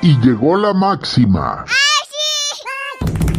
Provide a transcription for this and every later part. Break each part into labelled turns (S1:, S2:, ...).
S1: Y llegó la máxima.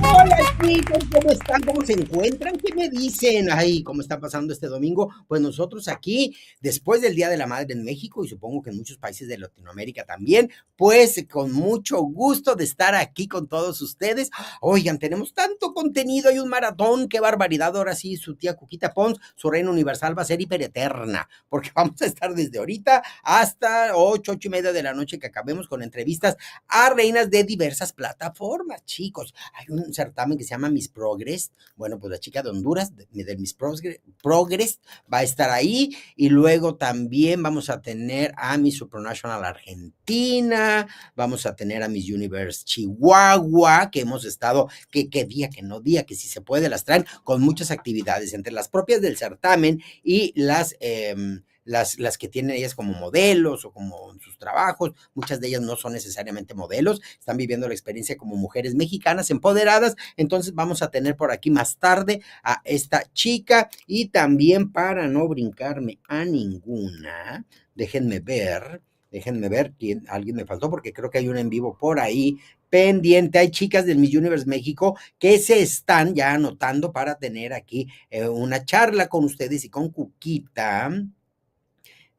S2: Hola chicos, ¿cómo están? ¿Cómo se encuentran? ¿Qué me dicen? Ay, ¿cómo está pasando este domingo? Pues nosotros aquí, después del Día de la Madre en México y supongo que en muchos países de Latinoamérica también, pues con mucho gusto de estar aquí con todos ustedes. Oigan, tenemos tanto contenido, hay un maratón, qué barbaridad. Ahora sí, su tía Cuquita Pons, su reina universal va a ser hipereterna, porque vamos a estar desde ahorita hasta 8:30 de la noche que acabemos con entrevistas a reinas de diversas plataformas, chicos. Hay un certamen que se llama Miss Progress. Bueno, pues la chica de Honduras, de Miss Progress, va a estar ahí. Y luego también vamos a tener a Miss Supranational Argentina, vamos a tener a Miss Universe Chihuahua, que hemos estado, que día, que no día, que si se puede, las traen con muchas actividades, entre las propias del certamen y las que tienen ellas como modelos o como en sus trabajos. Muchas de ellas no son necesariamente modelos, están viviendo la experiencia como mujeres mexicanas empoderadas. Entonces vamos a tener por aquí más tarde a esta chica. Y también, para no brincarme a ninguna, déjenme ver quién, alguien me faltó, porque creo que hay un en vivo por ahí pendiente. Hay chicas del Miss Universe México que se están ya anotando para tener aquí una charla con ustedes y con Cuquita.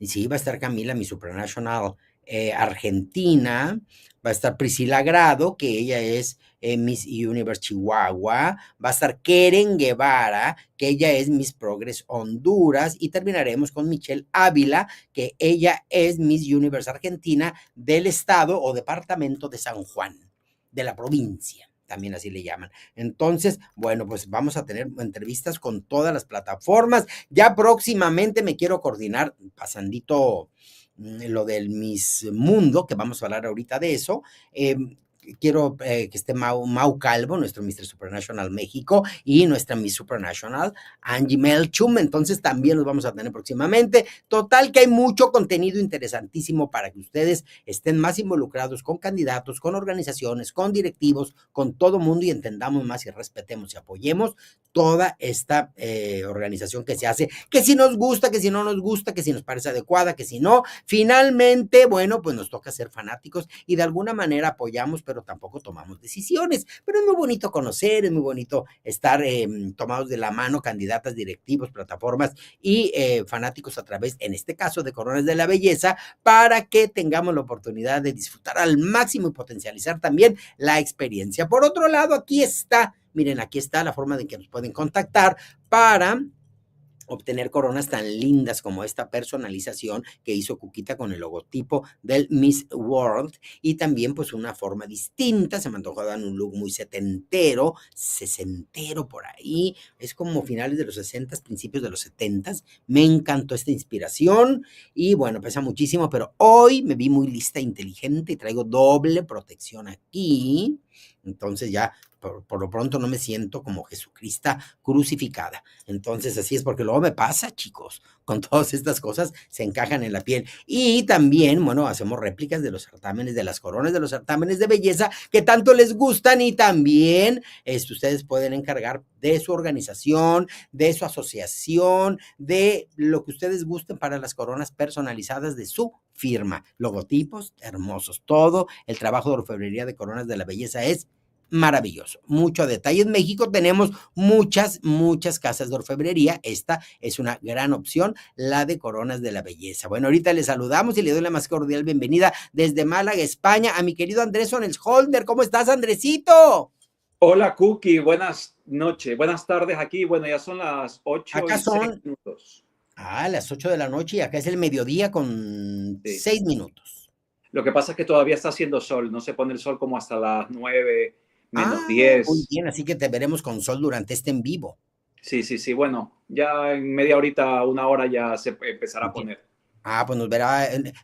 S2: Y sí, va a estar Camila, mi Supranational Argentina, va a estar Priscila Grado, que ella es Miss Universe Chihuahua, va a estar Keren Guevara, que ella es Miss Progress Honduras, y terminaremos con Michelle Ávila, que ella es Miss Universe Argentina del estado o departamento de San Juan, de la provincia. También así le llaman. Entonces, bueno, pues vamos a tener entrevistas con todas las plataformas. Ya próximamente me quiero coordinar, pasandito lo del Miss Mundo, que vamos a hablar ahorita de eso. Quiero que esté Mau Calvo, nuestro Mr. Supranational México, y nuestra Miss Supranational, Angie Melchum. Entonces también los vamos a tener próximamente. Total que hay mucho contenido interesantísimo para que ustedes estén más involucrados con candidatos, con organizaciones, con directivos, con todo mundo, y entendamos más y respetemos y apoyemos toda esta organización que se hace, que si nos gusta, que si no nos gusta, que si nos parece adecuada, que si no. Finalmente, bueno, pues nos toca ser fanáticos y de alguna manera apoyamos, pero tampoco tomamos decisiones. Pero es muy bonito conocer, es muy bonito estar tomados de la mano, candidatas, directivos, plataformas y fanáticos a través, en este caso, de Coronas de la Belleza, para que tengamos la oportunidad de disfrutar al máximo y potencializar también la experiencia. Por otro lado, aquí está, miren, aquí está la forma de que nos pueden contactar para obtener coronas tan lindas como esta personalización que hizo Cuquita con el logotipo del Miss World, y también pues una forma distinta. Se me antojó dar un look muy setentero, sesentero por ahí, es como finales de los 60, principios de los 70. Me encantó esta inspiración y bueno, pesa muchísimo, pero hoy me vi muy lista e inteligente y traigo doble protección aquí. Entonces ya por lo pronto no me siento como Jesucristo crucificada. Entonces así es, porque luego me pasa, chicos, con todas estas cosas se encajan en la piel. Y también, bueno, hacemos réplicas de los certámenes, de las coronas de los certámenes de belleza que tanto les gustan, y también ustedes pueden encargar de su organización, de su asociación, de lo que ustedes gusten para las coronas personalizadas de su firma. Logotipos hermosos, todo el trabajo de orfebrería de Coronas de la Belleza es maravilloso, mucho detalle. En México tenemos muchas casas de orfebrería. Esta es una gran opción, la de Coronas de la Belleza. Bueno, ahorita le saludamos y le doy la más cordial bienvenida desde Málaga, España, a mi querido Andrés Holder. ¿Cómo estás, Andresito?
S3: Hola, Cookie, buenas noches, buenas tardes aquí. Bueno, ya son las 8
S2: Acá
S3: y 6
S2: son
S3: minutos.
S2: las 8 de la noche y acá es el mediodía con
S3: Sí.
S2: 6 minutos.
S3: Lo que pasa es que todavía está haciendo sol, no se pone el sol como hasta las 9 menos
S2: Muy
S3: 10.
S2: bien, así que te veremos con sol durante este en vivo.
S3: Sí, bueno, ya en media horita, una hora ya se empezará a poner.
S2: Pues nos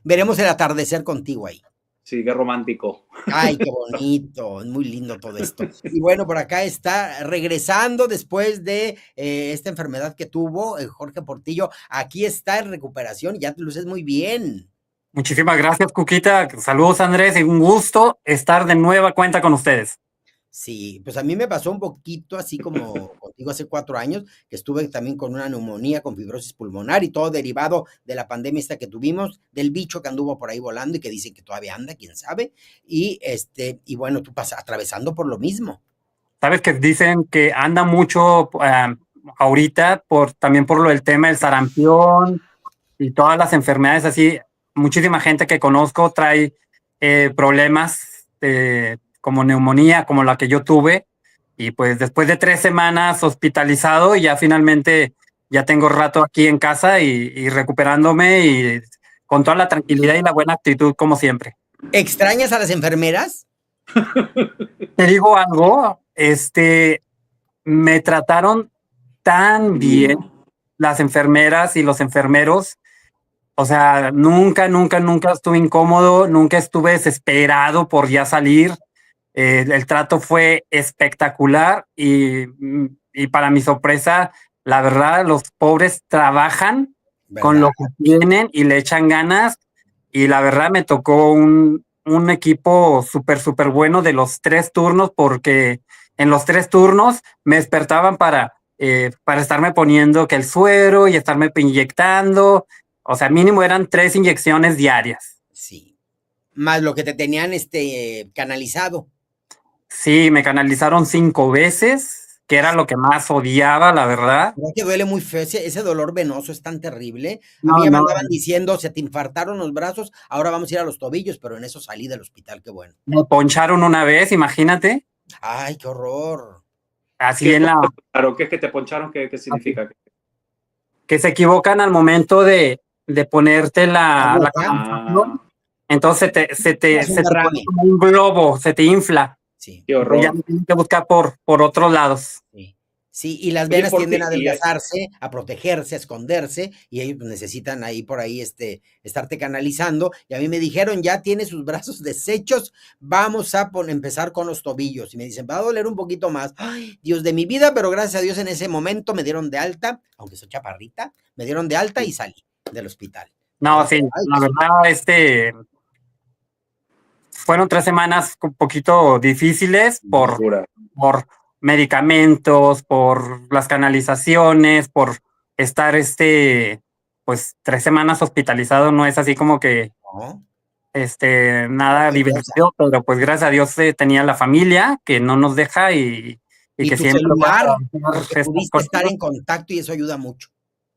S2: veremos el atardecer contigo ahí.
S3: Sí, qué romántico.
S2: Ay, qué bonito, es muy lindo todo esto. Y bueno, por acá está regresando después de esta enfermedad que tuvo Jorge Portillo. Aquí está en recuperación, ya te luces muy bien.
S4: Muchísimas gracias, Cuquita. Saludos, Andrés, y un gusto estar de nueva cuenta con ustedes.
S2: Sí, pues a mí me pasó un poquito así como con contigo hace 4 años, que estuve también con una neumonía, con fibrosis pulmonar y todo derivado de la pandemia esta que tuvimos, del bicho que anduvo por ahí volando y que dicen que todavía anda, quién sabe. Y bueno, tú pasas atravesando por lo mismo.
S4: Sabes que dicen que anda mucho ahorita también por lo del tema del sarampión y todas las enfermedades así. Muchísima gente que conozco trae problemas como neumonía, como la que yo tuve. Y pues después de 3 semanas hospitalizado, ya finalmente ya tengo rato aquí en casa y recuperándome y con toda la tranquilidad y la buena actitud como siempre.
S2: ¿Extrañas a las enfermeras?
S4: Te digo algo, me trataron tan bien las enfermeras y los enfermeros. O sea, nunca estuve incómodo, nunca estuve desesperado por ya salir. El trato fue espectacular y para mi sorpresa, la verdad, los pobres trabajan con
S2: ¿Verdad?
S4: lo que tienen y le echan ganas. Y la verdad me tocó un equipo súper bueno de los 3 turnos, porque en los 3 turnos me despertaban para estarme poniendo que el suero y estarme inyectando. O sea, mínimo eran 3 inyecciones diarias.
S2: Sí. Más lo que te tenían canalizado.
S4: Sí, me canalizaron 5 veces, que era lo que más odiaba, la verdad.
S2: ¿Verdad que duele muy feo? Ese dolor venoso es tan terrible. A
S4: No,
S2: mí ya me
S4: no,
S2: andaban diciendo, se te infartaron los brazos, ahora vamos a ir a los tobillos, pero en eso salí del hospital, qué bueno.
S4: me poncharon una vez, imagínate,
S2: Ay, qué horror.
S4: así
S3: ¿Qué
S4: en la
S3: claro, ¿qué es que te poncharon? ¿Qué significa?
S4: que se equivocan al momento de ponerte
S2: La
S4: la
S2: boca,
S4: canalización. Entonces
S2: es un
S4: se te pone
S2: derrame.
S4: como un globo, se te infla.
S2: Sí,
S3: Qué
S4: Entonces ya
S3: horror.
S4: lo tienes que buscar por otros lados.
S2: sí. Sí, y las
S3: Oye,
S2: venas
S3: ¿por
S2: tienden a
S3: qué?
S2: adelgazarse, a protegerse, a esconderse, y ellos pues, necesitan ahí por ahí estarte canalizando. Y a mí me dijeron, ya tiene sus brazos deshechos, vamos a empezar con los tobillos. Y me dicen, va a doler un poquito más. Ay, Dios de mi vida, pero gracias a Dios en ese momento me dieron de alta, aunque soy chaparrita, me dieron de alta y salí del hospital.
S4: No,
S2: ¿Verdad?
S4: sí,
S2: Ay,
S4: la verdad, fueron 3 semanas un poquito difíciles
S3: Locura.
S4: por medicamentos, por las canalizaciones, por estar pues 3 semanas hospitalizado. No es así como que
S2: no,
S4: nada
S2: cualquier cosa.
S4: divertido, pero pues gracias a Dios tenía la familia que no nos deja y
S2: Y
S4: que
S2: tu
S4: siempre va
S2: celular,
S4: a
S2: porque
S4: hacer estas
S2: pudiste estar
S4: cosas.
S2: en contacto y eso ayuda mucho.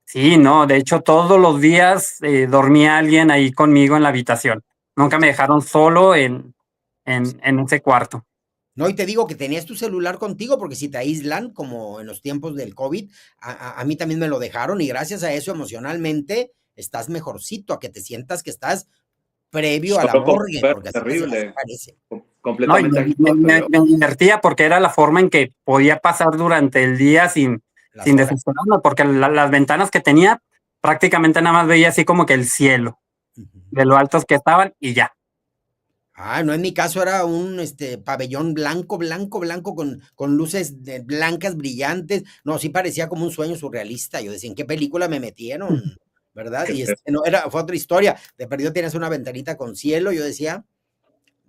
S4: Sí, no, de hecho todos los días dormía alguien ahí conmigo en la habitación. Nunca me dejaron solo en ese cuarto.
S2: No, y te digo que tenías tu celular contigo, porque si te aíslan, como en los tiempos del COVID, a mí también me lo dejaron, y gracias a eso emocionalmente estás mejorcito, a que te sientas que estás previo a la
S3: Solo con
S2: morgue,
S3: ver,
S2: porque así
S3: terrible.
S2: parece.
S4: No, y
S3: Completamente aislado yo.
S4: me divertía porque era la forma en que podía pasar durante el día
S2: Las
S4: sin
S2: horas.
S4: desesperarme, porque las ventanas que tenía prácticamente nada más veía así como que el cielo,
S2: Ujú.
S4: de lo altos que estaban y ya.
S2: Ah, no, en mi caso era un pabellón blanco, con luces blancas, brillantes. No, sí parecía como un sueño surrealista. Yo decía, ¿en qué película me metieron? ¿Verdad?
S3: Qué
S2: Y
S3: feo.
S2: no, fue otra historia. De perdido tienes una ventanita con cielo. Yo decía,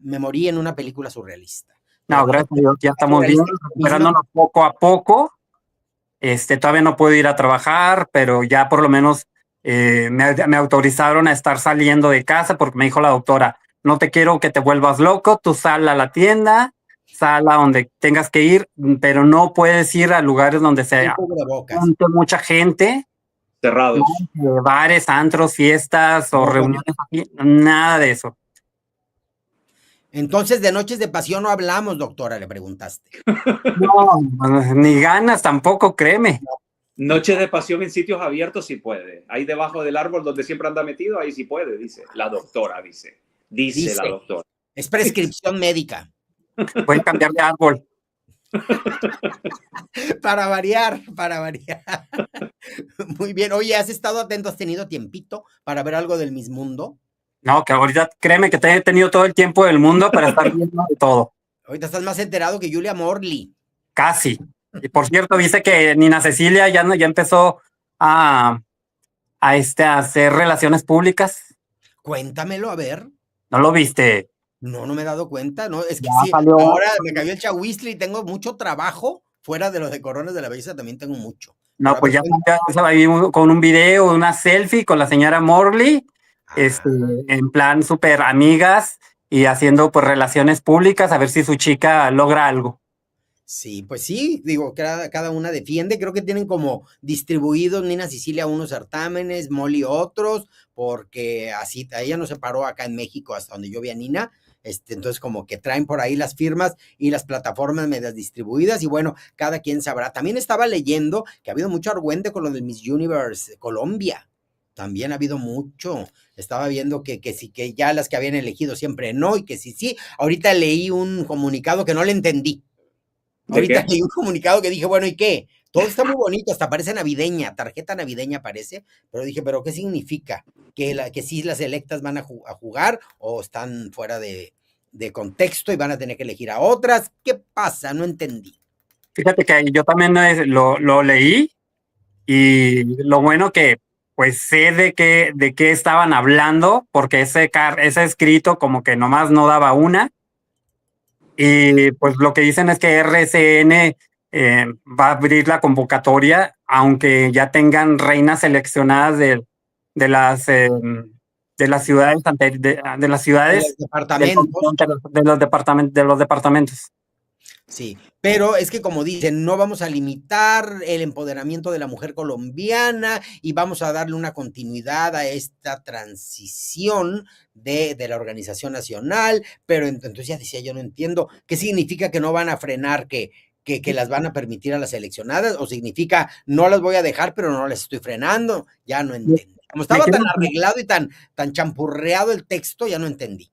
S2: me morí en una película surrealista. Pero
S4: No,
S2: como
S4: gracias a Dios, ya estamos bien,
S2: surrealista misma,
S4: recuperándonos poco a poco. Todavía no puedo ir a trabajar, pero ya por lo menos me autorizaron a estar saliendo de casa porque me dijo la doctora, no te quiero que te vuelvas loco, tú sal a la tienda, sal a donde tengas que ir, pero no puedes ir a lugares donde se
S2: con cubrebocas.
S4: junte mucha gente, ¿no?
S3: Cerrados.
S4: Bares, antros, fiestas o
S2: No,
S4: reuniones así, nada de eso.
S2: entonces, de noches de pasión no hablamos, doctora, le preguntaste.
S4: No, ni ganas tampoco, créeme.
S3: Noche de pasión en sitios abiertos sí puede. Ahí debajo del árbol donde siempre anda metido, ahí sí puede, dice. La doctora dice. Dice la
S2: Dice,
S3: doctora.
S2: es prescripción médica.
S4: Pueden cambiar de árbol.
S2: Para variar, para variar. Muy bien. Oye, ¿has estado atento? ¿Has tenido tiempito para ver algo del Miss Mundo?
S4: No, que ahorita créeme que te he tenido todo el tiempo del mundo para estar viendo de todo.
S2: Ahorita estás más enterado que Julia Morley.
S4: Casi. Y por cierto, dice que Nina Cecilia ya empezó a, a hacer relaciones públicas.
S2: Cuéntamelo, a ver.
S4: ¿No lo viste?
S2: No, no me he dado cuenta, ¿no? Es que
S4: Ya
S2: sí,
S4: salió.
S2: ahora me cayó el chahuizli y tengo mucho trabajo fuera de lo de Coronas de la Belleza también tengo mucho.
S4: No,
S2: Pero
S4: pues ya
S2: bueno,
S4: estaba ahí con un video, una selfie con la señora Morley, en plan súper amigas y haciendo pues relaciones públicas a ver si su chica logra algo.
S2: sí, pues sí, digo, cada una defiende, creo que tienen como distribuidos Nina Sicilia unos certámenes, Molly otros, porque así, ella no se paró acá en México hasta donde yo vi a Nina, entonces como que traen por ahí las firmas y las plataformas medias distribuidas y bueno, cada quien sabrá. También estaba leyendo que ha habido mucho argüente con lo del Miss Universe Colombia, también ha habido mucho, estaba viendo que sí, que ya las que habían elegido siempre no y que sí, ahorita leí un comunicado que no le entendí. Ahorita leí un comunicado que dije, bueno, ¿y qué? Todo está muy bonito, hasta parece navideña, tarjeta navideña parece, pero dije, ¿pero qué significa? ¿Que sí las electas van a jugar o están fuera de contexto y van a tener que elegir a otras? ¿Qué pasa? No entendí.
S4: Fíjate que yo también lo leí y lo bueno que pues sé de qué estaban hablando, porque ese escrito como que nomás no daba una. Y pues lo que dicen es que RCN va a abrir la convocatoria, aunque ya tengan reinas seleccionadas de las ciudades de las
S2: De los
S4: ciudades
S2: departamentos.
S4: de los departamentos.
S2: Sí, pero es que como dicen, no vamos a limitar el empoderamiento de la mujer colombiana y vamos a darle una continuidad a esta transición de la organización nacional, pero entonces ya decía, yo no entiendo, ¿qué significa que no van a frenar, que las van a permitir a las seleccionadas? ¿O significa no las voy a dejar, pero no las estoy frenando? Ya no entiendo. Como estaba tan arreglado y tan champurreado el texto, ya no entendí.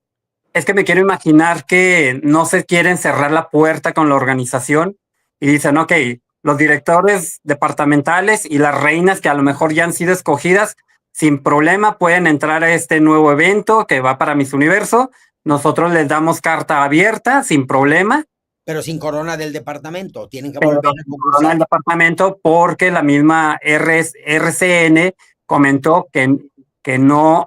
S4: Es que me quiero imaginar que no se quieren cerrar la puerta con la organización y dicen, ok, los directores departamentales y las reinas que a lo mejor ya han sido escogidas, sin problema pueden entrar a este nuevo evento que va para Miss Universo. Nosotros les damos carta abierta, sin problema.
S2: Pero sin corona del departamento, tienen que volver a concursar.
S4: Corona del departamento porque la misma RCN comentó que no...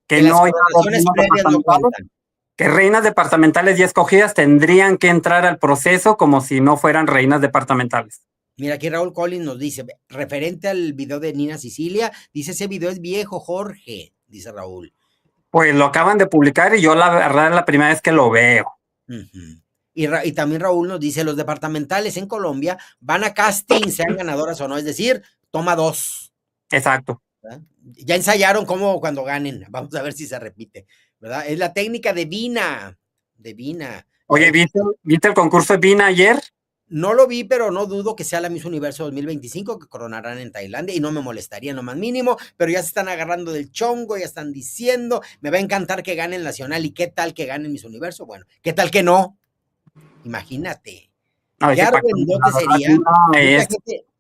S4: que
S2: las
S4: no
S2: coronaciones previas no cuentan.
S4: Que reinas departamentales ya escogidas tendrían que entrar al proceso como si no fueran reinas departamentales.
S2: Mira, aquí Raúl Collins nos dice, referente al video de Nina Sicilia, dice, ese video es viejo, Jorge, dice Raúl.
S4: Pues lo acaban de publicar y yo la verdad es la primera vez que lo veo.
S2: Y también Raúl nos dice, los departamentales en Colombia van a casting, sean ganadoras o no, es decir, toma 2.
S4: Exacto.
S2: ¿Verdad? Ya ensayaron cómo cuando ganen, vamos a ver si se repite, ¿verdad? Es la técnica de Vina,
S4: Oye, ¿viste el concurso de Vina ayer?
S2: No lo vi, pero no dudo que sea la Miss Universo 2025 que coronarán en Tailandia y no me molestaría en lo más mínimo, pero ya se están agarrando del chongo, ya están diciendo, me va a encantar que gane el Nacional y qué tal que gane el Miss Universo, bueno, qué tal que no, imagínate, qué argüendote sería,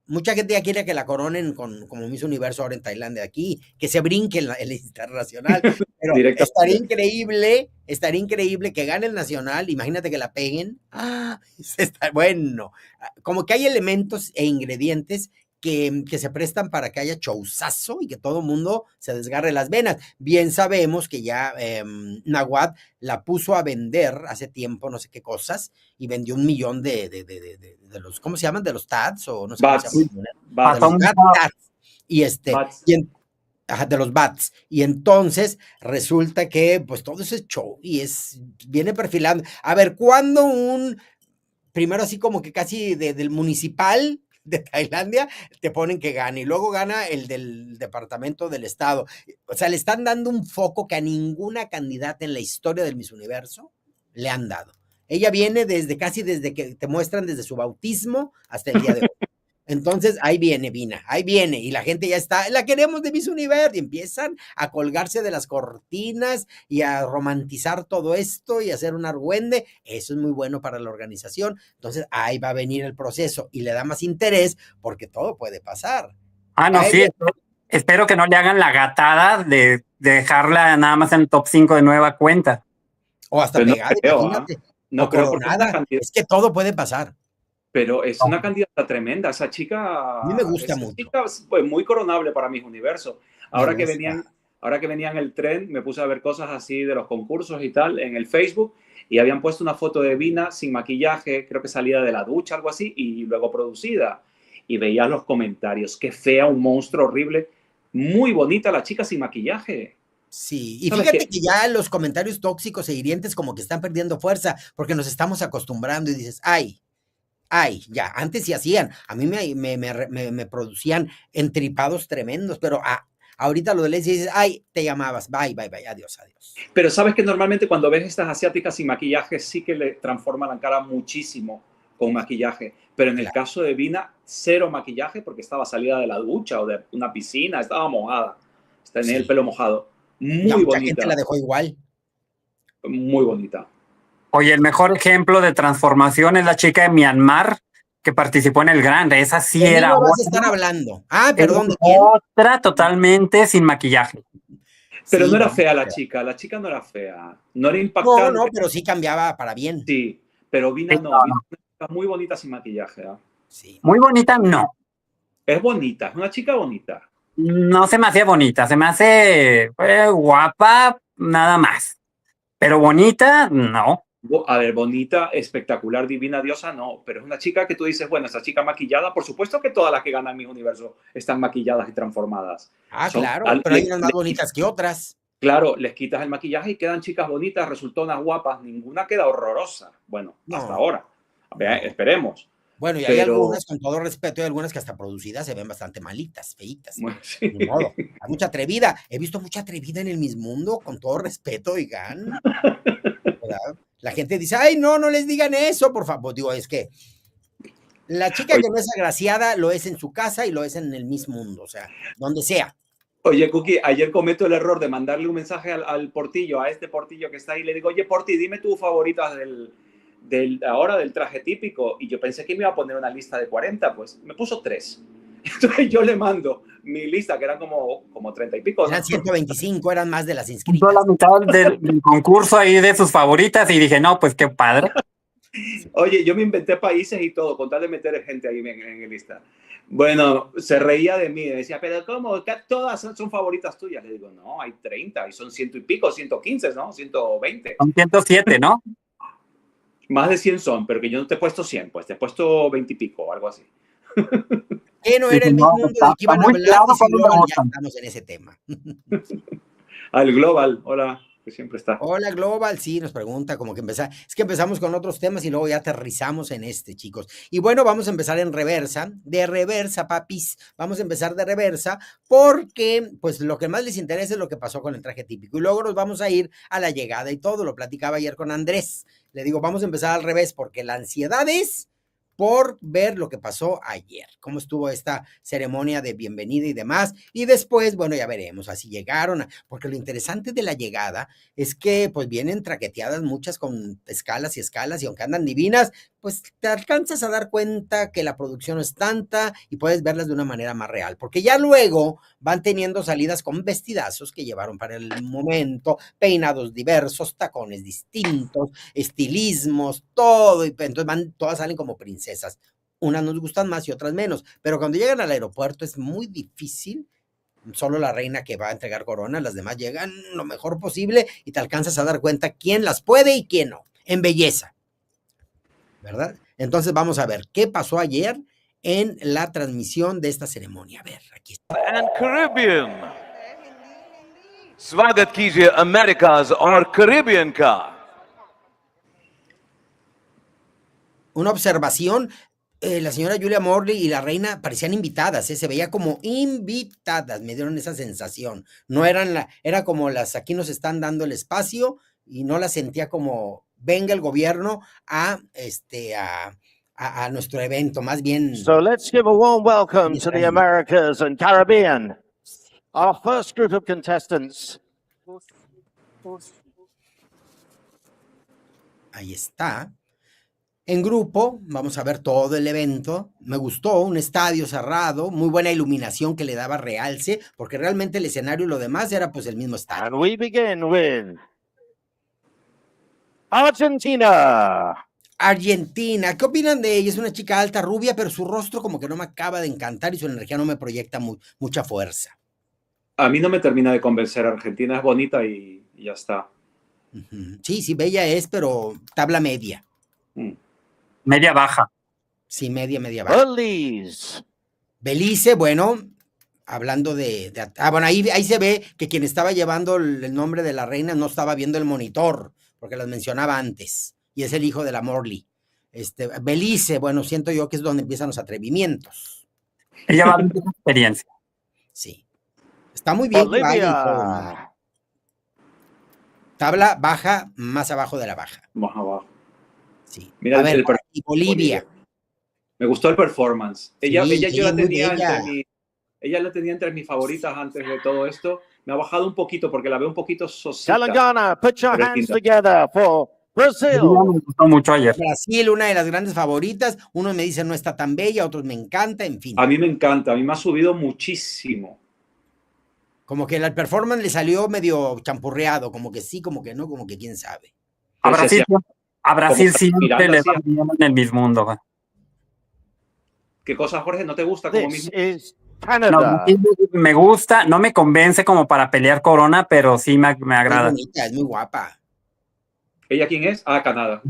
S2: mucha gente ya quiere que la coronen como Miss Universo ahora en Tailandia aquí, que se brinque en el internacional, pero estaría increíble que gane el nacional, imagínate que la peguen, bueno, como que hay elementos e ingredientes que se prestan para que haya showzazo y que todo el mundo se desgarre las venas. Bien sabemos que ya Nahuatl la puso a vender hace tiempo, no sé qué cosas, y vendió 1 millón de los, ¿cómo se llaman? De los TADs o no sé cómo se llaman. De los TADs. De los bats. Y entonces resulta que pues todo ese show y viene perfilando. A ver, ¿cuándo primero así como que casi del municipal de Tailandia te ponen que gane y luego gana el del departamento del estado? O sea, le están dando un foco que a ninguna candidata en la historia del Miss Universo le han dado. Ella viene desde que te muestran desde su bautismo hasta el día de hoy. Entonces, ahí viene Vina, ahí viene, y la gente ya está, la queremos de Miss Universo, y empiezan a colgarse de las cortinas y a romantizar todo esto y hacer un argüende. Eso es muy bueno para la organización. Entonces, ahí va a venir el proceso y le da más interés porque todo puede pasar.
S4: No, sí, espero que no le hagan la gatada de dejarla nada más en el top 5 de nueva cuenta.
S2: O hasta pues pegada, no imagínate. No creo que nada. Es que todo puede pasar.
S3: Pero es una candidata tremenda. Esa chica.
S2: A mí me gusta mucho.
S3: Chica, pues, muy coronable para Miss Universo. Ahora que ahora que venía en el tren, me puse a ver cosas así de los concursos y tal en el Facebook y habían puesto una foto de Vina sin maquillaje, creo que salida de la ducha, algo así, y luego producida. Y veía los comentarios, qué fea, un monstruo horrible. Muy bonita la chica sin maquillaje.
S2: Sí, y
S3: ¿Sabes
S2: fíjate
S3: qué?
S2: que ya los comentarios tóxicos e hirientes como que están perdiendo fuerza porque nos estamos acostumbrando y dices, ay, ya, antes sí hacían, a mí me producían entripados tremendos, pero ahorita lo de les dices, ay, te llamabas, bye, adiós, adiós.
S3: Pero sabes que normalmente cuando ves estas asiáticas sin maquillaje sí que le transforman la cara muchísimo con maquillaje. Pero en el
S2: Claro.
S3: caso de Vina, cero maquillaje porque estaba salida de la ducha o de una piscina, estaba mojada. Tenía el
S2: Sí,
S3: pelo mojado.
S2: y a
S3: Muy
S2: mucha gente
S3: bonita,
S2: la dejó igual.
S3: muy bonita.
S4: Oye, el mejor ejemplo de transformación es la chica de Myanmar que participó en el Grande. Esa sí
S2: De mí
S4: era
S2: no vas a estar
S4: otra,
S2: hablando. Ah,
S4: era
S2: perdón, ¿de quién?
S4: otra totalmente sin maquillaje.
S3: Pero no
S2: Sí,
S3: era
S2: no,
S3: fea la chica no era fea, no era
S2: no,
S3: impactante,
S2: pero sí cambiaba para bien.
S3: sí, pero
S4: Sí,
S3: Vina no,
S4: no,
S3: Vina
S4: no.
S3: es una chica muy bonita sin maquillaje. ¿Eh?
S2: Sí.
S4: Muy bonita, no.
S3: Es bonita, es una chica bonita.
S4: No se me hacía bonita, se me hace guapa, nada más. Pero bonita, no.
S3: A ver, bonita, espectacular, divina diosa, no, pero es una chica que tú dices, bueno, esta chica maquillada, por supuesto que todas las que ganan mi universo están maquilladas y transformadas.
S2: Ah,
S3: Son,
S2: claro, pero hay unas más bonitas que otras.
S3: claro, les quitas el maquillaje y quedan chicas bonitas, resultonas guapas, ninguna queda horrorosa. Bueno, hasta
S2: No,
S3: ahora. A ver,
S2: no.
S3: esperemos.
S2: Bueno, y hay
S3: Pero,
S2: algunas, con todo respeto, hay algunas que hasta producidas se ven bastante malitas, feitas.
S3: bueno, sí.
S2: Ni modo. Hay mucha atrevida. He visto mucha atrevida en el Miss Mundo, con todo respeto, oigan. ¿Verdad? La gente dice, ay, no, no les digan eso, por favor. Digo, es que la chica
S3: Oye,
S2: que no es agraciada lo es en su casa y lo es en el Miss Mundo, o sea, donde sea.
S3: oye, Cookie, ayer cometo el error de mandarle un mensaje al portillo, a este portillo que está ahí, le digo, oye, Porti, dime tus favoritas ahora del traje típico. Y yo pensé que me iba a poner una lista de 40, pues me puso 3. Entonces yo le mando mi lista, que eran como 30 y pico,
S2: Eran
S3: ¿no?
S2: 125, eran más de las
S4: Juntó la
S2: inscritas.
S4: mitad del concurso ahí de sus favoritas y dije, no, pues qué padre.
S3: Oye, yo me inventé países y todo, con tal de meter gente ahí en la lista. Bueno, se reía de mí, decía, pero ¿cómo? ¿Todas son favoritas tuyas? Le digo, no, hay 30 y son 100 y pico, 115, ¿no? 120.
S4: Son 107, ¿no?
S3: Más de 100 son, pero que yo no te he puesto 100, pues te he puesto 20 y pico o algo así.
S2: Que no era
S4: Dije,
S2: el mismo
S4: no,
S2: mundo
S4: está,
S2: del que
S4: está
S2: iban a
S4: muy
S2: hablar,
S4: claro
S2: dice
S4: cuando me
S2: Global, ya
S4: votan.
S2: estamos en ese tema.
S3: Al Global, hola, que siempre está.
S2: Hola Global, sí, nos pregunta como que es que empezamos con otros temas y luego ya aterrizamos en este, chicos. Y bueno, vamos a empezar en reversa, de reversa, papis, vamos a empezar de reversa porque pues lo que más les interesa es lo que pasó con el traje típico y luego nos vamos a ir a la llegada y todo, lo platicaba ayer con Andrés. Le digo, vamos a empezar al revés porque la ansiedad es por ver lo que pasó ayer, cómo estuvo esta ceremonia de bienvenida y demás, y después, bueno, ya veremos, así llegaron, porque lo interesante de la llegada es que pues vienen traqueteadas muchas con escalas, y aunque andan divinas, pues te alcanzas a dar cuenta que la producción es tanta y puedes verlas de una manera más real, porque ya luego van teniendo salidas con vestidazos que llevaron para el momento, peinados diversos, tacones distintos, estilismos, todo, y entonces todas salen como princesas. Unas nos gustan más y otras menos, pero cuando llegan al aeropuerto es muy difícil. Solo la reina que va a entregar corona, las demás llegan lo mejor posible y te alcanzas a dar cuenta quién las puede y quién no, en belleza, ¿verdad? Entonces vamos a ver qué pasó ayer en la transmisión de esta ceremonia. A ver, aquí está.
S5: And Caribbean. Swagat कीजिए Americas और Caribbean का.
S2: Una observación, la señora Julia Morley y la reina parecían invitadas, se veía como invitadas, me dieron esa sensación. No eran era como las aquí nos están dando el espacio y no la sentía como venga el gobierno a nuestro evento, más bien.
S5: So let's give a warm welcome to the Americas and Caribbean. Our first group of contestants.
S2: Ahí está. En grupo, vamos a ver todo el evento. Me gustó, un estadio cerrado, muy buena iluminación que le daba realce, porque realmente el escenario y lo demás era pues el mismo estadio.
S5: And we begin with Argentina.
S2: Argentina, ¿qué opinan de ella? Es una chica alta, rubia, pero su rostro como que no me acaba de encantar y su energía no me proyecta mucha fuerza.
S3: A mí no me termina de convencer. Argentina es bonita y ya está.
S2: Sí, sí, bella es, pero tabla media.
S4: Media baja.
S2: Sí, media baja.
S5: Belize.
S2: Belice, bueno, hablando bueno, ahí se ve que quien estaba llevando el nombre de la reina no estaba viendo el monitor, porque las mencionaba antes, y es el hijo de la Morley. Belice, bueno, siento yo que es donde empiezan los atrevimientos.
S4: Ella va a vivir experiencia.
S2: Sí. Está muy bien que vaya y todo, ¿no?
S5: Bolivia.
S2: Tabla baja, más abajo de la baja.
S3: Más abajo.
S2: Sí.
S3: Mira
S2: A ver,
S3: el
S2: y Bolivia.
S3: Me gustó el performance. Ella
S2: Sí,
S3: yo
S2: ella
S3: la
S2: es muy
S3: tenía
S2: bella.
S3: ella la tenía entre mis favoritas antes de todo esto. Me ha bajado un poquito porque la veo un poquito sosita.
S5: Telangana, put your
S3: Pero es
S5: hands
S3: linda.
S5: together for
S4: Ella
S5: Brazil.
S4: me gustó mucho ayer.
S2: Brasil, una de las grandes favoritas. Unos me dicen no está tan bella, otros me encanta, en fin.
S3: A mí me encanta, a mí me ha subido muchísimo.
S2: Como que el performance le salió medio champurreado, como que sí, como que no, como que quién sabe.
S4: A
S3: Pero se
S4: Brasil,
S3: hacía
S4: a Brasil
S3: como
S4: siempre
S3: Miranda
S4: le
S3: hacía.
S4: va bien en el Miss Mundo. güey.
S3: ¿Qué cosa, Jorge? ¿No te gusta como
S5: This
S3: mismo?
S5: is
S4: No,
S5: Canada.
S4: Brasil me gusta, no me convence como para pelear corona, pero sí me
S2: Es
S4: agrada.
S2: bonita, es muy guapa.
S3: ¿Ella quién es? Ah, Canadá.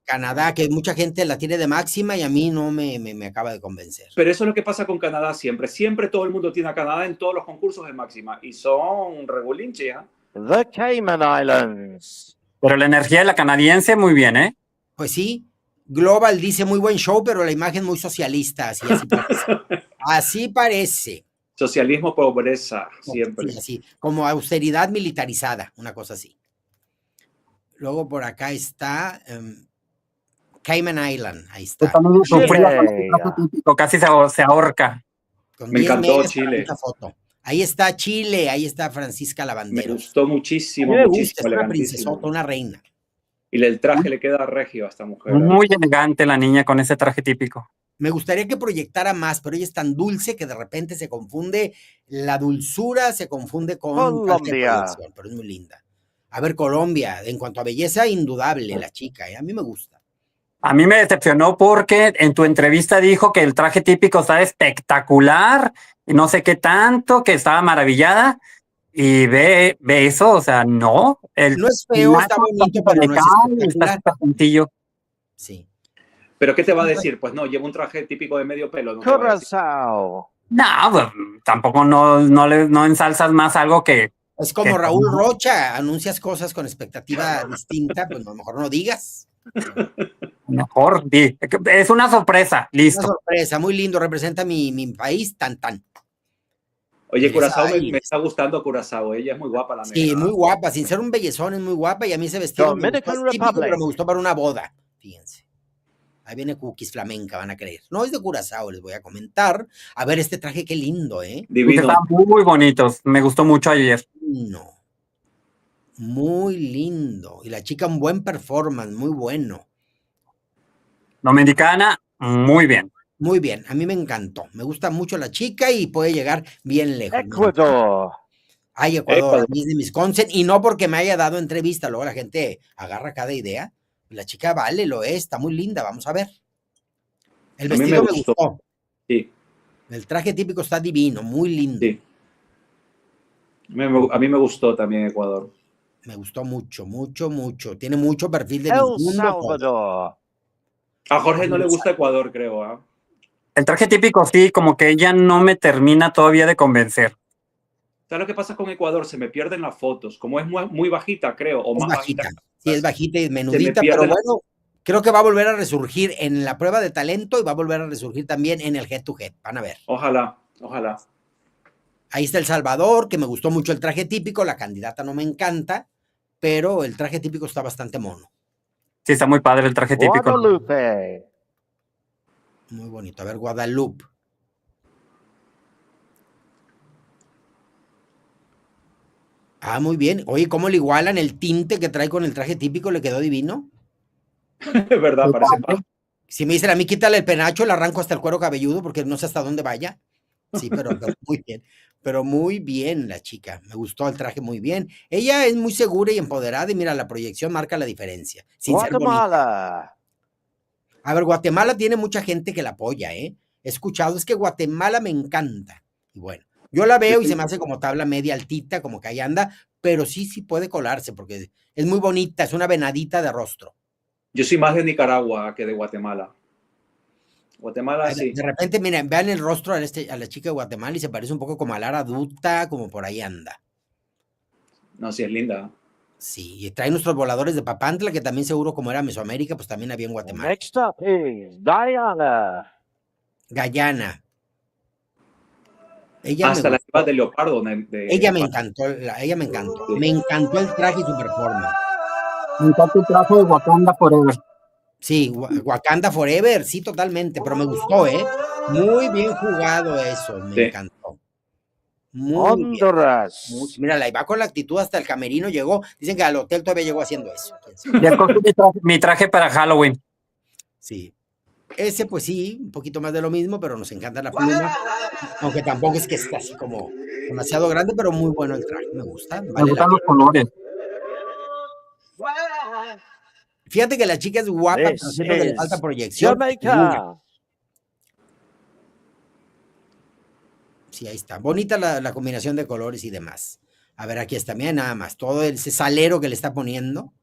S2: Canadá, que mucha gente la tiene de máxima y a mí no me acaba de convencer.
S3: Pero eso es lo que pasa con Canadá siempre. Siempre todo el mundo tiene a Canadá en todos los concursos de máxima. Y son regulinches, ¿eh?
S5: The Cayman Islands.
S4: Pero la energía de la canadiense, muy bien, ¿eh?
S2: Pues sí, Global dice muy buen show, pero la imagen muy socialista, así parece. Así parece.
S3: Socialismo, pobreza, siempre.
S2: Sí, así, como austeridad militarizada, una cosa así. Luego por acá está Cayman Island, ahí
S4: Yo
S2: está.
S4: también
S5: Chile.
S4: sufrí con ese traje típico, casi se ahorca.
S2: Con
S3: Me
S2: 10
S3: encantó
S2: megas para
S3: Chile.
S2: esa foto. Ahí está Chile, ahí está Francisca
S3: Me
S2: Lavanderos.
S3: gustó
S2: A
S3: muchísimo,
S2: mí me gusta,
S3: muchísimo,
S2: es una
S3: elegantísimo.
S2: princesota, una reina.
S3: Y el traje le queda regio a esta mujer. ¿eh?
S4: Muy elegante la niña con ese traje típico.
S2: Me gustaría que proyectara más, pero ella es tan dulce que de repente se confunde, la dulzura se confunde con falta de
S5: Colombia.
S2: proyección, pero es muy linda. A ver, Colombia, en cuanto a belleza, indudable la chica, a mí me gusta.
S4: A mí me decepcionó porque en tu entrevista dijo que el traje típico estaba espectacular y no sé qué tanto, que estaba maravillada. Y ve eso, o sea, no.
S2: No es feo, está bonito, pero no es
S4: está
S2: espectacular.
S4: súper sencillo.
S2: Sí.
S3: ¿Pero qué te va a decir? Pues no, llevo un traje típico de medio pelo. No te va a decir.
S5: Curazao.
S4: No, pues, tampoco no ensalzas más algo que
S2: Es como
S4: que-
S2: Raúl Rocha, anuncias cosas con expectativa distinta, pues a lo mejor no digas.
S4: mejor. Es una sorpresa,
S2: Una
S4: listo.
S2: sorpresa, muy lindo, representa mi país, tan.
S3: Oye,
S2: Esa
S3: Curazao,
S2: ahí.
S3: me está gustando Curazao. Ella es muy guapa, la
S2: Sí,
S3: negra.
S2: muy guapa, sin ser un bellezón, es muy guapa y a mí ese vestido me gustó,
S5: Dominican
S2: es típico,
S5: Republic.
S2: pero me gustó para una boda, fíjense. Ahí viene Cookies flamenca, van a creer. No es de Curazao, les voy a comentar. A ver este traje, qué lindo, ¿eh?
S3: Divino.
S4: Están muy bonitos. Me gustó mucho ayer.
S2: No. Muy lindo. Y la chica, un buen performance, muy bueno.
S4: Dominicana, muy bien.
S2: Muy bien, a mí me encantó. Me gusta mucho la chica y puede llegar bien lejos.
S5: Ecuador.
S2: Ay, Ecuador, a mí es de Wisconsin, y no porque me haya dado entrevista, luego la gente agarra cada idea. La chica vale, lo es, está muy linda, vamos a ver. El
S3: A mí
S2: vestido
S3: me
S2: me
S3: gustó.
S2: gustó.
S3: Sí,
S2: El traje típico está divino, muy lindo.
S3: sí. A mí me gustó también Ecuador.
S2: Me gustó mucho, mucho, mucho. Tiene mucho perfil de
S5: El
S2: Miss Mundo.
S5: Salvador.
S3: A Jorge no le gusta Ecuador, creo. ¿Ah?
S4: El traje típico sí, como que ella no me termina todavía de convencer.
S3: ¿Sabes lo que pasa con Ecuador? Se me pierden las fotos. Como es muy bajita, creo. O
S2: Es
S3: más
S2: bajita.
S3: bajita.
S2: Sí, es bajita y
S3: Se me
S2: menudita,
S3: pierde
S2: pero
S3: la-
S2: bueno, creo que va a volver a resurgir en la prueba de talento y va a volver a resurgir también en el head to head. Van a ver.
S3: Ojalá, ojalá.
S2: Ahí está El Salvador, que me gustó mucho el traje típico. La candidata no me encanta, pero el traje típico está bastante mono.
S4: Sí, está muy padre el traje típico.
S5: Guadalupe.
S2: Muy bonito. A ver, Guadalupe. Ah, muy bien. Oye, ¿cómo le igualan el tinte que trae con el traje típico? ¿Le quedó divino?
S3: Es verdad, parece paja.
S2: Si me dicen a mí, quítale el penacho, le arranco hasta el cuero cabelludo porque no sé hasta dónde vaya. Sí, pero muy bien. Pero muy bien la chica. Me gustó el traje muy bien. Ella es muy segura y empoderada y mira, la proyección marca la diferencia. Sin ser bonita.
S5: Guatemala.
S2: A ver, Guatemala tiene mucha gente que la apoya, ¿eh? He escuchado, es que Guatemala me encanta. Y bueno, Yo la veo y se me hace como tabla media altita, como que ahí anda, pero sí puede colarse porque es muy bonita, es una venadita de rostro.
S3: Yo soy más de Nicaragua que de Guatemala. Guatemala sí.
S2: De repente, miren, vean el rostro a la chica de Guatemala y se parece un poco como a Lara Dutta, como por ahí anda.
S3: No, sí es linda.
S2: Sí, y trae nuestros voladores de Papantla, que también seguro como era Mesoamérica, pues también había en Guatemala.
S5: Next up is Diana.
S2: Guyana. Ella
S3: Hasta
S2: me
S3: la
S2: gustó.
S3: lleva de leopardo.
S2: Ella me encantó, ella me encantó.
S3: Sí.
S2: Me encantó el traje y su performance.
S4: Me encanta el traje de Wakanda Forever.
S2: Sí, Wakanda Forever, sí, totalmente, pero me gustó, ¿eh? Muy bien jugado eso, me
S3: Sí.
S2: encantó. Muy bien.
S5: Honduras.
S2: Mira, la iba con la actitud hasta el camerino llegó. Dicen que al hotel todavía llegó haciendo eso.
S4: Ya escogí mi traje para Halloween.
S2: Sí. Ese, pues sí, un poquito más de lo mismo, pero nos encanta la pluma. Aunque tampoco es que esté así como demasiado grande, pero muy bueno el traje, me gusta.
S4: Me
S2: Vale la
S4: gustan los
S2: pena.
S4: colores.
S2: Fíjate que la chica es guapa, pero
S5: This
S2: siento que le
S5: is
S2: falta proyección.
S5: Jamaica.
S2: Sí, ahí está. Bonita la combinación de colores y demás. A ver, aquí está, mira nada más. Todo ese salero que le está poniendo.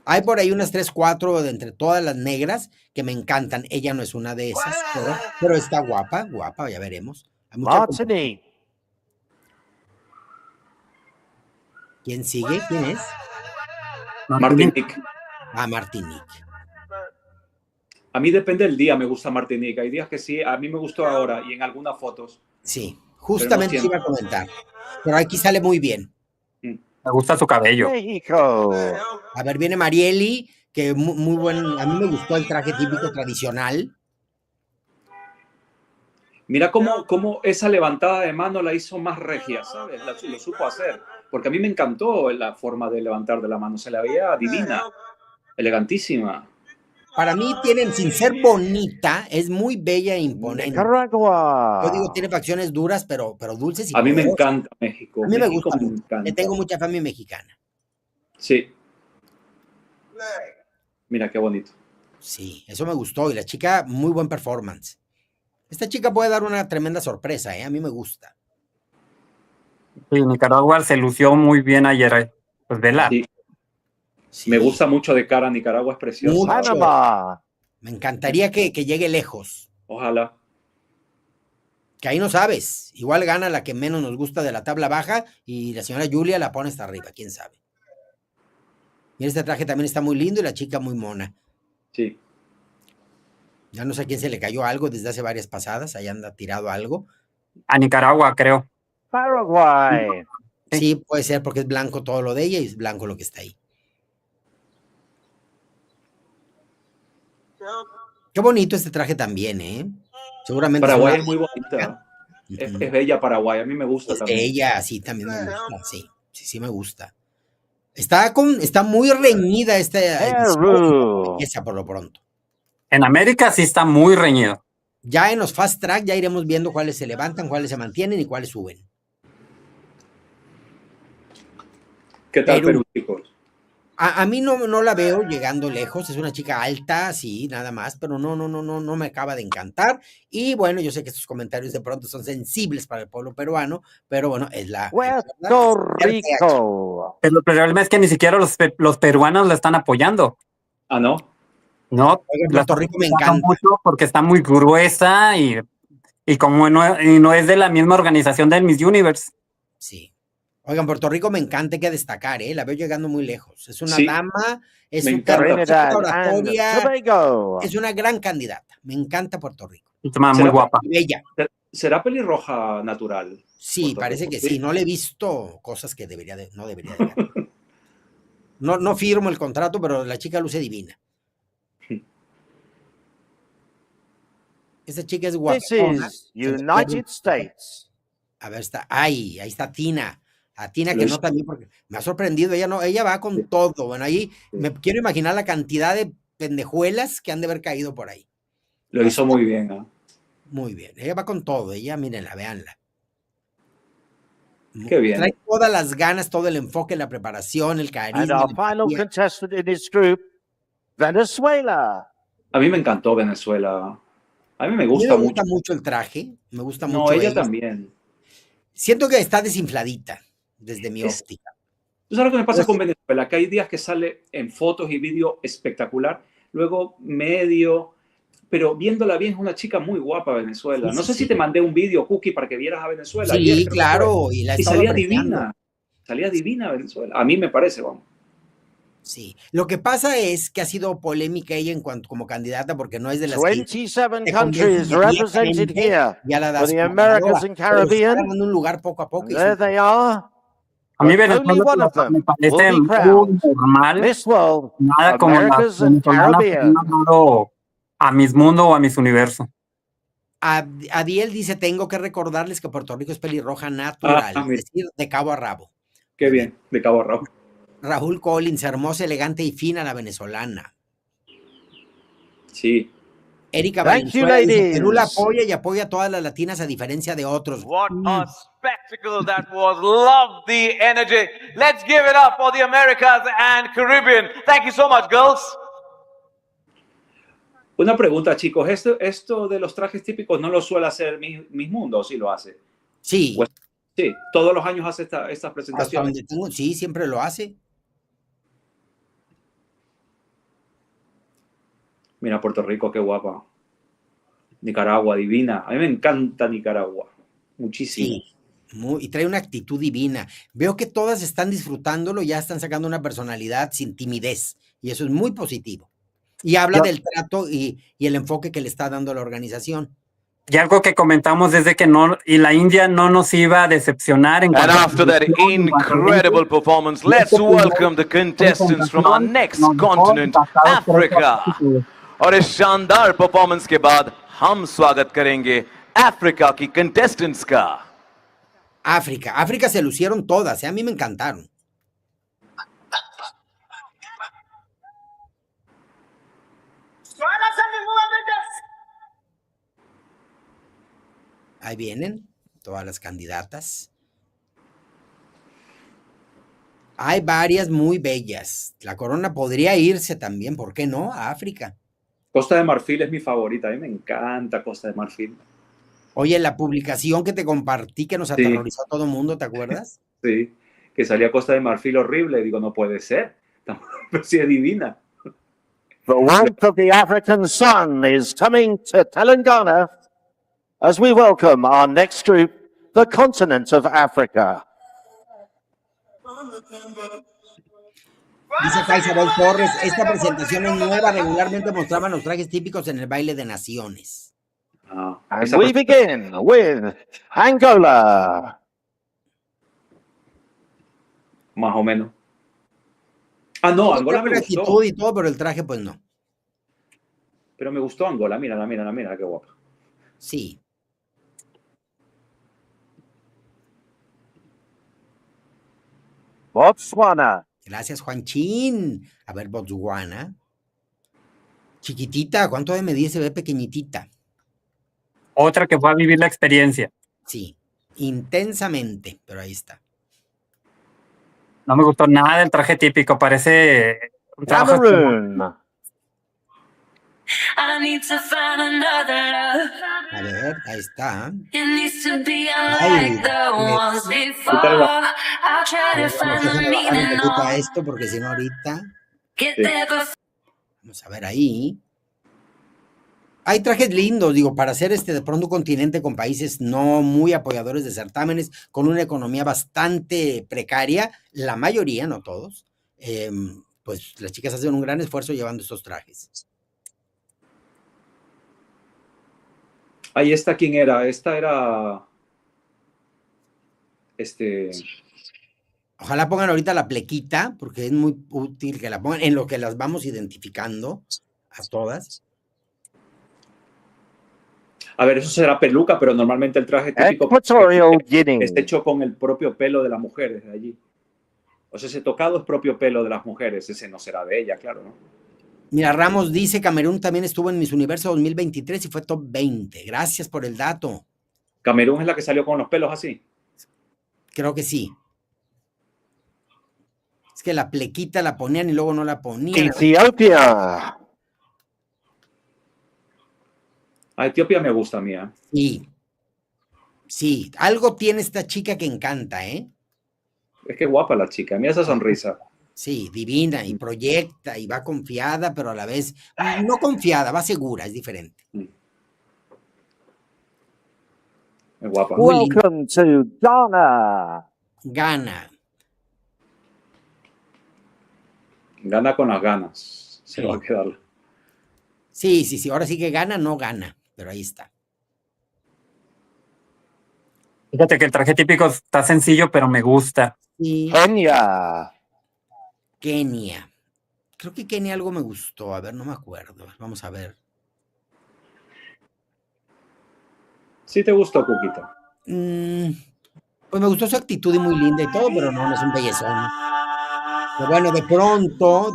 S2: Hay por ahí unas 3, 4 de entre todas las negras que me encantan. Ella no es una de esas, pero está guapa, guapa, ya veremos. Hay mucha
S5: Martinique.
S2: ¿Quién sigue? ¿Quién es?
S3: Martinique.
S2: Ah, Martinique.
S3: A mí depende del día, me gusta Martinique. Hay días que sí, a mí me gustó ahora y en algunas fotos.
S2: Sí, justamente
S3: no
S2: iba a comentar. Pero aquí sale muy bien.
S4: Me gusta su cabello.
S5: México.
S2: A ver, viene Marieli, que muy buen. A mí me gustó el traje típico tradicional.
S3: Mira cómo esa levantada de mano la hizo más regia, ¿sabes? Lo supo hacer. Porque a mí me encantó la forma de levantar de la mano. Se la veía divina, elegantísima.
S2: Para mí, sin ser bonita, es muy bella e imponente.
S5: Nicaragua.
S2: Yo digo, tiene facciones duras, pero dulces y
S3: A mí me
S2: poderosas.
S3: encanta México.
S2: A mí me
S3: México
S2: gusta
S3: me
S2: mucho.
S3: encanta.
S2: Le tengo mucha familia mexicana.
S3: Sí. Mira qué bonito.
S2: Sí, eso me gustó. Y la chica, muy buen performance. Esta chica puede dar una tremenda sorpresa, ¿eh? A mí me gusta.
S4: Sí, Nicaragua se lució muy bien ayer. Pues vela.
S3: Sí.
S2: Sí.
S3: Me gusta mucho de cara. Nicaragua es preciosa.
S2: Mucho.
S5: Panamá.
S2: Me encantaría que llegue lejos.
S3: Ojalá.
S2: Que ahí no sabes. Igual gana la que menos nos gusta de la tabla baja y la señora Julia la pone hasta arriba, quién sabe. Y este traje también está muy lindo y la chica muy mona.
S3: Sí.
S2: Ya no sé a quién se le cayó algo desde hace varias pasadas. Ahí anda tirado algo.
S4: A Nicaragua, creo.
S5: Paraguay.
S2: Sí, puede ser porque es blanco todo lo de ella y es blanco lo que está ahí. Qué bonito este traje también, ¿eh? Seguramente.
S3: Paraguay es muy bonita. Es bella Paraguay. A mí me gusta también.
S2: Ella, sí, también me gusta. Sí, me gusta. Está muy reñida esta
S5: Perú.
S2: belleza por lo pronto.
S4: En América sí está muy reñido.
S2: Ya en los fast track ya iremos viendo cuáles se levantan, cuáles se mantienen y cuáles suben.
S3: ¿Qué tal Perú, chicos?
S2: A mí no la veo llegando lejos, es una chica alta, sí, nada más, pero no me acaba de encantar. Y bueno, yo sé que estos comentarios de pronto son sensibles para el pueblo peruano, pero bueno, es la...
S5: Puerto Rico.
S4: Pero el problema es que ni siquiera los peruanos la están apoyando.
S3: ¿Ah, no?
S4: No,
S2: en Puerto Rico me encanta.
S4: Mucho porque está muy gruesa y como no es de la misma organización del Miss Universe.
S2: Sí. Oigan, Puerto Rico me encanta, hay que destacar, la veo llegando muy lejos. Es una
S3: Sí,
S2: dama, es
S3: me
S2: una
S3: encanta.
S2: oratoria, es una gran candidata. Me encanta Puerto Rico.
S4: Muy guapa.
S2: Bella.
S3: ¿Será pelirroja natural?
S2: Sí, parece que sí. No le he visto cosas que no debería de ver. No firmo el contrato, pero la chica luce divina. Esa chica es guapa.
S5: This is United States.
S2: A ver, ahí está Tina. A Tina que no también, porque me ha sorprendido, ella va con todo. Bueno, ahí me quiero imaginar la cantidad de pendejuelas que han de haber caído por ahí.
S3: Lo hizo muy bien, ¿eh?
S2: Muy bien, ella va con todo, mírenla, véanla.
S3: Qué bien.
S2: Trae todas las ganas, todo el enfoque, la preparación, el carisma.
S5: And our final contestant in this group, Venezuela.
S3: A mí me encantó Venezuela. A mí me
S2: A mí
S3: gusta
S2: me gusta
S3: mucho.
S2: mucho el traje, me gusta
S3: No,
S2: mucho
S3: ella
S2: ella.
S3: también.
S2: Siento que está desinfladita desde mi
S3: Es,
S2: óptica.
S3: ¿Tú sabes lo que me pasa
S2: Pero
S3: con
S2: sí,
S3: Venezuela? Que hay días que sale en fotos y vídeo espectacular, luego medio, pero viéndola bien es una chica muy guapa Venezuela.
S2: sí,
S3: No
S2: sí,
S3: sé si te
S2: sí.
S3: mandé un vídeo, Cookie, para que vieras a Venezuela ayer,
S2: Sí,
S3: creo que fue.
S2: claro, y la he
S3: Y
S2: estado apreciando.
S3: salía divina Venezuela. A mí me parece, vamos.
S2: Sí. Lo que pasa es que ha sido polémica ella en cuanto como candidata porque no es de las que
S5: 27
S2: te convence
S5: countries represented
S2: inmediatamente
S5: here
S2: y ya la
S5: for
S2: das
S5: the
S2: por
S5: Americas
S2: ganadora,
S5: and
S2: pero se está
S5: Caribbean.
S2: ganando un lugar poco a poco
S5: And
S2: y es
S5: there they are.
S4: A mí
S5: But only
S4: Venezuela
S5: one of
S4: me
S5: them will
S4: parece
S5: be
S4: muy
S5: crowned
S4: normal,
S5: Miss World,
S4: nada como las
S5: Americas and
S4: venezolanas que han
S5: Caribbean.
S4: mandado a Miss Mundo o a Miss Universo.
S2: Adiel dice, tengo que recordarles que Puerto Rico es pelirroja
S3: Ah,
S2: natural, es
S3: mira,
S2: decir, de cabo a rabo.
S3: qué
S2: Muy bien.
S3: bien, de Cabo a Rabo.
S2: Raúl Collins, hermosa, elegante y fina la venezolana.
S3: Sí.
S2: Erika
S5: Thank you,
S2: Valenzuela dice, Perú la
S5: ladies.
S2: apoya y apoya a todas las latinas a diferencia de otros.
S6: What a spectacle that was. Love the energy. Let's give it up for the Americas and Caribbean. Thank you so much, girls.
S3: Una pregunta, chicos. Esto de los trajes típicos no lo suele hacer Miss Mundo, ¿o sí lo hace?
S2: Sí,
S3: Pues, sí, todos los años hace estas
S2: hasta
S3: presentaciones.
S2: donde tengo, sí, siempre lo hace.
S3: Mira, Puerto Rico, qué guapa. Nicaragua, divina. A mí me encanta Nicaragua. Muchísimo.
S2: Sí, y trae una actitud divina. Veo que todas están disfrutándolo, ya están sacando una personalidad sin timidez, y eso es muy positivo. Y habla
S4: Yo-
S2: del trato y el enfoque que le está dando la organización.
S4: Y algo que comentamos desde que no, y la India no nos iba a decepcionar en
S6: And
S4: cuanto a
S6: after that
S4: producción, en cuanto a
S6: incredible
S4: eventos.
S6: performance,
S4: Y
S6: let's
S4: este primer
S6: welcome the contestants from our
S4: presentación
S6: next
S4: nos dejó
S6: continent,
S4: impactados por esta
S6: Africa.
S4: actitud.
S6: और इस शानदार परफॉर्मेंस के बाद हम स्वागत करेंगे अफ्रीका की कंटेस्टेंट्स का।
S2: África se lucieron todas, a mí me encantaron. Ahí vienen todas las candidatas. Hay varias muy bellas. La corona podría irse también, ¿por qué no? A África.
S3: Costa de Marfil es mi favorita. A mí me encanta Costa de Marfil.
S2: Oye, la publicación que te compartí que nos
S3: Sí.
S2: aterrorizó a todo el mundo, ¿te acuerdas?
S3: Sí, que salía Costa de Marfil horrible. Digo, no puede ser. Pero sí es divina.
S5: The warmth of the African sun is coming to Telangana as we welcome our next group, the continent of Africa.
S2: Dice acá Isabel Torres, esta presentación es nueva, regularmente mostraban los trajes típicos en el baile de naciones.
S3: Ah,
S5: And
S3: esa
S5: we begin with Angola.
S3: más o menos. Ah, no, Angola me
S2: Buena
S3: gustó.
S2: actitud y todo, pero el traje pues no.
S3: Pero me gustó Angola. Mírala, mírala, mírala, qué guapa.
S2: Sí.
S5: Botswana.
S2: Gracias, Juanchín. A ver, Botswana. Chiquitita, ¿cuánto de medir? Se ve pequeñitita.
S4: Otra que fue a vivir la experiencia.
S2: Sí, intensamente, pero ahí está.
S4: No me gustó nada del traje típico, parece un trabajo.
S5: Cameroon.
S7: I need to find another love.
S2: A ver, ahí está.
S7: It needs to be
S2: Ay,
S7: unlike the ones before.
S3: Quítala.
S7: I'll try to find the
S2: Déjame bajar un
S7: meaning
S2: poquito a
S7: of
S2: esto porque si no ahorita.
S7: get
S3: Sí.
S7: there before.
S2: Vamos a ver ahí. Hay trajes lindos, digo, para hacer de pronto un continente con países no muy apoyadores de certámenes, con una economía bastante precaria, la mayoría, no todos, pues las chicas hacen un gran esfuerzo llevando estos trajes.
S3: Ahí está, ¿quién era? Esta era...
S2: Ojalá pongan ahorita la plequita, porque es muy útil que la pongan en lo que las vamos identificando a todas.
S3: A ver, eso será peluca, pero normalmente el traje típico
S5: Equatorial Guinea.
S3: es hecho con el propio pelo de las mujeres de allí. O sea, ese tocado es propio pelo de las mujeres. Ese no será de ella, claro, ¿no?
S2: Mira, Ramos dice, Camerún también estuvo en Miss Universo 2023 y fue top 20. Gracias por el dato.
S3: Camerún es la que salió con los pelos así.
S2: Creo que sí. Es que la plequita la ponían y luego no la ponían.
S5: Ethiopia.
S3: A Etiopía me gusta a mí, ¿eh?
S2: Sí, sí, algo tiene esta chica que encanta, ¿eh?
S3: Es que guapa la chica, mira esa sonrisa.
S2: Sí, divina y proyecta y va confiada, pero a la vez no confiada, va segura, es diferente.
S3: Es guapa.
S2: Muy linda.
S5: Welcome to Ghana.
S2: Gana.
S3: Gana con las ganas. Se
S2: Sí.
S3: va a quedar.
S2: Sí, sí, sí, ahora sí que gana, no gana, pero ahí está.
S4: Fíjate que el traje típico está sencillo, pero me gusta.
S2: Y
S5: Kenya.
S2: Kenia. Creo que Kenia algo me gustó, a ver, no me acuerdo. Vamos a ver.
S3: Sí te gustó, Cuquita.
S2: Pues me gustó su actitud y muy linda y todo, pero no es un bellezón. Pero bueno, de pronto,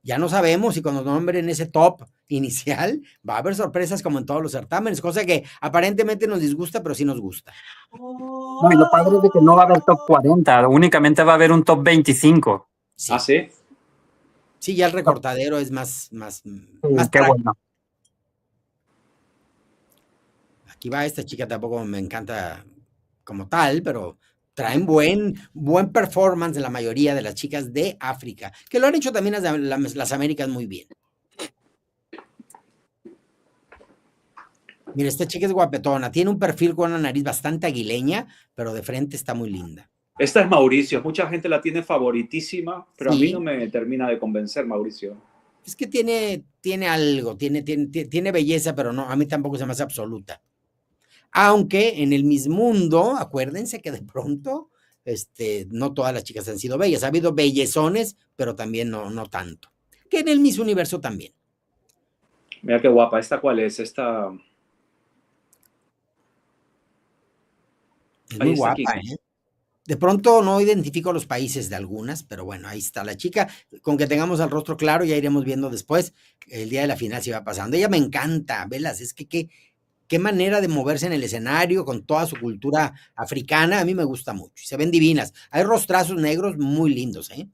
S2: ya no sabemos si cuando nombren ese top inicial va a haber sorpresas como en todos los certámenes, cosa que aparentemente nos disgusta, pero sí nos gusta.
S4: No, y lo padre es de que no va a haber top 40, únicamente va a haber un top 25.
S2: Sí,
S3: Ah, sí.
S2: sí, ya el recortadero es más
S4: Qué
S2: práctico.
S4: bueno.
S2: Aquí va esta chica, tampoco me encanta como tal, pero traen buen performance en la mayoría de las chicas de África, que lo han hecho también las Américas muy bien. Mira, esta chica es guapetona, tiene un perfil con una nariz bastante aguileña, pero de frente está muy linda.
S3: Esta es Mauricio. Mucha gente la tiene favoritísima, pero a mí
S2: Sí.
S3: no me termina de convencer, Mauricio.
S2: Es que tiene algo, tiene belleza, pero no, a mí tampoco se me hace absoluta. Aunque en el Miss Mundo, acuérdense que de pronto, no todas las chicas han sido bellas. Ha habido bellezones, pero también no tanto. Que en el Miss Universo también.
S3: Mira qué guapa. ¿Esta cuál es? Esta.
S2: Es
S3: Ahí
S2: muy
S3: está
S2: guapa,
S3: aquí.
S2: ¿eh? De pronto no identifico los países de algunas, pero bueno, ahí está la chica. Con que tengamos el rostro claro, ya iremos viendo después. El día de la final se va pasando. Ella me encanta, velas, es que qué manera de moverse en el escenario con toda su cultura africana. A mí me gusta mucho. Se ven divinas. Hay rostrazos negros muy lindos, ¿eh?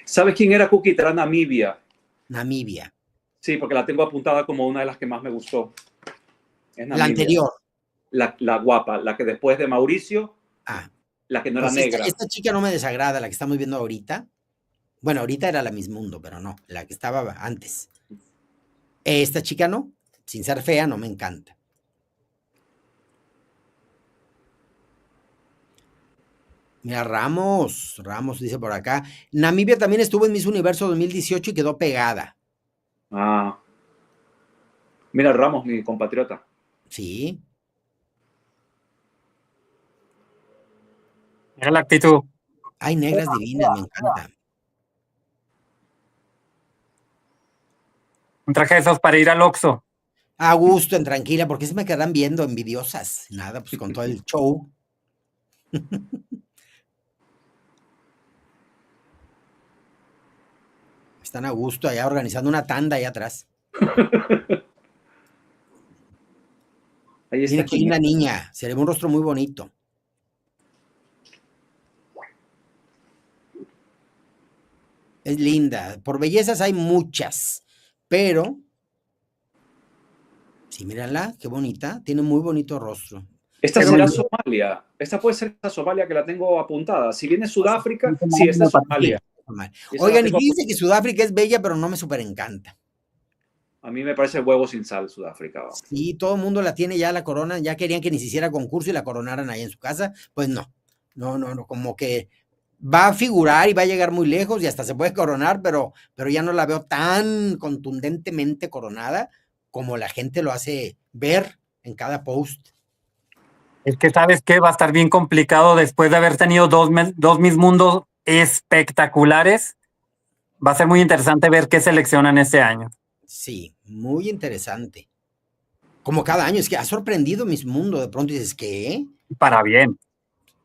S3: ¿Sabes quién era Cuquita? Era Namibia.
S2: Namibia.
S3: Sí, porque la tengo apuntada como una de las que más me gustó. Es
S2: La
S3: Namibia.
S2: anterior.
S3: La guapa, la que después de Mauricio,
S2: Ah,
S3: la que no era
S2: pues
S3: negra.
S2: esta chica no me desagrada, la que estamos viendo ahorita. Bueno, ahorita era la Miss Mundo, pero no, la que estaba antes. Esta chica no, sin ser fea, no me encanta. Mira, Ramos dice por acá. Namibia también estuvo en Miss Universo 2018 y quedó pegada.
S3: Ah. Mira, Ramos, mi compatriota.
S2: Sí.
S4: Mira la actitud.
S2: Hay negras divinas, me encanta.
S4: Un traje de esos para ir al Oxxo.
S2: A gusto, en tranquila, porque se me quedan viendo envidiosas. Nada, pues con todo el show. Están a gusto allá organizando una tanda allá atrás.
S3: Ahí está.
S2: Mira qué linda niña, se le ve un rostro muy bonito. Es linda. Por bellezas hay muchas, pero sí, mírala, qué bonita. Tiene muy bonito rostro.
S3: Esta
S4: Qué
S3: será
S4: bonito.
S3: Somalia. Esta puede ser esta Somalia que la tengo apuntada. Si viene Sudáfrica, sí, esta es Somalia.
S2: Normal.
S3: Esa
S2: Oigan,
S3: la
S2: y
S3: tengo
S2: fíjense que Sudáfrica es bella, pero no me súper encanta.
S3: A mí me parece huevo sin sal Sudáfrica.
S2: Sí, todo el mundo la tiene ya la corona, ya querían que ni se hiciera concurso y la coronaran ahí en su casa. Pues no, como que va a figurar y va a llegar muy lejos y hasta se puede coronar, pero ya no la veo tan contundentemente coronada como la gente lo hace ver en cada post.
S4: Es que sabes que va a estar bien complicado después de haber tenido dos Miss Mundos espectaculares. Va a ser muy interesante ver qué seleccionan este año.
S2: Sí, muy interesante. Como cada año, es que ha sorprendido Miss Mundo. De pronto dices, ¿qué?
S4: Para bien.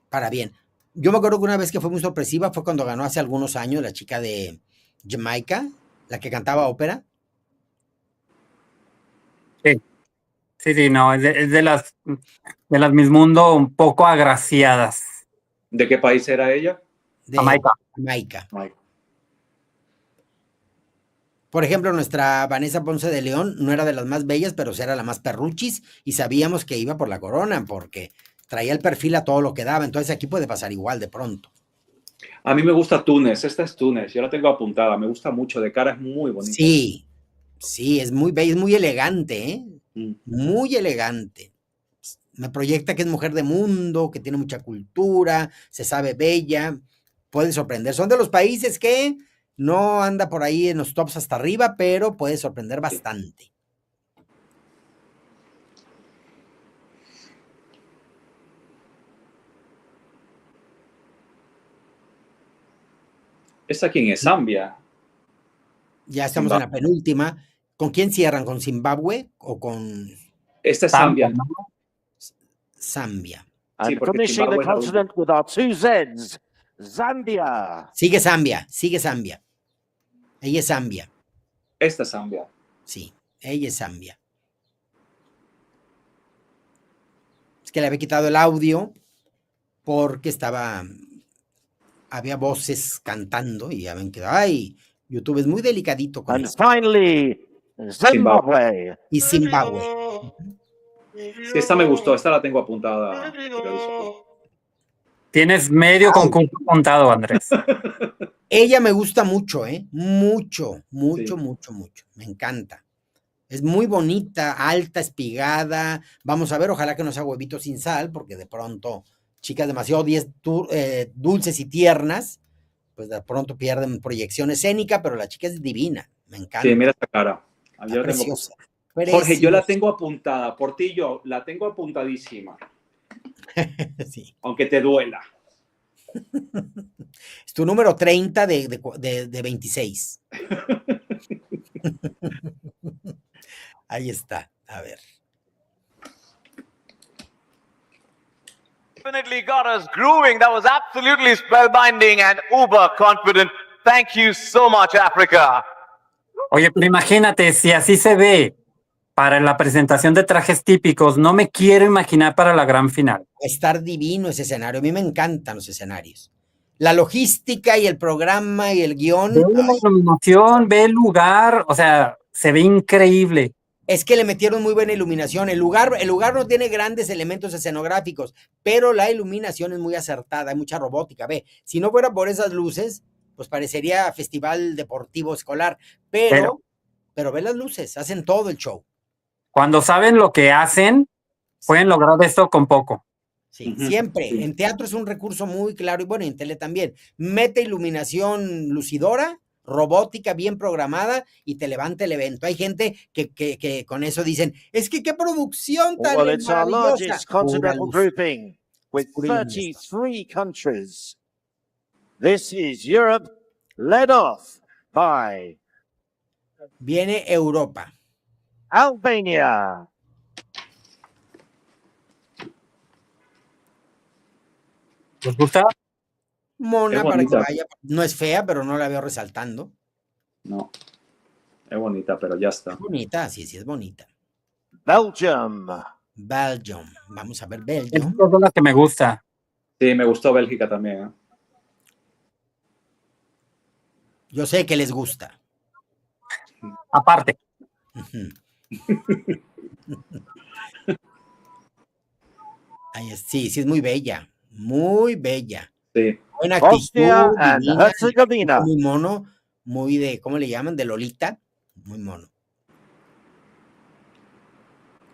S2: Para bien. Yo me acuerdo que una vez que fue muy sorpresiva fue cuando ganó hace algunos años la chica de Jamaica, la que cantaba ópera.
S4: Sí, no, es de las Miss Mundo un poco agraciadas.
S3: ¿De qué país era ella?
S2: De
S4: Jamaica.
S2: Jamaica.
S3: Mike.
S2: Por ejemplo, nuestra Vanessa Ponce de León no era de las más bellas, pero sí era la más perruchis y sabíamos que iba por la corona porque traía el perfil a todo lo que daba. Entonces aquí puede pasar igual de pronto.
S3: A mí me gusta Túnez, esta es Túnez, yo la tengo apuntada, me gusta mucho, de cara es muy bonita.
S2: Sí, sí, es muy bella, es muy elegante, ¿eh?
S3: Mm.
S2: Muy elegante. Me proyecta que es mujer de mundo, que tiene mucha cultura, se sabe bella, puede sorprender. Son de los países que no anda por ahí en los tops hasta arriba, pero puede sorprender bastante.
S3: ¿Esta quién es? Zambia.
S2: Ya estamos en la penúltima. ¿Con quién cierran? ¿Con Zimbabue o con
S3: Esta es Zambia.
S4: ¿no?
S2: Zambia?
S5: And
S3: porque
S5: finishing the
S3: Zimbabue es la
S5: continent with our two Zs, Zambia.
S2: Sigue Zambia, sigue Zambia. Ella es Zambia,
S3: Esta es Zambia.
S2: sí, ella es Zambia. Es que le había quitado el audio porque había voces cantando y ya ven que, ay, YouTube es muy delicadito con
S5: And
S2: eso.
S5: finally, Zimbabwe.
S2: Y Zimbabue.
S3: Sí, esta me gustó, esta la tengo apuntada.
S4: Tienes medio concurso montado, Andrés.
S2: Ella me gusta mucho, ¿eh? Mucho, mucho,
S3: Sí.
S2: mucho, mucho. Me encanta. Es muy bonita, alta, espigada. Vamos a ver, ojalá que no sea huevito sin sal, porque de pronto, chicas demasiado dulces y tiernas, pues de pronto pierden proyección escénica, pero la chica es divina. Me encanta.
S3: Sí, mira esta cara.
S2: Está
S3: Yo la tengo-
S2: preciosa.
S3: Jorge, yo la
S2: Preciosa.
S3: tengo apuntada. Portillo, la tengo apuntadísima.
S2: Sí.
S3: Aunque te duela.
S2: Es tu número 30 de 26. Ahí está. A ver.
S6: Definitely got us grooving. That was absolutely spellbinding and uber confident. Thank you so much, Africa.
S4: Oye, pero imagínate, si así se ve para la presentación de trajes típicos, no me quiero imaginar para la gran final.
S2: Va a estar divino ese escenario. A mí me encantan los escenarios. La logística y el programa y el guión.
S4: Ve la
S2: ay,
S4: iluminación, ve el lugar, o sea, se ve increíble.
S2: es que le metieron muy buena iluminación. El lugar no tiene grandes elementos escenográficos, pero la iluminación es muy acertada, hay mucha robótica. Ve, si no fuera por esas luces, pues parecería festival deportivo escolar, pero ve las luces, hacen todo el show.
S4: Cuando saben lo que hacen, pueden lograr esto con poco.
S2: Sí,
S3: Ujú,
S2: siempre.
S3: sí.
S2: En teatro es un recurso muy claro y bueno, y en tele también. Mete iluminación lucidora, robótica bien programada y te levanta el evento. Hay gente que con eso dicen, es que qué producción tan
S5: Well, it's our
S2: maravillosa.
S5: largest
S2: Pura
S5: continental
S2: luz.
S5: grouping with
S2: Pura luz.
S5: 33 countries. This is Europe, led off by
S2: Viene Europa.
S5: Albania.
S4: ¿Les gusta?
S2: Mona
S3: Qué
S2: para que
S3: bonita.
S2: vaya. No es fea, pero no la veo resaltando.
S3: No. Es bonita, pero ya está.
S2: Es bonita, sí, sí es bonita.
S5: Belgium.
S2: Belgium. Vamos a ver
S4: Es
S2: Belgium.
S4: la que me gusta.
S3: Sí, me gustó Bélgica también. ¿Eh?
S2: Yo sé que les gusta.
S4: Aparte,
S2: Ujú. Sí, sí es muy bella. Muy bella.
S3: Sí.
S2: Buena
S5: Bosnia
S2: actitud,
S5: and
S2: divina,
S5: Herzegovina.
S2: muy mono, muy de, ¿cómo le llaman? De Lolita, muy mono.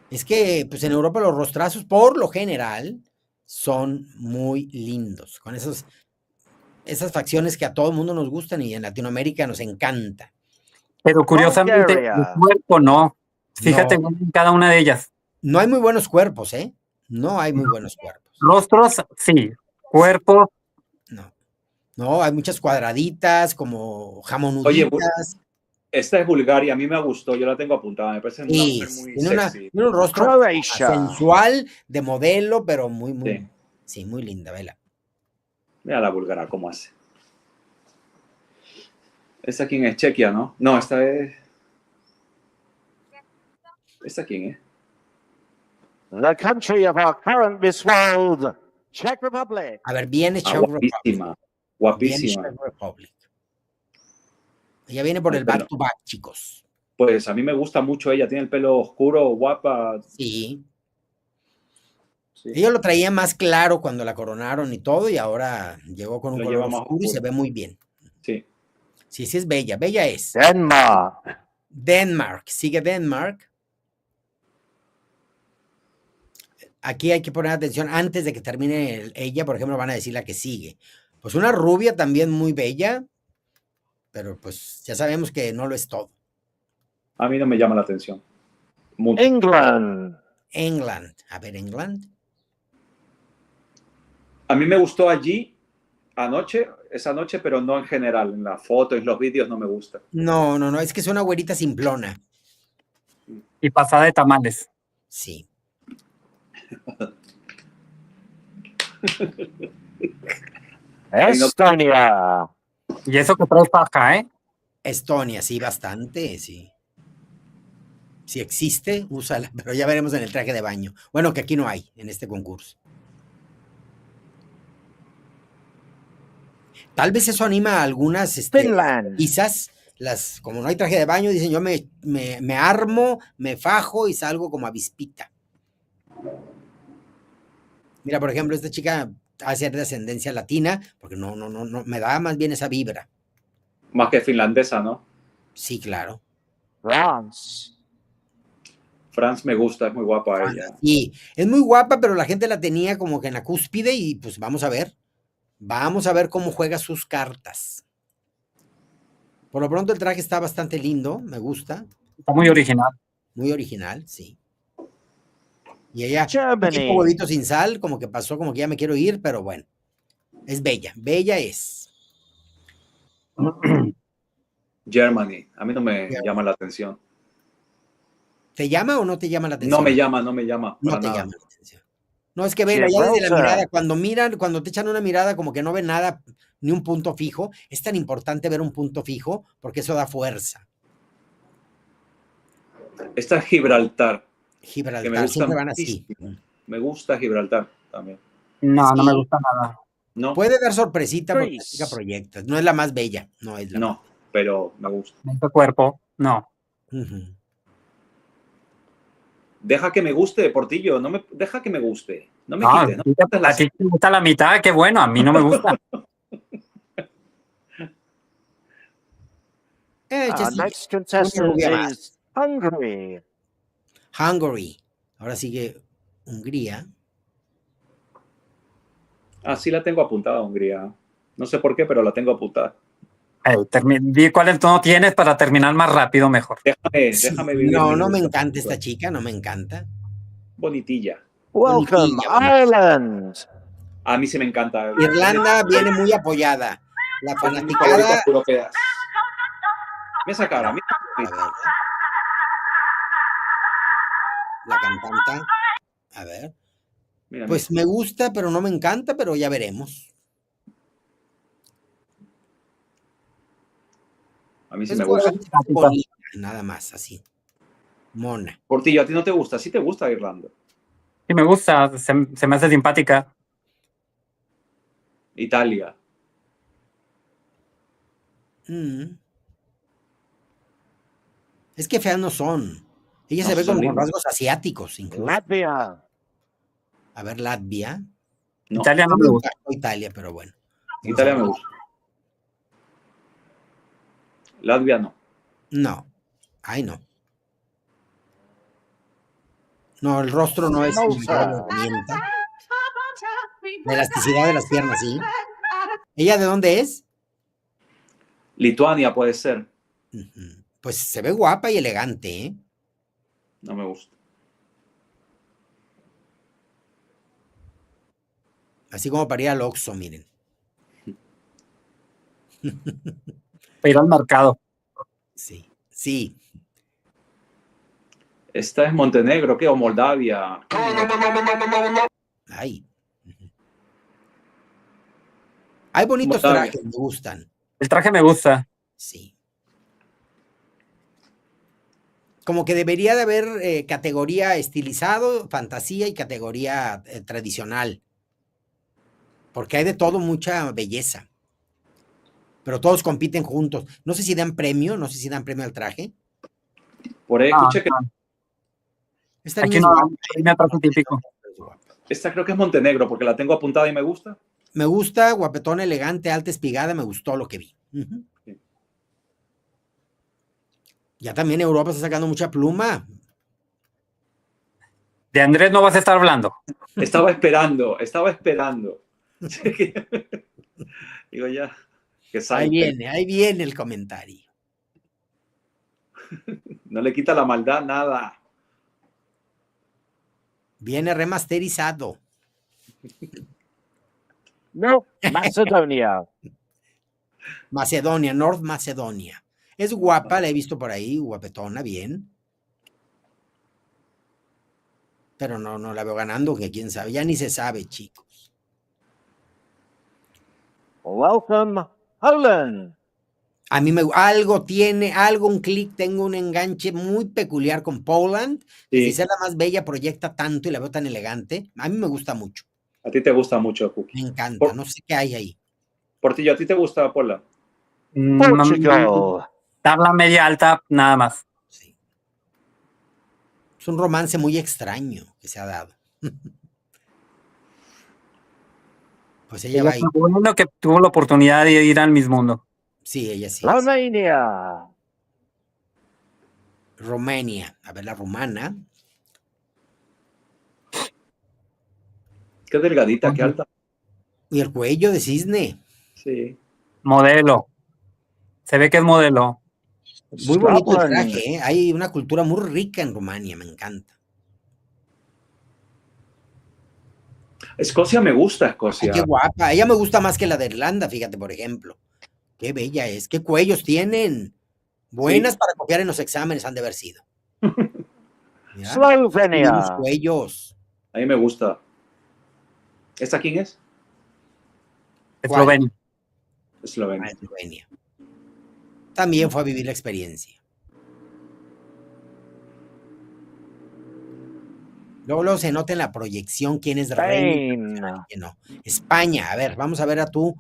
S2: Es que, pues en Europa los rostrazos, por lo general, son muy lindos, con esas facciones que a todo el mundo nos gustan y en Latinoamérica nos encanta.
S4: pero curiosamente,
S5: Bulgaria.
S4: el cuerpo no. Fíjate
S2: No.
S4: en cada una de ellas.
S2: No hay muy buenos cuerpos, ¿eh? No hay muy buenos cuerpos.
S4: Rostros, sí. Cuerpo,
S2: No. No, hay muchas cuadraditas, como jamonuditas.
S3: Oye, esta es Bulgaria, a mí me gustó, yo la tengo apuntada, me parece una
S2: Sí,
S3: mujer muy
S2: tiene
S3: sexy.
S2: un rostro
S5: Croatia.
S2: sensual, de modelo, pero muy, muy,
S3: Sí.
S2: sí, muy linda, vela.
S3: Mira la búlgara cómo hace. ¿Esta quién es? Chequia, ¿no? No, esta es... ¿Esta quién es?
S5: The country of our current Miss World, Czech Republic.
S2: A ver, viene
S3: Ah,
S2: Czech Republic.
S3: guapísima.
S2: Viene
S3: Guapísima.
S2: Czech Republic. Ella viene por el
S3: Pero-
S2: back to back, chicos.
S3: Pues a mí me gusta mucho ella, tiene el pelo oscuro, guapa.
S2: Sí.
S3: Sí.
S2: Ella lo traía más claro cuando la coronaron y todo, y ahora llegó con un
S3: Lo
S2: color
S3: lleva más
S2: oscuro y se
S3: oscuro.
S2: ve muy bien.
S3: Sí.
S2: Sí, sí es bella. Bella es.
S5: Denmark.
S2: Denmark. Sigue Denmark. Aquí hay que poner atención antes de que termine ella, por ejemplo, van a decir la que sigue. Pues una rubia también muy bella, pero pues ya sabemos que no lo es todo.
S3: A mí no me llama la atención. Mucho.
S5: England.
S2: England. A ver, England.
S3: A mí me gustó allí esa noche, pero no en general. En las fotos y los vídeos no me gusta.
S2: No, no, no, es que es una güerita simplona.
S4: Y pasada de tamales.
S2: Sí.
S5: Estonia.
S4: Y eso que traes paja, ¿eh?
S2: Estonia, sí, bastante, sí. Si existe, úsala, pero ya veremos en el traje de baño. Bueno, que aquí no hay, en este concurso. Tal vez eso anima a algunas
S5: Finland.
S2: quizás como no hay traje de baño, dicen yo me armo, me fajo y salgo como avispita. Mira, por ejemplo, esta chica hace de ascendencia latina, porque no, me da más bien esa vibra.
S3: Más que finlandesa, ¿no?
S2: Sí, claro.
S5: France.
S3: France me gusta, es muy guapa ella.
S2: Y es muy guapa, pero la gente la tenía como que en la cúspide y pues vamos a ver. Vamos a ver cómo juega sus cartas. Por lo pronto el traje está bastante lindo, me gusta.
S4: Está muy original.
S2: Muy original, sí. Y ella,
S5: Germany.
S2: tipo huevito sin sal, como que pasó, como que ya me quiero ir, pero bueno. Es bella, bella es.
S3: Germany, a mí no me llama la atención.
S2: ¿Te llama o no te llama la atención?
S3: No me llama
S2: No
S3: para
S2: te
S3: nada.
S2: llama la atención. No, es que velo, ya desde la
S5: Gibraltar.
S2: mirada, cuando te echan una mirada como que no ven nada, ni un punto fijo, es tan importante ver un punto fijo porque eso da fuerza.
S3: Esta es Gibraltar, que me
S2: Gibraltar,
S3: gusta
S2: siempre van así.
S3: muchísimo. Me gusta Gibraltar también.
S4: No, no
S2: Sí.
S4: me gusta nada.
S3: No,
S2: Puede dar sorpresita porque la
S5: Greece.
S2: chica proyecta. No es la más bella, no es la
S3: no, pero me gusta.
S4: Este cuerpo, no.
S2: más. Ujú.
S3: Deja que me guste, Portillo, deja que me guste. No me
S4: No,
S3: quites, no me quites
S4: a ti te gusta la mitad, qué bueno, a mí no me gusta.
S5: Our
S2: Sí.
S5: next contestant
S2: rubia más.
S5: is Hungary.
S2: Hungary. Ahora sigue Hungría.
S3: sí la tengo apuntada, Hungría. No sé por qué, pero la tengo apuntada.
S4: Di cuál tono tienes para terminar más rápido, mejor.
S3: Déjame vivir.
S2: No,
S3: mi
S2: no me
S3: gusto.
S2: encanta esta chica, no me encanta.
S3: Bonitilla.
S5: Welcome,
S2: Bonitilla.
S5: Ireland.
S3: A mí sí me encanta.
S2: Irlanda viene muy apoyada. La
S3: Es de mis
S2: fanaticada.
S3: favoritas europeas. Mira esa cara, mira.
S2: A ver. La cantante. A ver.
S3: Mira,
S2: Pues me gusta, pero no me encanta, pero ya veremos.
S3: a mí sí
S2: Es
S3: me gusta.
S2: bonita, nada más, así. Mona.
S3: Portillo, ¿a ti no te gusta? Sí te gusta Irlanda.
S4: Sí, me gusta, se me hace simpática.
S3: Italia.
S2: Es que feas no son. Ella
S3: No,
S2: se ve
S3: son
S2: como con
S3: lindas.
S2: rasgos asiáticos, incluso.
S5: Latvia.
S2: A ver, Latvia.
S3: No,
S4: Italia no
S2: No
S4: me
S2: me
S4: gusta.
S2: encantó Italia, pero bueno.
S3: Italia me gusta. Latvia no.
S2: No. Ay, no. No, el rostro no es mi mayor herramienta. La elasticidad de las piernas, sí. ¿Ella de dónde es?
S3: Lituania puede ser.
S2: Ujú. Pues se ve guapa y elegante, ¿eh?
S3: No me gusta.
S2: Así como para ir al Oxxo, miren.
S4: Para ir al mercado.
S2: Sí, sí.
S3: Esta es Montenegro, ¿qué? O Moldavia.
S2: Ay. Ujú. Hay bonitos
S3: Moldavia.
S2: trajes, me gustan.
S4: El traje me gusta.
S2: Sí. Como que debería de haber categoría estilizado, fantasía y categoría tradicional. Porque hay de todo mucha belleza. pero todos compiten juntos. No sé si dan premio, no sé si dan premio al traje.
S3: Por ahí escuché que
S2: Esta
S4: Aquí
S2: niña es
S4: no
S2: guapa,
S4: hay una traje típico.
S2: es guapa.
S3: esta creo que es Montenegro, porque la tengo apuntada y me gusta.
S2: Me gusta, guapetona, elegante, alta, espigada, me gustó lo que vi. Ujú.
S3: Sí.
S2: Ya también Europa está sacando mucha pluma.
S4: De Andrés no vas a estar hablando.
S3: Estaba esperando. Digo ya, que salga.
S2: Ahí viene el comentario.
S3: No le quita la maldad nada.
S2: Viene remasterizado.
S5: No, Macedonia.
S2: Macedonia, North Macedonia. Es guapa, la he visto por ahí, guapetona, bien. Pero no la veo ganando, que quién sabe, ya ni se sabe, chicos.
S5: Welcome, Poland.
S2: A mí un clic, tengo un enganche muy peculiar con Poland. Que
S3: Sí.
S2: si ser la más bella proyecta tanto y la veo tan elegante. A mí me gusta mucho,
S3: A ti te gusta mucho, Cookie.
S2: me encanta,
S3: Por-
S2: no sé qué hay ahí.
S3: Portillo, ¿a ti te gusta Pola?
S5: Portugal.
S4: Tabla media alta, nada más.
S2: Sí. Es un romance muy extraño que se ha dado. Pues ella va
S4: Ella
S2: ahí.
S4: fue bueno que tuvo la oportunidad de ir al Miss Mundo.
S2: Sí, ella sí.
S5: Romania.
S2: Rumania. A ver, la rumana.
S3: Qué delgadita, qué
S4: Ujú.
S3: alta.
S2: Y el cuello de cisne.
S3: Sí.
S4: Modelo. Se ve que es modelo.
S2: Muy bonito el
S5: Scotland.
S2: traje, ¿eh? Hay una cultura muy rica en Rumania, me encanta.
S3: Escocia me gusta,
S2: Ay,
S3: Escocia.
S2: qué guapa. Ella me gusta más que la de Irlanda, fíjate, por ejemplo. Qué bella es. Qué cuellos tienen. Buenas
S3: Sí.
S2: para copiar en los exámenes han de haber sido. Mira,
S5: Slovenia.
S2: unos cuellos.
S3: A mí me gusta. ¿Esta quién es?
S2: ¿Cuál?
S4: Eslovenia.
S3: Eslovenia.
S2: Eslovenia. También fue a vivir la experiencia. Luego se nota en la proyección quién es rey
S5: Spain.
S2: y quién no. España, a ver, vamos a ver a tu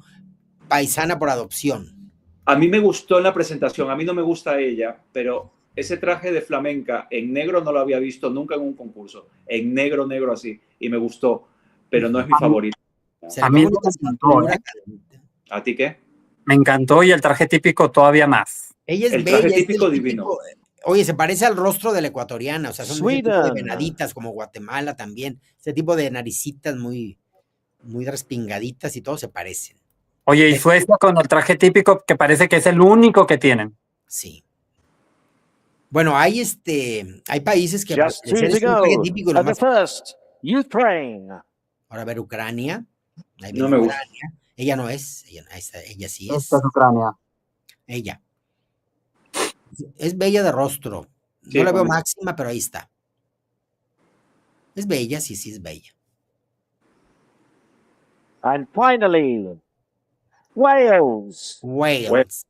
S2: paisana por adopción.
S3: A mí me gustó en la presentación. A mí no me gusta ella, pero ese traje de flamenca en negro no lo había visto nunca en un concurso. En negro, negro así. Y me gustó, pero no es mi favorito.
S2: Se
S4: A
S2: le
S4: mí
S2: ve
S4: me
S2: bonita
S4: encantó,
S2: cintura,
S4: ¿eh?
S2: carita.
S3: ¿A ti qué?
S4: Me encantó y el traje típico todavía más.
S2: Ella es
S3: El traje
S2: bella, es
S3: típico
S2: del
S3: divino.
S2: Oye, se parece al rostro de la ecuatoriana, o sea, son ese tipo de
S5: Sweden.
S2: venaditas como Guatemala también, ese tipo de naricitas muy respingaditas y todo se parecen.
S4: Oye, y Suecia con el traje típico que parece que es el único que tienen.
S2: Sí. Bueno, hay países que
S5: Just
S2: al parecer
S5: two
S2: es
S5: to
S2: un traje
S5: go.
S2: típico
S5: And the
S2: nomás.
S5: first, Ukraine.
S2: Ahora a ver Ucrania. Ahí
S3: No
S2: viene
S3: me gusta.
S2: Ucrania. Ella no es, ella sí es.
S4: Esta es Ucrania.
S2: Ella. Es bella de rostro.
S3: Sí,
S2: No la veo
S3: bonita.
S2: máxima, pero ahí está. Es bella, sí es bella.
S5: And finally, Wales.
S2: Wales.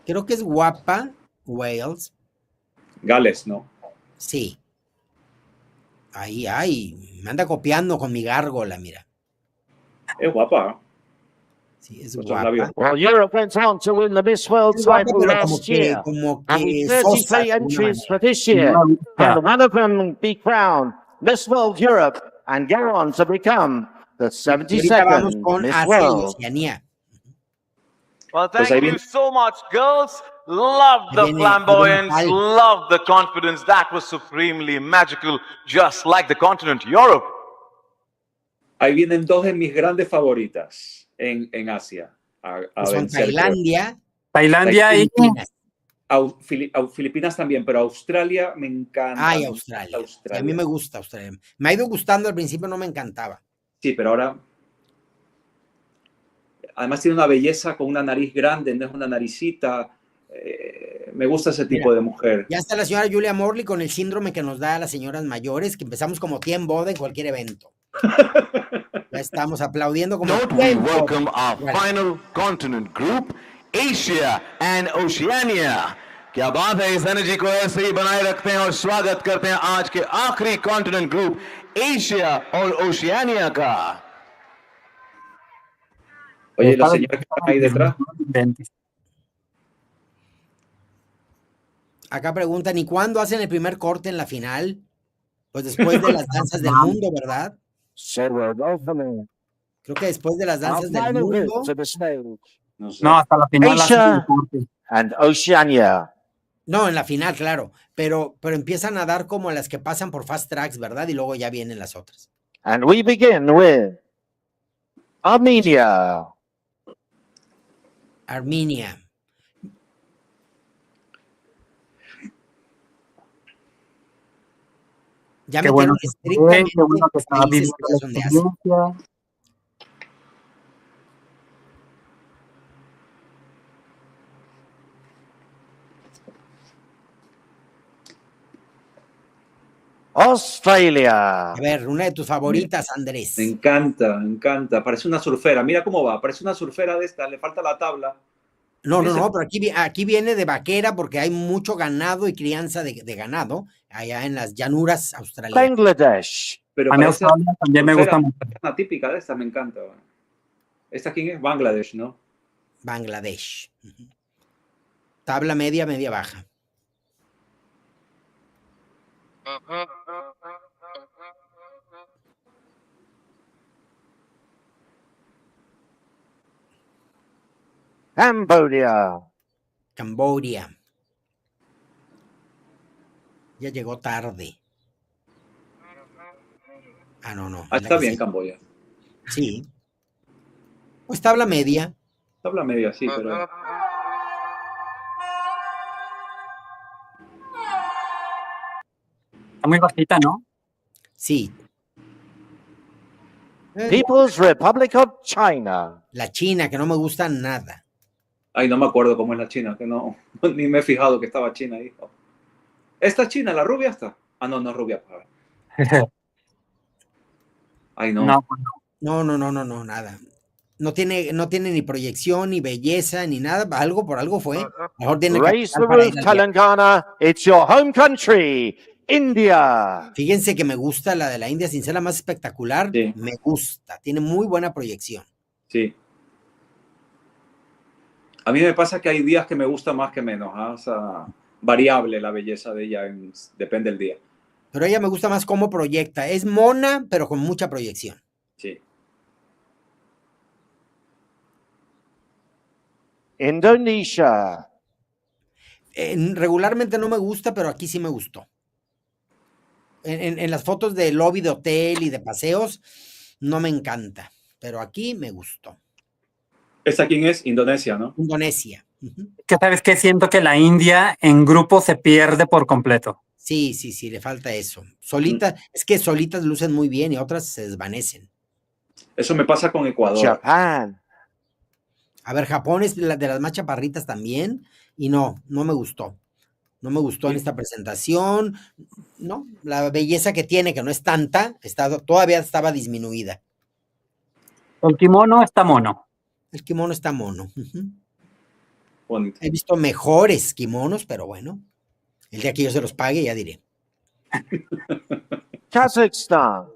S2: Creo que es guapa, Wales.
S3: Gales, ¿no?
S2: Sí. Ahí, me anda copiando con mi gárgola, mira.
S3: Es guapa.
S2: Sí, es
S3: Los
S2: guapa.
S3: labios.
S5: Well, Europe went on to win the Miss World
S2: Es guapa,
S5: title
S2: pero como
S5: last
S2: que,
S5: year.
S2: como
S5: And
S2: que
S5: with
S2: sosa,
S5: 33
S2: de alguna
S5: entries for
S2: manera.
S5: this year.
S4: No me gusta.
S5: And one of them be crowned Miss World Europe and go on to become the
S2: Y ahorita vamos
S5: 72nd
S2: con
S5: Miss
S2: Asia y
S5: World.
S2: Oceanía.
S6: Well,
S3: Pues
S6: thank
S3: ahí
S6: you
S3: viene-
S6: so much, girls. Love
S2: Ahí
S6: the
S2: viene
S6: flamboyance,
S2: Nepal.
S6: love the confidence. That was supremely magical, just like the continent Europe.
S3: Ahí vienen dos de mis grandes favoritas en Asia. A
S2: Son
S3: vencer, creo.
S2: Tailandia
S4: Tailandia y
S2: Filipinas.
S3: Filipinas también, pero Australia me encanta.
S2: Ay,
S3: me
S2: Australia.
S3: encanta
S2: Sí, a mí me gusta Australia. Me ha ido gustando al principio, no me encantaba.
S3: Sí, pero ahora. Además tiene una belleza con una nariz grande, no es una naricita. Me gusta ese tipo de mujer.
S2: Ya está la señora Julia Morley con el síndrome que nos da a las señoras mayores, que empezamos como tía en boda en cualquier evento. Ya estamos aplaudiendo como
S8: Note
S2: tía
S8: we
S2: en boda.
S8: welcome our
S2: Bueno,
S8: final continent group, Asia and Oceania. क्या बात है, इस एनर्जी को ऐसे ही बनाए रखते हैं और स्वागत करते हैं आज के आखिरी कॉन्टिनेंट ग्रुप एशिया और ओशियानिया का।
S3: Oye, los señores que están ahí detrás.
S2: Acá preguntan, ¿y cuándo hacen el primer corte en la final? Pues después de las danzas del mundo, ¿verdad?
S5: So we're welcoming
S2: Creo que después de las
S5: our
S2: danzas del
S5: final group
S2: mundo.
S5: to the stage.
S3: No sé.
S4: No, hasta la final hacen
S5: Asia.
S4: el corte.
S5: And Oceania.
S2: No, en la final, claro. Pero empiezan a dar como las que pasan por fast tracks, ¿verdad? Y luego ya vienen las otras.
S5: And we begin with Armenia.
S2: Armenia. Ya
S4: Qué bueno
S2: metieron
S4: que
S2: estrictamente
S4: qué bueno que
S2: los
S4: estaba
S2: países
S4: viviendo
S2: que
S4: la
S2: son de Asia.
S4: experiencia.
S5: Australia.
S2: A ver, una de tus favoritas, Andrés.
S3: Me encanta, me encanta. Parece una surfera. Mira cómo va. Parece una surfera de esta. Le falta la tabla.
S2: No,
S3: Ese-
S2: pero aquí viene de vaquera porque hay mucho ganado y crianza de ganado allá en las llanuras australianas.
S5: Bangladesh.
S3: Pero
S4: A mí
S3: parece
S4: Australia también me gusta mucho.
S3: una típica de esta. Me encanta. ¿Esta quién es? Bangladesh, ¿no?
S2: Bangladesh. Ujú. Tabla media, media baja.
S5: Cambodia.
S2: Cambodia. Ya llegó tarde. Ah, no.
S3: Ah,
S2: es la
S3: está
S2: que
S3: bien,
S2: sigue.
S3: Camboya.
S2: Sí. Pues tabla media.
S3: Tabla media, sí, pero.
S4: Está muy bajita, ¿no?
S2: Sí.
S5: People's Republic of China.
S2: La China, que no me gusta nada.
S3: Ay, no me acuerdo cómo es la china, que no. Ni me he fijado que estaba china ahí. ¿Esta es china, la rubia está? Ah, no, no es rubia. Ay, no.
S4: No, pues no.
S2: No, nada. No tiene ni proyección, ni belleza, ni nada. Algo por algo fue. Mejor tiene
S5: Raise
S2: capital
S5: the
S2: para
S5: roof,
S2: ir al viaje.
S5: Telangana. It's your home country, India.
S2: Fíjense que me gusta la de la India, sin ser la más espectacular.
S3: Sí.
S2: Me gusta. Tiene muy buena proyección.
S3: Sí. A mí me pasa que hay días que me gusta más que menos. O sea, variable la belleza de ella, depende del día.
S2: Pero ella me gusta más cómo proyecta. Es mona, pero con mucha proyección.
S3: Sí.
S5: Indonesia.
S2: Regularmente no me gusta, pero aquí sí me gustó. En las fotos de lobby de hotel y de paseos, no me encanta. Pero aquí me gustó.
S3: ¿Esta quién es? Indonesia, ¿no?
S2: Indonesia. Ujú.
S4: Que sabes que siento que la India en grupo se pierde por completo.
S2: Sí, le falta eso. Solitas, es que solitas lucen muy bien y otras se desvanecen.
S3: Eso me pasa con Ecuador.
S5: Japan.
S2: A ver, Japón es de las más chaparritas también y no me gustó. No me gustó en esta presentación. No, la belleza que tiene, que no es tanta, todavía estaba disminuida.
S4: El kimono está mono.
S2: El kimono está mono. Ujú.
S3: Bonito.
S2: He visto mejores kimonos, pero bueno, el día que yo se los pague ya diré.
S5: Kazakhstan.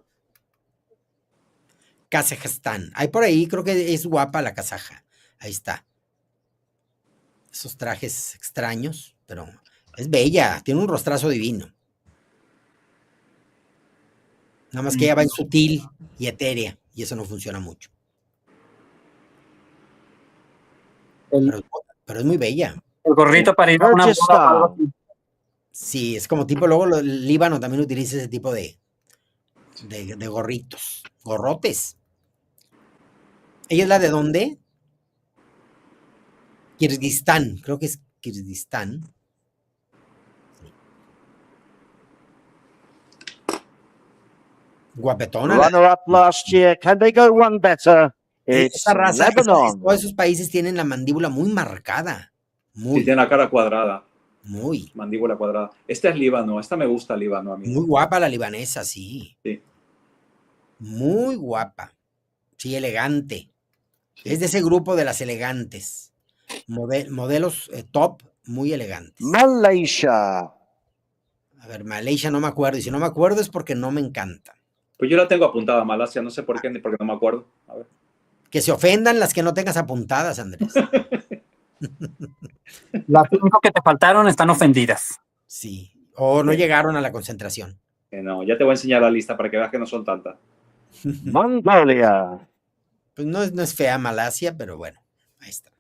S2: Kazajstán. Hay por ahí, creo que es guapa la kazaja. Ahí está. Esos trajes extraños, pero es bella, tiene un rostrazo divino. Nada más que ella va en sutil y etérea, y eso no funciona mucho. Pero es muy bella.
S4: El gorrito para ir a una boda o algo así.
S2: Sí, es como tipo, luego el Líbano también utiliza ese tipo de gorritos, gorrotes. ¿Ella es la de dónde? Kirguistán, creo que es Kirguistán. Guapetona.
S5: Runner up last year. Can they go one better? It's
S2: Esa raza,
S5: Lebanon.
S2: todos esos países tienen la mandíbula muy marcada.
S3: Sí,
S2: Muy,
S3: tiene la cara cuadrada.
S2: muy,
S3: Mandíbula cuadrada. Esta es Líbano. Esta me gusta Líbano a mí.
S2: muy guapa la libanesa, sí.
S3: Sí.
S2: Muy guapa. Sí, elegante.
S3: Sí.
S2: Es de ese grupo de las elegantes. Modelos top, muy elegantes.
S5: Malaysia.
S2: A ver, Malaysia no me acuerdo. Y si no me acuerdo es porque no me encanta.
S3: Pues yo la tengo apuntada, Malasia. No sé por qué, ni porque no me acuerdo. A ver.
S2: Que se ofendan las que no tengas apuntadas, Andrés.
S4: Las 5 que te faltaron están ofendidas.
S2: Sí. O no llegaron a la concentración.
S3: No, ya te voy a enseñar la lista para que veas que no son tantas.
S5: Mongolia.
S2: Pues no es fea Malasia, pero bueno, ahí está.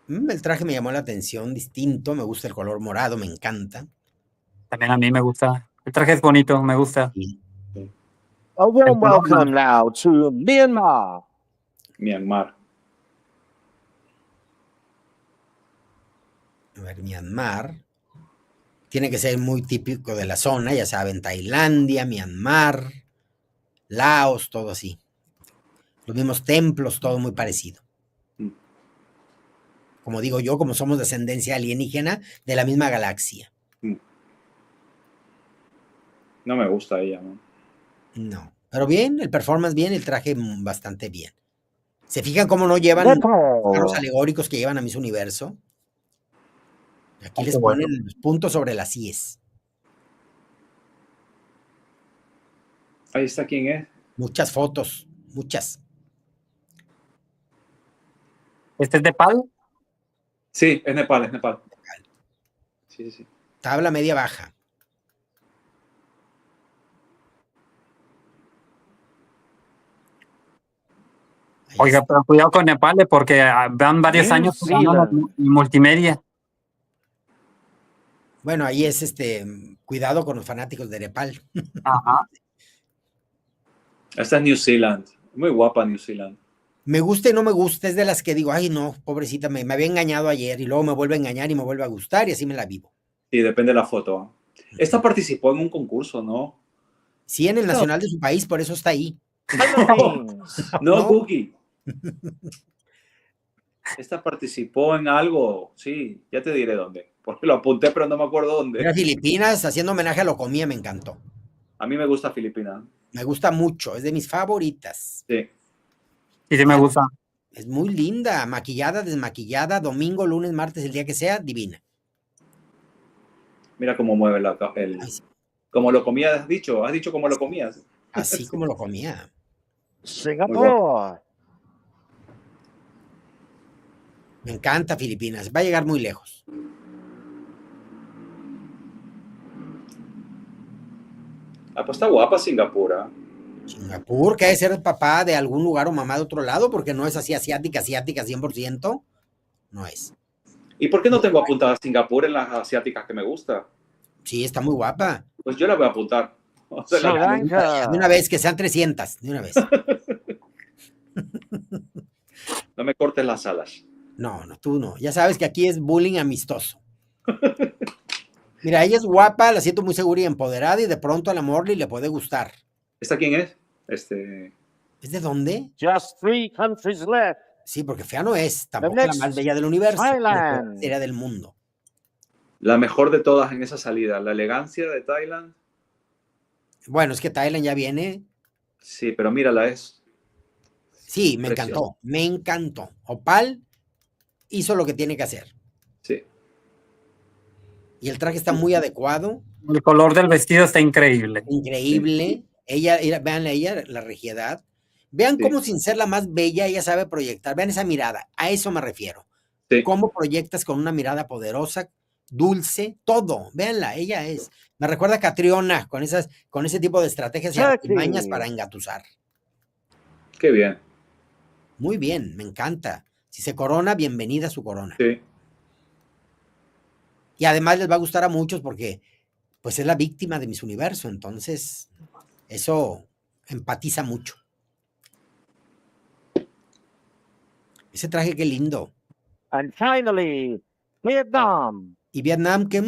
S2: El traje me llamó la atención, distinto, me gusta el color morado, me encanta.
S4: También a mí me gusta. El traje es bonito, me gusta.
S2: Sí.
S5: A warm welcome now to Myanmar.
S3: Myanmar.
S2: A ver, Myanmar. Tiene que ser muy típico de la zona, ya saben, Tailandia, Myanmar, Laos, todo así. Los mismos templos, todo muy parecido. Como digo yo, como somos descendencia alienígena de la misma galaxia.
S3: No me gusta ella, ¿no?
S2: No, pero bien, el performance bien, el traje bastante bien. ¿Se fijan cómo no llevan
S5: Nepal.
S2: los alegóricos que llevan a Miss Universo? Aquí les
S4: qué bueno.
S2: ponen los puntos sobre las IES.
S3: Ahí está quién es.
S2: Muchas fotos, muchas.
S4: ¿Este es de Nepal?
S3: Sí, es Nepal, es Nepal. Sí, sí, sí.
S2: Tabla media baja. Ahí
S4: Oiga,
S2: está.
S4: pero cuidado con Nepal, porque van varios
S5: New
S4: años jugando
S5: Zealand.
S4: en multimedia.
S2: Bueno, ahí es cuidado con los fanáticos de Nepal.
S4: Ajá.
S3: Esta es New Zealand. Muy guapa New Zealand.
S2: Me gusta y no me gusta, es de las que digo, ay no, pobrecita, me había engañado ayer y luego me vuelve a engañar y me vuelve a gustar y así me la vivo.
S3: Sí, depende de la foto. ¿Ah? Esta participó en un concurso, ¿no?
S2: Sí, en el nacional de su país, por eso está ahí.
S5: Philippines.
S3: No,
S2: No.
S3: Cookie. Esta participó en algo, sí, ya te diré dónde. Porque lo apunté, pero no me acuerdo dónde.
S2: Era Filipinas, haciendo homenaje a lo comía, me encantó.
S3: A mí me gusta Filipinas.
S2: Me gusta mucho, es de mis favoritas.
S3: Sí.
S4: Sí, sí me gusta.
S2: Es muy linda, maquillada, desmaquillada, domingo, lunes, martes, el día que sea, divina.
S3: Mira cómo mueve el...
S2: Ay, sí,
S3: Como lo comías, has dicho cómo lo comías.
S2: así como lo comía.
S5: Singapore.
S2: Me encanta Filipinas, va a llegar muy lejos.
S3: Ah, pues está guapa Singapur. ¿Ah?
S2: Singapur, que debe ser papá de algún lugar o mamá de otro lado, porque no es así asiática 100%. No es.
S3: ¿Y por qué no tengo apuntada Singapur en las asiáticas que me gusta?
S2: Sí, está muy guapa.
S3: Pues yo la voy a apuntar. O sea,
S5: Sri Lanka.
S2: De una vez, que sean 300, de una vez.
S3: no me cortes las alas.
S2: No, no, tú no. Ya sabes que aquí es bullying amistoso. Mira, ella es guapa, la siento muy segura y empoderada y de pronto a la Morley le puede gustar.
S3: ¿Esta quién es?
S2: ¿Es de dónde?
S5: Just 3 countries left.
S2: Sí, porque fea no es, tampoco la
S5: next,
S2: más bella del universo,
S5: Thailand.
S2: sería del mundo.
S3: La mejor de todas en esa salida. La elegancia de Thailand.
S2: Bueno, es que Thailand ya viene.
S3: Sí, pero mírala, es.
S2: Sí, me
S3: Precioso.
S2: encantó, me encantó. Opal hizo lo que tiene que hacer.
S3: Sí.
S2: Y el traje está muy adecuado,
S4: El color del vestido está increíble.
S2: increíble. Ella, vean ella, la regiedad. Vean
S3: Sí.
S2: cómo sin ser la más bella, ella sabe proyectar. Vean esa mirada, a eso me refiero.
S3: Sí.
S2: Cómo proyectas con una mirada poderosa, dulce, todo. Véanla, ella es. Me recuerda a Catriona con ese tipo de estrategias y
S5: Turkey.
S2: artimañas para engatusar.
S3: Qué bien.
S2: Muy bien, me encanta. Si se corona, bienvenida a su corona.
S3: Sí.
S2: Y además les va a gustar a muchos porque pues es la víctima de Miss Universo, entonces eso empatiza mucho. Ese traje qué lindo.
S5: And finally, Vietnam.
S2: Y Vietnam que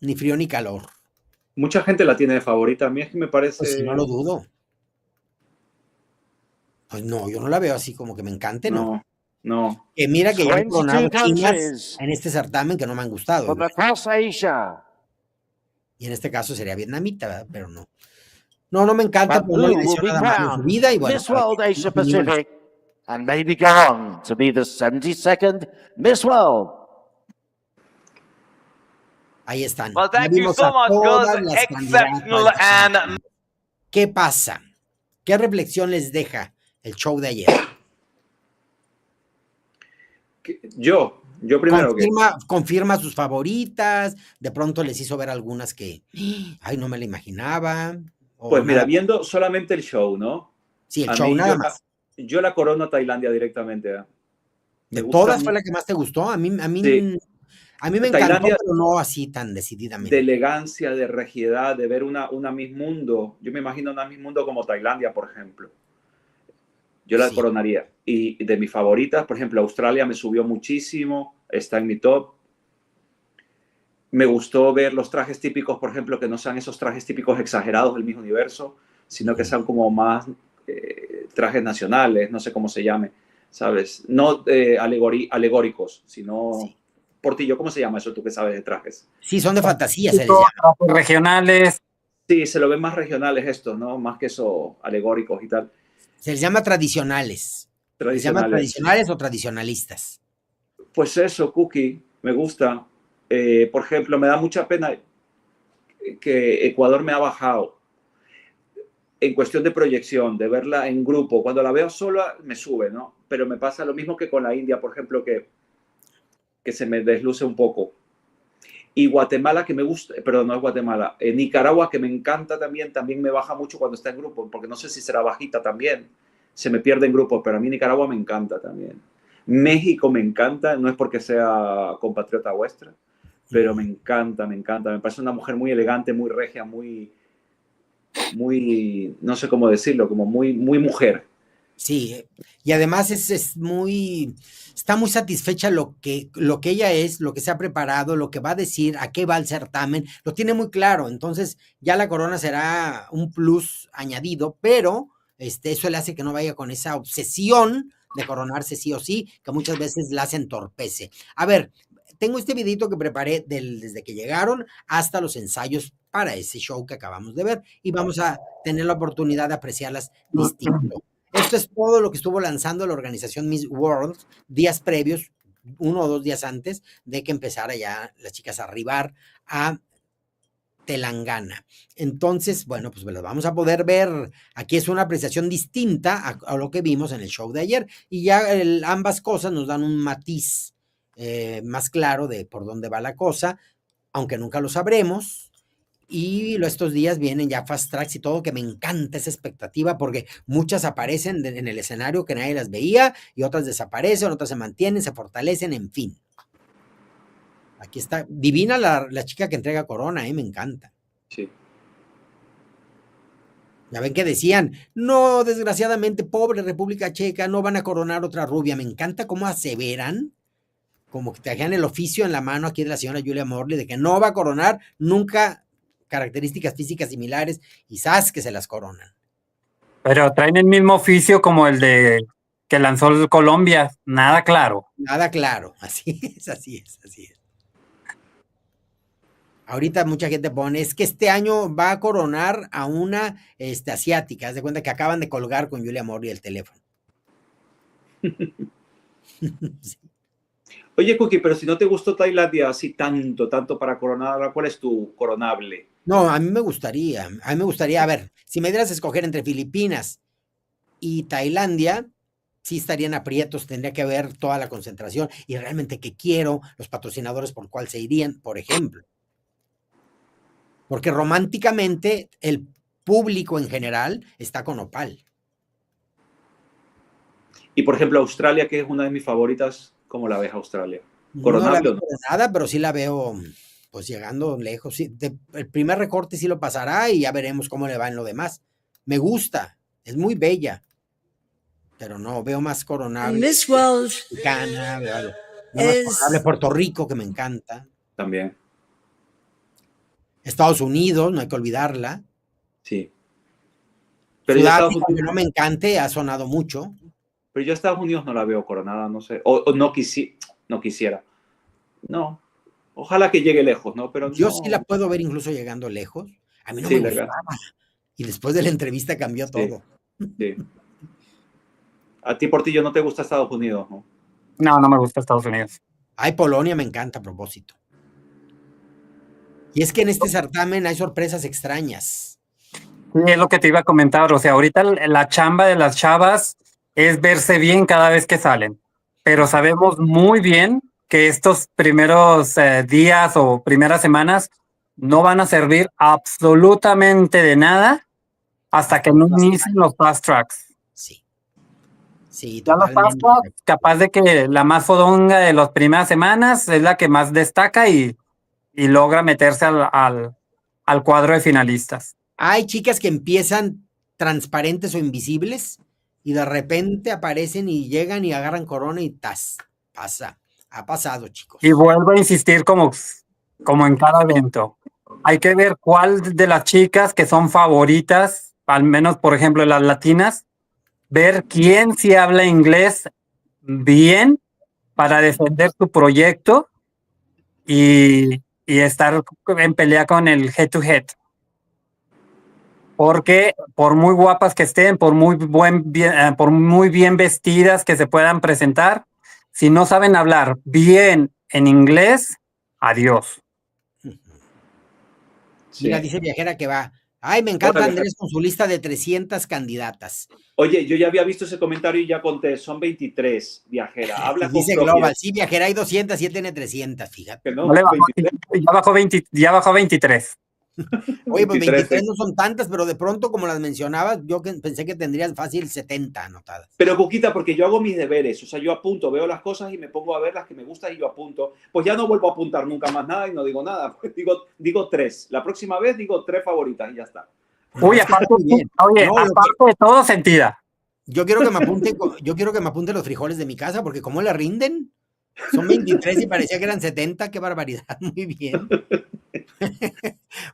S2: ni frío ni calor.
S3: Mucha gente la tiene de favorita. A mí es que me parece.
S2: Pues sí, no lo dudo. Pues no, yo no la veo así como que me encante, ¿no?
S3: No.
S2: Que mira que yo he
S5: 22
S2: coronado chinas
S5: countries
S2: en este certamen que no me han gustado.
S5: from across Asia.
S2: Y en este caso sería vietnamita, ¿verdad? Pero no. No me encanta,
S5: But
S2: pero no le
S5: Blue will
S2: deseo
S5: be
S2: nada malo en su
S5: crowned
S2: vida y bueno.
S5: Miss World Asia Pacific and maybe go on to be the 72nd Miss World.
S2: Ahí están.
S6: Well,
S2: Ya
S6: thank you
S2: vimos
S6: so
S2: a
S6: much,
S2: todas
S6: girls.
S2: las
S6: Exceptional
S2: candidatas.
S6: and
S2: ¿Qué pasa? ¿Qué reflexión les deja el show de ayer?
S3: Yo primero que...
S2: Confirma sus favoritas, de pronto les hizo ver algunas que, ay, no me la imaginaba. o
S3: Pues mira,
S2: nada.
S3: viendo solamente el show, ¿no?
S2: Sí, el
S3: A
S2: show
S3: mí
S2: nada más.
S3: yo la corono a Tailandia directamente. ¿eh?
S2: De
S3: Me gusta
S2: todas fue
S3: mu-
S2: la que más te gustó. A mí
S3: Sí.
S2: me encantó,
S3: Tailandia,
S2: pero no así tan
S3: de
S2: decididamente.
S3: elegancia, de regiedad, de ver una Miss Mundo. Yo me imagino una Miss Mundo como Tailandia, por ejemplo. Yo la
S2: Sí.
S3: coronaría. Y de mis favoritas, por ejemplo, Australia me subió muchísimo, está en mi top. Me gustó ver los trajes típicos, por ejemplo, que no sean esos trajes típicos exagerados del mismo universo, sino que sean como más trajes nacionales, no sé cómo se llame, ¿sabes? No alegóricos, sino...
S2: Sí.
S3: Portillo, ¿cómo se llama eso tú que sabes de trajes?
S2: Sí, son de fantasía, se les llama.
S4: Regionales.
S3: Sí, se lo ven más regionales estos, ¿no? Más que eso, alegóricos y tal.
S2: Se les llama tradicionales. Les llama tradicionales o tradicionalistas.
S3: Pues eso, Cookie, me gusta. Por ejemplo, me da mucha pena que Ecuador me ha bajado en cuestión de proyección, de verla en grupo. Cuando la veo sola, me sube, ¿no? Pero me pasa lo mismo que con la India, por ejemplo, que se me desluce un poco. Y Guatemala, que me gusta, perdón, no es Guatemala, Nicaragua, que me encanta también me baja mucho cuando está en grupo, porque no sé si será bajita también. Se me pierde en grupo, pero a mí Nicaragua me encanta también. México me encanta, no es porque sea compatriota vuestra, pero me encanta. Me parece una mujer muy elegante, muy regia, muy, no sé cómo decirlo, como muy mujer.
S2: Sí, y además está muy satisfecha lo que ella es, lo que se ha preparado, lo que va a decir, a qué va el certamen, lo tiene muy claro. Entonces ya la corona será un plus añadido, pero eso le hace que no vaya con esa obsesión de coronarse sí o sí, que muchas veces la entorpece. A ver, tengo este videito que preparé desde que llegaron hasta los ensayos para ese show que acabamos de ver y vamos a tener la oportunidad de apreciarlas distinto. Esto es todo lo que estuvo lanzando la organización Miss World días previos, 1 o 2 días antes de que empezara ya las chicas a arribar a Telangana. Entonces, bueno, pues lo vamos a poder ver. Aquí es una apreciación distinta a lo que vimos en el show de ayer y ya ambas cosas nos dan un matiz más claro de por dónde va la cosa, aunque nunca lo sabremos. Y estos días vienen ya fast tracks y todo, que me encanta esa expectativa porque muchas aparecen en el escenario que nadie las veía y otras desaparecen, otras se mantienen, se fortalecen, en fin. Aquí está, divina la chica que entrega corona, me encanta.
S3: Sí.
S2: Ya ven que decían, no, desgraciadamente, pobre República Checa, no van a coronar otra rubia. Me encanta cómo aseveran, como que te dejan el oficio en la mano aquí de la señora Julia Morley, de que no va a coronar nunca características físicas similares y sabes que se las coronan.
S4: Pero traen el mismo oficio como el de que lanzó el Colombia, nada claro.
S2: Nada claro, así es. Ahorita mucha gente pone, es que este año va a coronar a una asiática, haz de cuenta que acaban de colgar con Julia Morley el teléfono. Sí.
S3: Oye, Cookie, pero si no te gustó Tailandia así tanto para coronar, ¿cuál es tu coronable?
S2: No, a mí me gustaría, a ver, si me dieras a escoger entre Filipinas y Tailandia, sí estarían aprietos, tendría que ver toda la concentración y realmente qué quiero, los patrocinadores por cuál se irían, por ejemplo. Porque románticamente el público en general está con Opal.
S3: Y por ejemplo, Australia, que es una de mis favoritas, ¿cómo la ves Australia?
S2: No la
S3: ¿Coronable
S2: veo
S3: o no?
S2: coronada, pero sí la veo pues llegando lejos. Sí, el primer recorte sí lo pasará y ya veremos cómo le va en lo demás. Me gusta, es muy bella, pero no, veo más coronable.
S9: Miss World
S2: Mexicana, veo más coronable Puerto Rico, que me encanta.
S3: También.
S2: Estados Unidos, no hay que olvidarla.
S3: Sí. Pero
S2: Sudáfrica, aunque no me encante, ha sonado mucho.
S3: Pero yo a Estados Unidos no la veo coronada, no sé. O no quisiera. No. Ojalá que llegue lejos, ¿no? Pero
S2: yo
S3: no.
S2: sí la puedo ver incluso llegando lejos. A mí no
S3: Sí,
S2: me gustaba. Y después de la entrevista cambió todo.
S3: Sí. A ti, Portillo, no te gusta Estados Unidos, ¿no?
S4: No me gusta Estados Unidos.
S2: Ay, Polonia me encanta a propósito. Y es que en este certamen hay sorpresas extrañas.
S4: Sí, es lo que te iba a comentar. O sea, ahorita la chamba de las chavas es verse bien cada vez que salen. Pero sabemos muy bien que estos primeros días o primeras semanas no van a servir absolutamente de nada hasta que no inicien los fast tracks.
S2: Sí. Sí,
S4: Ya los fast
S2: totalmente.
S4: tracks, capaz de que la más fodonga de las primeras semanas es la que más destaca y logra meterse al cuadro de finalistas.
S2: Hay chicas que empiezan transparentes o invisibles y de repente aparecen y llegan y agarran corona y ¡tas! Pasa. Ha pasado, chicos.
S4: Y vuelvo a insistir como en cada evento. Hay que ver cuál de las chicas que son favoritas, al menos por ejemplo las latinas, ver quién sí habla inglés bien para defender su proyecto y estar en pelea con el head to head. Porque por muy guapas que estén, por muy bien vestidas que se puedan presentar, si no saben hablar bien en inglés, adiós.
S3: Sí.
S2: Mira, dice Viajera que va. Ay, me encanta Andrés con su lista de 300 candidatas.
S3: Oye, yo ya había visto ese comentario y ya conté, son 23, Viajera. Habla con
S2: Dice
S3: propiedad.
S2: Global, sí, Viajera hay 200, sí tiene 300, fíjate.
S3: Que no,
S4: No le bajó,
S3: 23.
S4: ya bajó 23.
S2: Oye, pues 23
S3: sí.
S2: no son tantas, pero de pronto, como las mencionabas, yo pensé que tendrías fácil 70 anotadas.
S3: Pero Cuquita, porque yo hago mis deberes, o sea, yo apunto, veo las cosas y me pongo a ver las que me gustan y yo apunto. Pues ya no vuelvo a apuntar nunca más nada y no digo nada. Pues digo 3. La próxima vez digo 3 favoritas y ya está.
S4: Uy, aparte, aparte de todo, sentida.
S2: Yo quiero que me apunte los frijoles de mi casa, porque ¿cómo le rinden? Son 23 y parecía que eran 70, qué barbaridad, muy bien.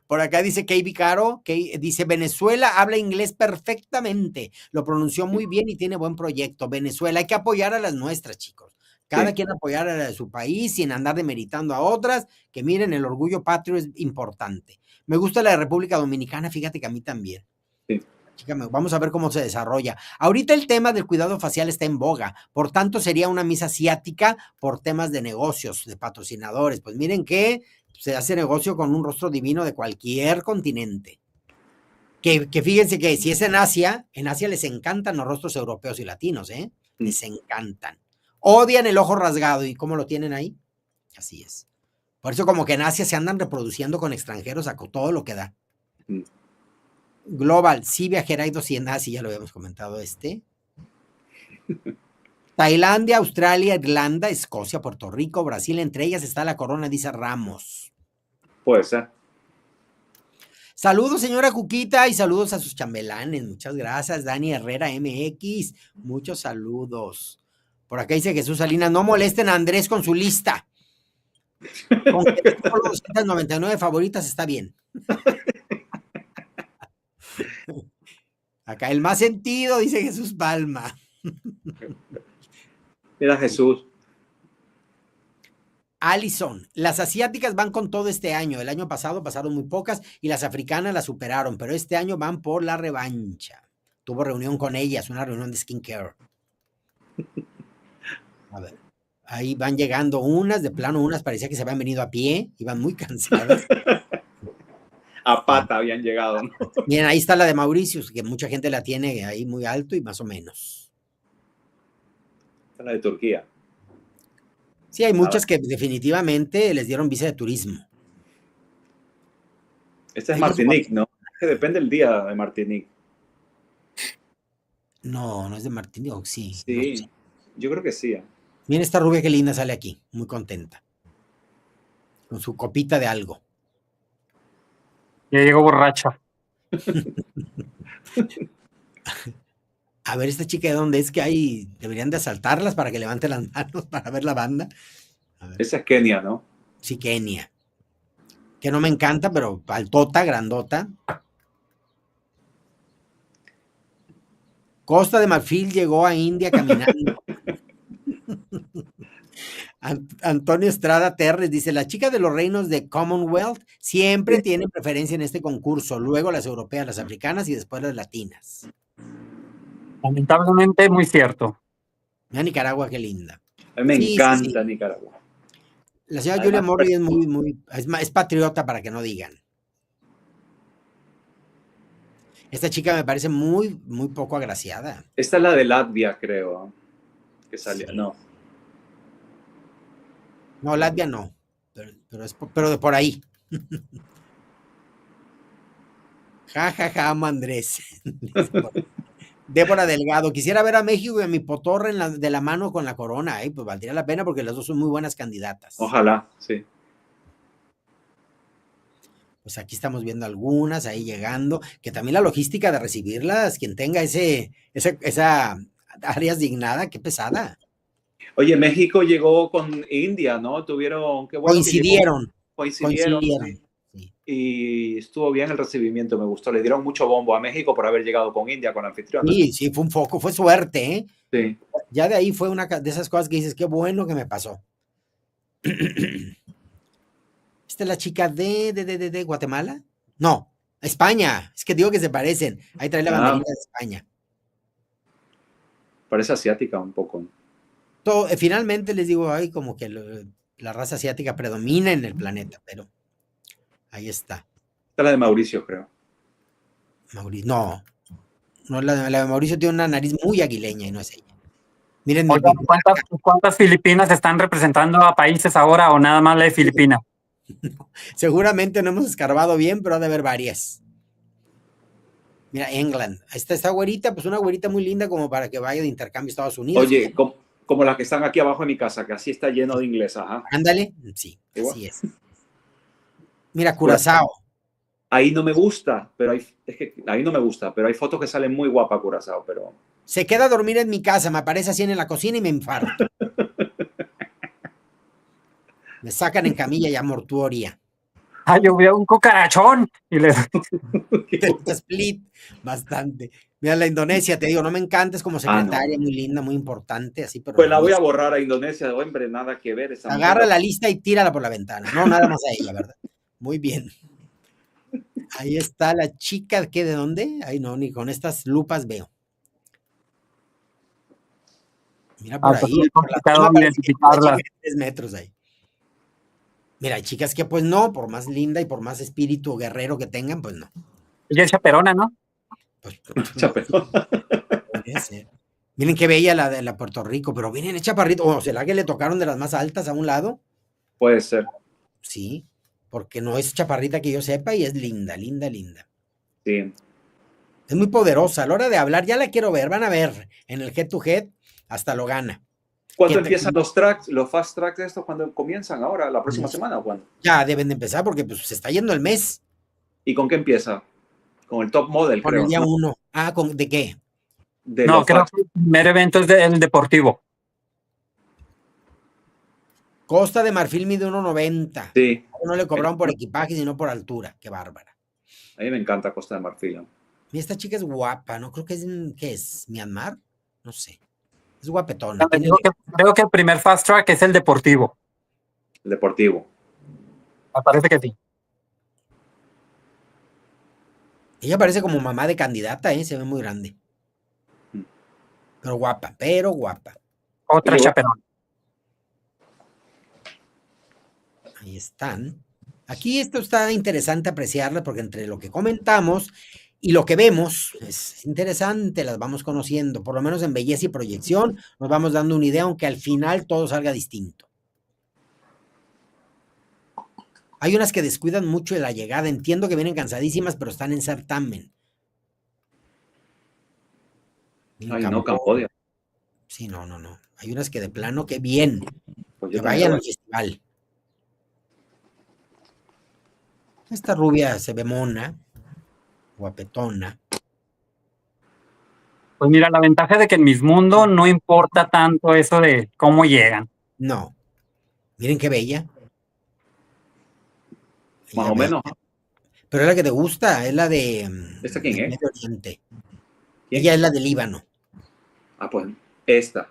S2: Por acá dice KB Caro, que dice Venezuela habla inglés perfectamente, lo pronunció muy bien y tiene buen proyecto. Venezuela, hay que apoyar a las nuestras, chicos. Cada quien apoyar a la de su país sin andar demeritando a otras, que miren, el orgullo patrio es importante. Me gusta la de República Dominicana, fíjate que a mí también.
S3: Sí.
S2: Chica, vamos a ver cómo se desarrolla. Ahorita el tema del cuidado facial está en boga, por tanto sería una Miss Asiática por temas de negocios, de patrocinadores. Pues miren que se hace negocio con un rostro divino de cualquier continente. Que fíjense que si es en Asia les encantan los rostros europeos y latinos, ¿eh? Les encantan. Odian el ojo rasgado. ¿Y cómo lo tienen ahí? Así es. Por eso como que en Asia se andan reproduciendo con extranjeros a todo lo que da. Global, sí, Viajera hay 200, sí, ya lo habíamos comentado Tailandia, Australia, Irlanda, Escocia, Puerto Rico, Brasil, entre ellas está la corona, dice Ramos.
S3: Puede ser.
S2: Saludos, señora Cuquita, y saludos a sus chambelanes. Muchas gracias, Dani Herrera MX. Muchos saludos. Por acá dice Jesús Salinas, no molesten a Andrés con su lista. Con que solo 299 favoritas está bien. Acá el más sentido, dice Jesús Palma.
S3: Mira Jesús.
S2: Alison, las asiáticas van con todo este año. El año pasado pasaron muy pocas y las africanas las superaron, pero este año van por la revancha. Tuvo reunión con ellas, una reunión de skincare. A ver, ahí van llegando unas, de plano unas parecía que se habían venido a pie, iban muy cansadas.
S3: A pata habían llegado, ¿no?
S2: Miren, ahí está la de Mauritius, que mucha gente la tiene ahí muy alto y más o menos.
S3: Esta es la de Turquía.
S2: Sí, hay muchas que definitivamente les dieron visa de turismo.
S3: Esta es Martinique, ¿no? Que depende del día de Martinique.
S2: No, no es de Martinique, sí.
S3: Sí,
S2: No sé.
S3: yo creo que sí.
S2: Miren esta rubia que linda sale aquí, muy contenta. Con su copita de algo.
S4: Ya llegó borracha.
S2: A ver, esta chica de dónde es que hay, deberían de asaltarlas para que levante las manos para ver la banda. A ver.
S3: Esa es Kenia, ¿no?
S2: Sí, Kenia. Que no me encanta, pero altota, grandota. Costa de Marfil llegó a India caminando. Antonio Estrada Terres dice, la chica de los reinos de Commonwealth siempre tiene preferencia en este concurso, luego las europeas, las africanas y después las latinas.
S4: Lamentablemente, muy cierto.
S2: Mira Nicaragua, qué linda.
S3: A mí me
S2: Sí,
S3: encanta
S2: sí.
S3: Nicaragua.
S2: La señora
S3: Además,
S2: Julia Morley es es patriota para que no digan. Esta chica me parece muy, muy poco agraciada.
S3: esta es la de Latvia, creo, que salió.
S2: Sí.
S3: No,
S2: No, Latvia no, pero de por ahí. Ja, ja, ja, amo a Andrés. Débora Delgado, quisiera ver a México y a mi Potorra de la mano con la corona, pues valdría la pena porque las dos son muy buenas candidatas.
S3: ojalá, sí.
S2: Pues aquí estamos viendo algunas ahí llegando, que también la logística de recibirlas, quien tenga esa área asignada, qué pesada.
S3: Oye, México llegó con India, ¿no? Tuvieron, qué bueno que llegó. Coincidieron. Sí.
S2: Sí.
S3: Y estuvo bien el recibimiento, me gustó. Le dieron mucho bombo a México por haber llegado con India, con la anfitriona.
S2: Sí, fue un foco, fue suerte, ¿eh?
S3: Sí.
S2: Ya de ahí fue una de esas cosas que dices, qué bueno que me pasó. ¿Esta es la chica de Guatemala? No, España. Es que digo que se parecen. Ahí trae la banderita de España.
S3: Parece asiática un poco.
S2: Finalmente les digo, ay, como que la raza asiática predomina en el planeta, pero ahí está.
S3: Esta es la de Mauricio, creo.
S2: Mauricio, no, la de Mauricio tiene una nariz muy aguileña y no es ella. Miren,
S4: Oigan, ¿cuántas Filipinas están representando a países ahora o nada más la de Filipinas?
S2: seguramente no hemos escarbado bien, pero ha de haber varias. Mira, England. Esta güerita, pues una güerita muy linda como para que vaya de intercambio a Estados Unidos.
S3: Oye, como las que están aquí abajo de mi casa, que así está lleno de inglesas. Ajá.
S2: Ándale, sí,
S3: Igual.
S2: así es. Mira, Curazao.
S3: Ahí no me gusta, pero ahí no me gusta, pero hay fotos que salen muy guapa Curazao, pero...
S2: Se queda a dormir en mi casa, me aparece así en la cocina y me infarto. Me sacan en camilla ya mortuoria.
S4: Ah, yo vi a un cucarachón y le...
S2: Split, bastante. Mira, la Indonesia, te digo, no me encanta, es como secretaria, muy linda, muy importante, así, pero...
S3: Pues la voy a borrar a Indonesia, hombre, nada que ver. Esa
S2: agarra
S3: mujer.
S2: la lista y tírala por la ventana. No, nada más a ella, ¿verdad? Muy bien. Ahí está la chica, ¿qué? ¿De dónde? Ay, no, ni con estas lupas veo. Mira por ahí.
S4: Es complicado
S2: Por la
S4: identificarlas.
S2: 3 metros ahí. Mira, hay chicas que pues no, por más linda y por más espíritu guerrero que tengan, pues no.
S4: Ella es chaperona, ¿no?
S2: Pues,
S3: Chaperón.
S2: podría ser. Miren qué bella la de la Puerto Rico, pero miren el chaparrito. ¿O será que le tocaron de las más altas a un lado?
S3: Puede ser.
S2: Sí, porque no es chaparrita que yo sepa y es linda, linda, linda.
S3: Sí.
S2: Es muy poderosa. A la hora de hablar, ya la quiero ver. Van a ver en el head to head, hasta lo gana.
S3: ¿Cuándo empiezan los tracks, los fast tracks de estos? ¿Cuándo comienzan ahora? ¿La próxima semana o cuándo?
S2: Ya deben de empezar porque pues, se está yendo el mes.
S3: ¿Y con qué empieza? Con el top model,
S2: Con
S3: creo.
S2: el día
S3: ¿no?
S2: 1. Ah, ¿de qué?
S3: De
S4: No,
S3: los
S4: creo
S3: fast-
S4: que el primer evento es el deportivo.
S2: Costa de Marfil mide 1.90.
S3: Sí,
S2: No le cobraron por equipaje, sino por altura. Qué bárbara.
S3: a mí me encanta Costa de Marfil.
S2: Y esta chica es guapa, ¿no? Creo que es, ¿qué es? ¿Myanmar? No sé. Es guapetona. Tiene-
S4: Creo que el primer fast track es el deportivo.
S3: El deportivo.
S4: Me parece que sí.
S2: Ella parece como mamá de candidata, ¿eh? Se ve muy grande. Pero guapa, pero guapa.
S4: Otra
S3: Oye,
S4: chaperona.
S2: Ahí están. Aquí esto está interesante apreciarla porque entre lo que comentamos y lo que vemos es interesante, las vamos conociendo, por lo menos en belleza y proyección nos vamos dando una idea, aunque al final todo salga distinto. Hay unas que descuidan mucho de la llegada, entiendo que vienen cansadísimas, pero están en certamen.
S3: Ay, no, Cambodia.
S2: Sí, no. Hay unas que de plano, que bien,
S3: Pues
S2: que
S3: yo
S2: vayan al
S3: también.
S2: festival. Esta rubia se ve mona, guapetona.
S4: Pues mira, la ventaja de que en Miss Mundo no importa tanto eso de cómo llegan.
S2: No. Miren qué bella.
S3: Más
S2: Ella
S3: o menos.
S2: bella. Pero es la que te gusta, es la de
S3: ¿Esta quién
S2: del
S3: es?
S2: Medio Oriente.
S3: ¿Quién?
S2: Ella es la de Líbano.
S3: Ah, pues esta.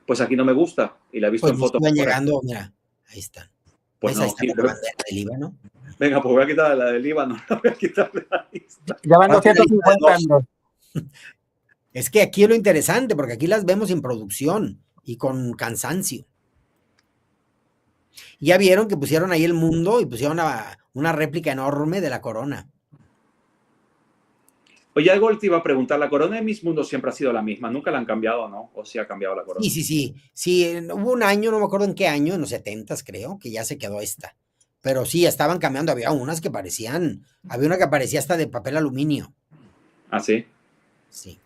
S3: Pues aquí no me gusta y la he visto
S2: Pues
S3: en
S2: nos
S3: fotos.
S2: iban
S3: por ahí.
S2: llegando, mira, ahí están.
S3: Pues
S2: ¿Ves?
S3: no,
S2: Ahí está
S3: sí,
S2: la
S3: pero-
S2: bandera de Líbano.
S3: Venga, pues voy a quitar la del Líbano. La voy a quitar de la lista.
S4: Ya van
S2: Ahora
S4: 250
S2: dos. Es que aquí es lo interesante, porque aquí las vemos en producción y con cansancio. Ya vieron que pusieron ahí el mundo y pusieron una réplica enorme de la corona.
S3: Oye, algo te iba a preguntar, la corona de Miss Mundo siempre ha sido la misma, nunca la han cambiado, ¿no? ¿O sí ha cambiado la corona?
S2: Sí, hubo un año, no me acuerdo en qué año, en los 70s creo, que ya se quedó esta. Pero sí, estaban cambiando, había unas que parecían, había una que parecía hasta de papel aluminio.
S3: ¿Ah, sí?
S2: Sí.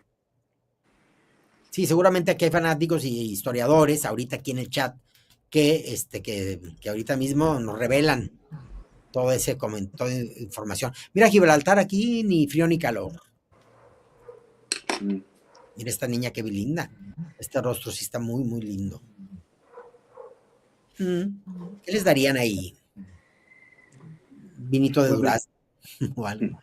S2: Sí, seguramente aquí hay fanáticos y historiadores, ahorita aquí en el chat, que ahorita mismo nos revelan toda esa información. Mira, Gibraltar aquí ni frío ni calor. Mira esta niña qué linda. Este rostro sí está muy, muy lindo. ¿Qué les darían ahí? Vinito de durazno o algo.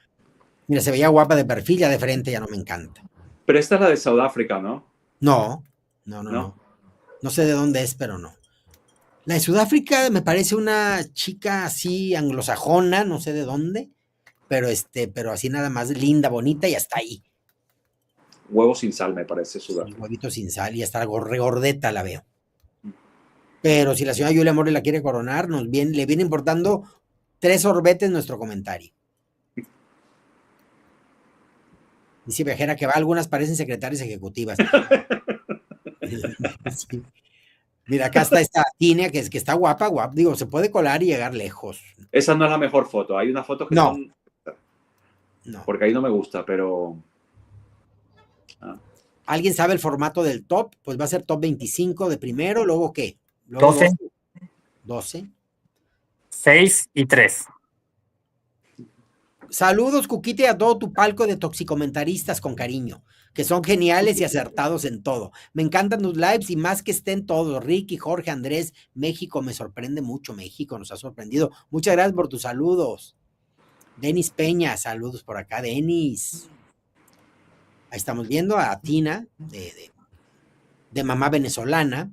S2: Mira, se veía guapa de perfil, ya de frente ya no me encanta.
S3: Pero esta es la de Sudáfrica, ¿no?
S2: No. No sé de dónde es, pero no. La de Sudáfrica me parece una chica así anglosajona, no sé de dónde, pero así nada más linda, bonita y hasta ahí.
S3: Huevo sin sal, me parece,
S2: El
S3: Sudáfrica.
S2: huevito sin sal y hasta algo regordeta la veo. Pero si la señora Julia Morley la quiere coronar, le viene importando 3 sorbetes nuestro comentario. Dice Viajera que va, algunas parecen secretarias ejecutivas. Sí. Mira, acá está esta Tinia, que está guapa, digo, se puede colar y llegar lejos.
S3: Esa no es la mejor foto, hay una foto que
S2: No.
S3: son...
S2: No.
S3: Porque ahí no me gusta, pero...
S2: ¿Alguien sabe el formato del top? Pues va a ser top 25 de primero, luego ¿qué? Luego
S4: 12.
S2: 12.
S4: 6 y 3.
S2: Saludos, Cuquite, a todo tu palco de toxicomentaristas con cariño, que son geniales y acertados en todo. Me encantan tus lives y más que estén todos. Ricky, Jorge, Andrés, México me sorprende mucho. México nos ha sorprendido. Muchas gracias por tus saludos. Denis Peña, saludos por acá, Denis. Ahí estamos viendo a Tina, de mamá venezolana.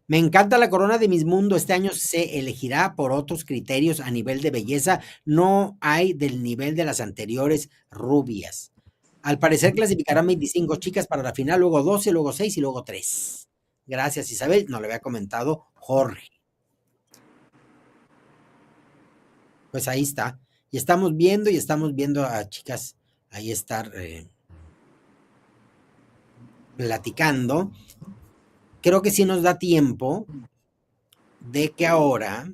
S2: Me encanta la corona de Miss Mundo. Este año se elegirá por otros criterios a nivel de belleza. No hay del nivel de las anteriores rubias. Al parecer clasificarán 25 chicas para la final, luego 12, luego 6 y luego 3. Gracias, Isabel. No lo había comentado Jorge. Pues ahí está. Y estamos viendo a chicas ahí estar platicando. Creo que sí nos da tiempo de que ahora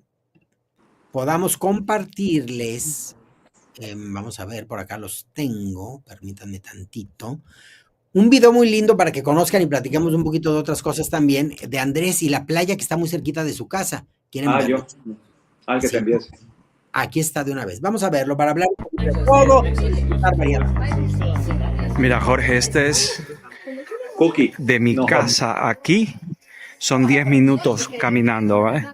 S2: podamos compartirles, vamos a ver, por acá los tengo, permítanme tantito, un video muy lindo para que conozcan y platiquemos un poquito de otras cosas también, de Andrés y la playa que está muy cerquita de su casa. ¿Quieren verlo?
S3: El que
S2: Sí.
S3: te envíes.
S2: Aquí está de una vez. Vamos a verlo para hablar un poquito de todo.
S9: Mira, Jorge, este es
S3: Cookie.
S9: de mi casa aquí. Son 10 minutos caminando, ¿vale?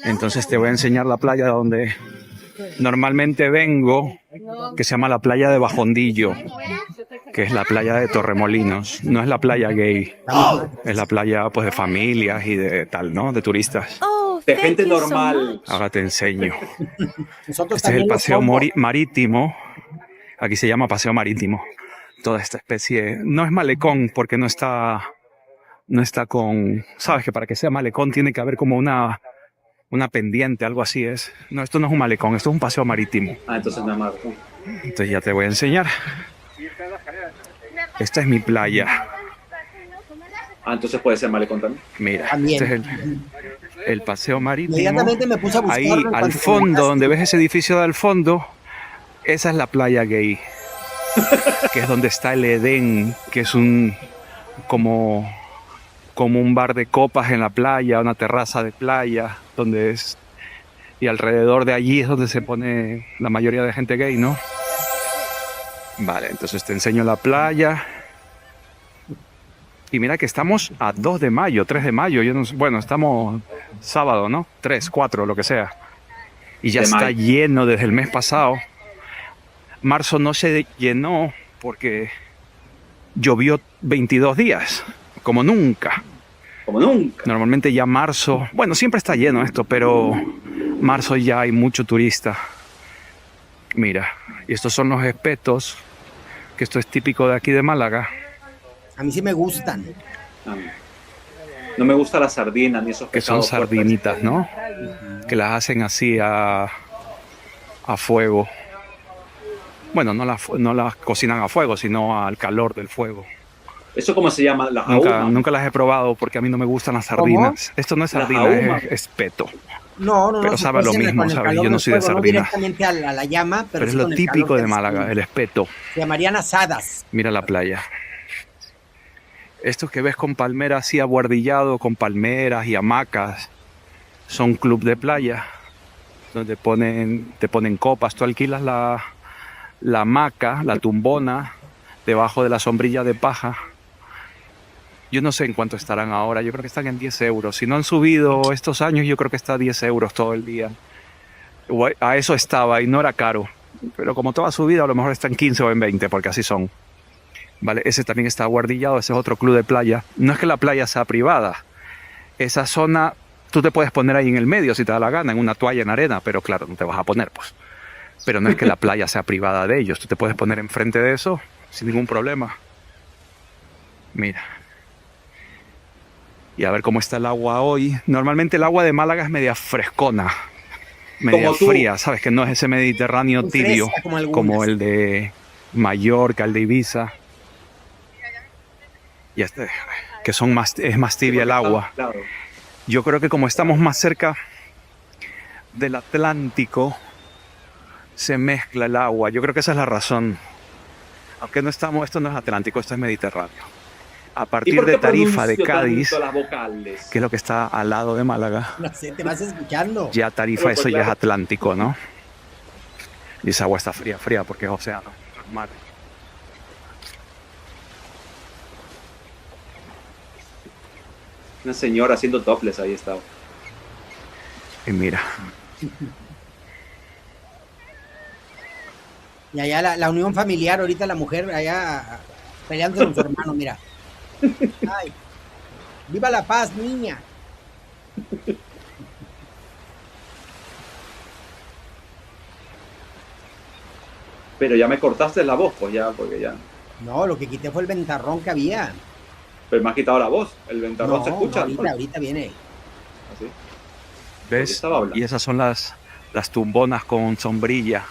S9: Entonces te voy a enseñar la playa donde normalmente vengo, que se llama la playa de Bajondillo, que es la playa de Torremolinos. No es la playa gay, es la playa pues de familias y de tal, ¿no? De turistas.
S3: De gente normal.
S9: Ahora te enseño.
S2: Nosotros
S9: Este es el
S2: también lo
S9: paseo
S2: somos.
S9: marítimo. Aquí se llama paseo marítimo. Toda esta especie, no es malecón porque no está con, sabes que para que sea malecón tiene que haber como una pendiente, algo así es. No, esto no es un malecón, esto es un paseo marítimo.
S3: Entonces no es malo.
S9: Entonces ya te voy a enseñar. Esta es mi playa.
S3: Entonces puede ser malecón también.
S9: Mira,
S2: También.
S9: este es el paseo marítimo.
S2: Inmediatamente me puse a buscarlo
S9: Ahí
S2: en
S9: al
S2: cuanto
S9: fondo,
S2: comentaste.
S9: donde ves ese edificio de al fondo, esa es la playa gay. Que es donde está el Edén, que es como un bar de copas en la playa, una terraza de playa, donde es, y alrededor de allí es donde se pone la mayoría de gente gay, ¿no? Vale, entonces te enseño la playa. Y mira que estamos a 2 de mayo, 3 de mayo, yo no sé, bueno, estamos sábado, ¿no? 3, 4, lo que sea. Y ya
S3: De
S9: está
S3: mayo.
S9: lleno desde el mes pasado. Marzo no se llenó porque llovió 22 días, como nunca.
S3: Como nunca.
S9: Normalmente ya marzo, bueno, siempre está lleno esto, pero marzo ya hay mucho turista. Mira, y estos son los espetos, que esto es típico de aquí de Málaga.
S2: A mí sí me gustan.
S3: No me gusta la sardina ni esos
S9: que son
S3: pescados fuertes.
S9: sardinitas, ¿no? Que las hacen así a fuego. Bueno, no las cocinan a fuego, sino al calor del fuego.
S3: ¿Eso cómo se llama? La jauma.
S9: Nunca las he probado porque a mí no me gustan las sardinas. Esto no es
S3: La
S9: sardina,
S3: jauma.
S9: es peto.
S2: No,
S9: Pero
S2: se
S9: sabe a lo
S2: cuecen
S9: mismo,
S2: con el
S9: ¿sabes?
S2: calor
S9: Yo no
S2: del
S9: soy de
S2: fuego, no
S9: sardinas.
S2: directamente a la llama,
S9: Pero es
S2: sí
S9: lo
S2: con el
S9: típico
S2: calor
S9: de
S2: del
S9: Málaga,
S2: fuego.
S9: el espeto.
S2: Se llamarían asadas.
S9: Mira la playa. Estos que ves con palmeras así abuhardillado, con palmeras y hamacas, son club de playa, donde te ponen copas. Tú alquilas la hamaca, la tumbona, debajo de la sombrilla de paja. Yo no sé en cuánto estarán ahora, yo creo que están en 10 euros. Si no han subido estos años, yo creo que está a 10 euros todo el día. A eso estaba y no era caro. Pero como todo ha subido, a lo mejor está en 15 o en 20, porque así son. Vale, ese también está guardillado, ese es otro club de playa. No es que la playa sea privada. Esa zona, tú te puedes poner ahí en el medio si te da la gana, en una toalla en arena, pero claro, no te vas a poner, pues. Pero no es que la playa sea privada de ellos. Tú te puedes poner enfrente de eso sin ningún problema. Mira. Y a ver cómo está el agua hoy. Normalmente el agua de Málaga es media frescona, media
S3: Como tú.
S9: fría, ¿sabes? Que no es ese Mediterráneo
S2: Muy
S9: tibio
S2: fresca como algunas.
S9: como el de Mallorca, el de Ibiza. Y es más tibia el agua.
S3: Claro.
S9: Yo creo que como estamos más cerca del Atlántico, se mezcla el agua. Yo creo que esa es la razón. Aunque esto no es Atlántico, esto es Mediterráneo. A
S3: ¿Y
S9: partir
S3: por qué
S9: de Tarifa de
S3: pronuncio
S9: Cádiz,
S3: tanto las vocales?
S9: que es lo que está al lado de Málaga,
S2: No sé, te vas escuchando.
S9: ya Tarifa,
S3: Bueno, pues
S9: eso ya es
S3: claro.
S9: Atlántico, ¿no? Y esa agua está fría, porque es océano, mar.
S3: Una señora haciendo topless ahí estaba.
S9: Y mira,
S2: Y allá la unión familiar, ahorita la mujer allá peleándose con su hermano, mira. Ay, viva la paz, niña.
S3: Pero ya me cortaste la voz, pues ya, porque ya.
S2: No, lo que quité fue el ventarrón que había.
S3: Pero me has quitado la voz. El ventarrón
S2: No,
S3: se escucha.
S2: no, ahorita viene.
S3: Así.
S9: ¿ves?
S3: estaba hablando.
S9: Y esas son las tumbonas con sombrilla,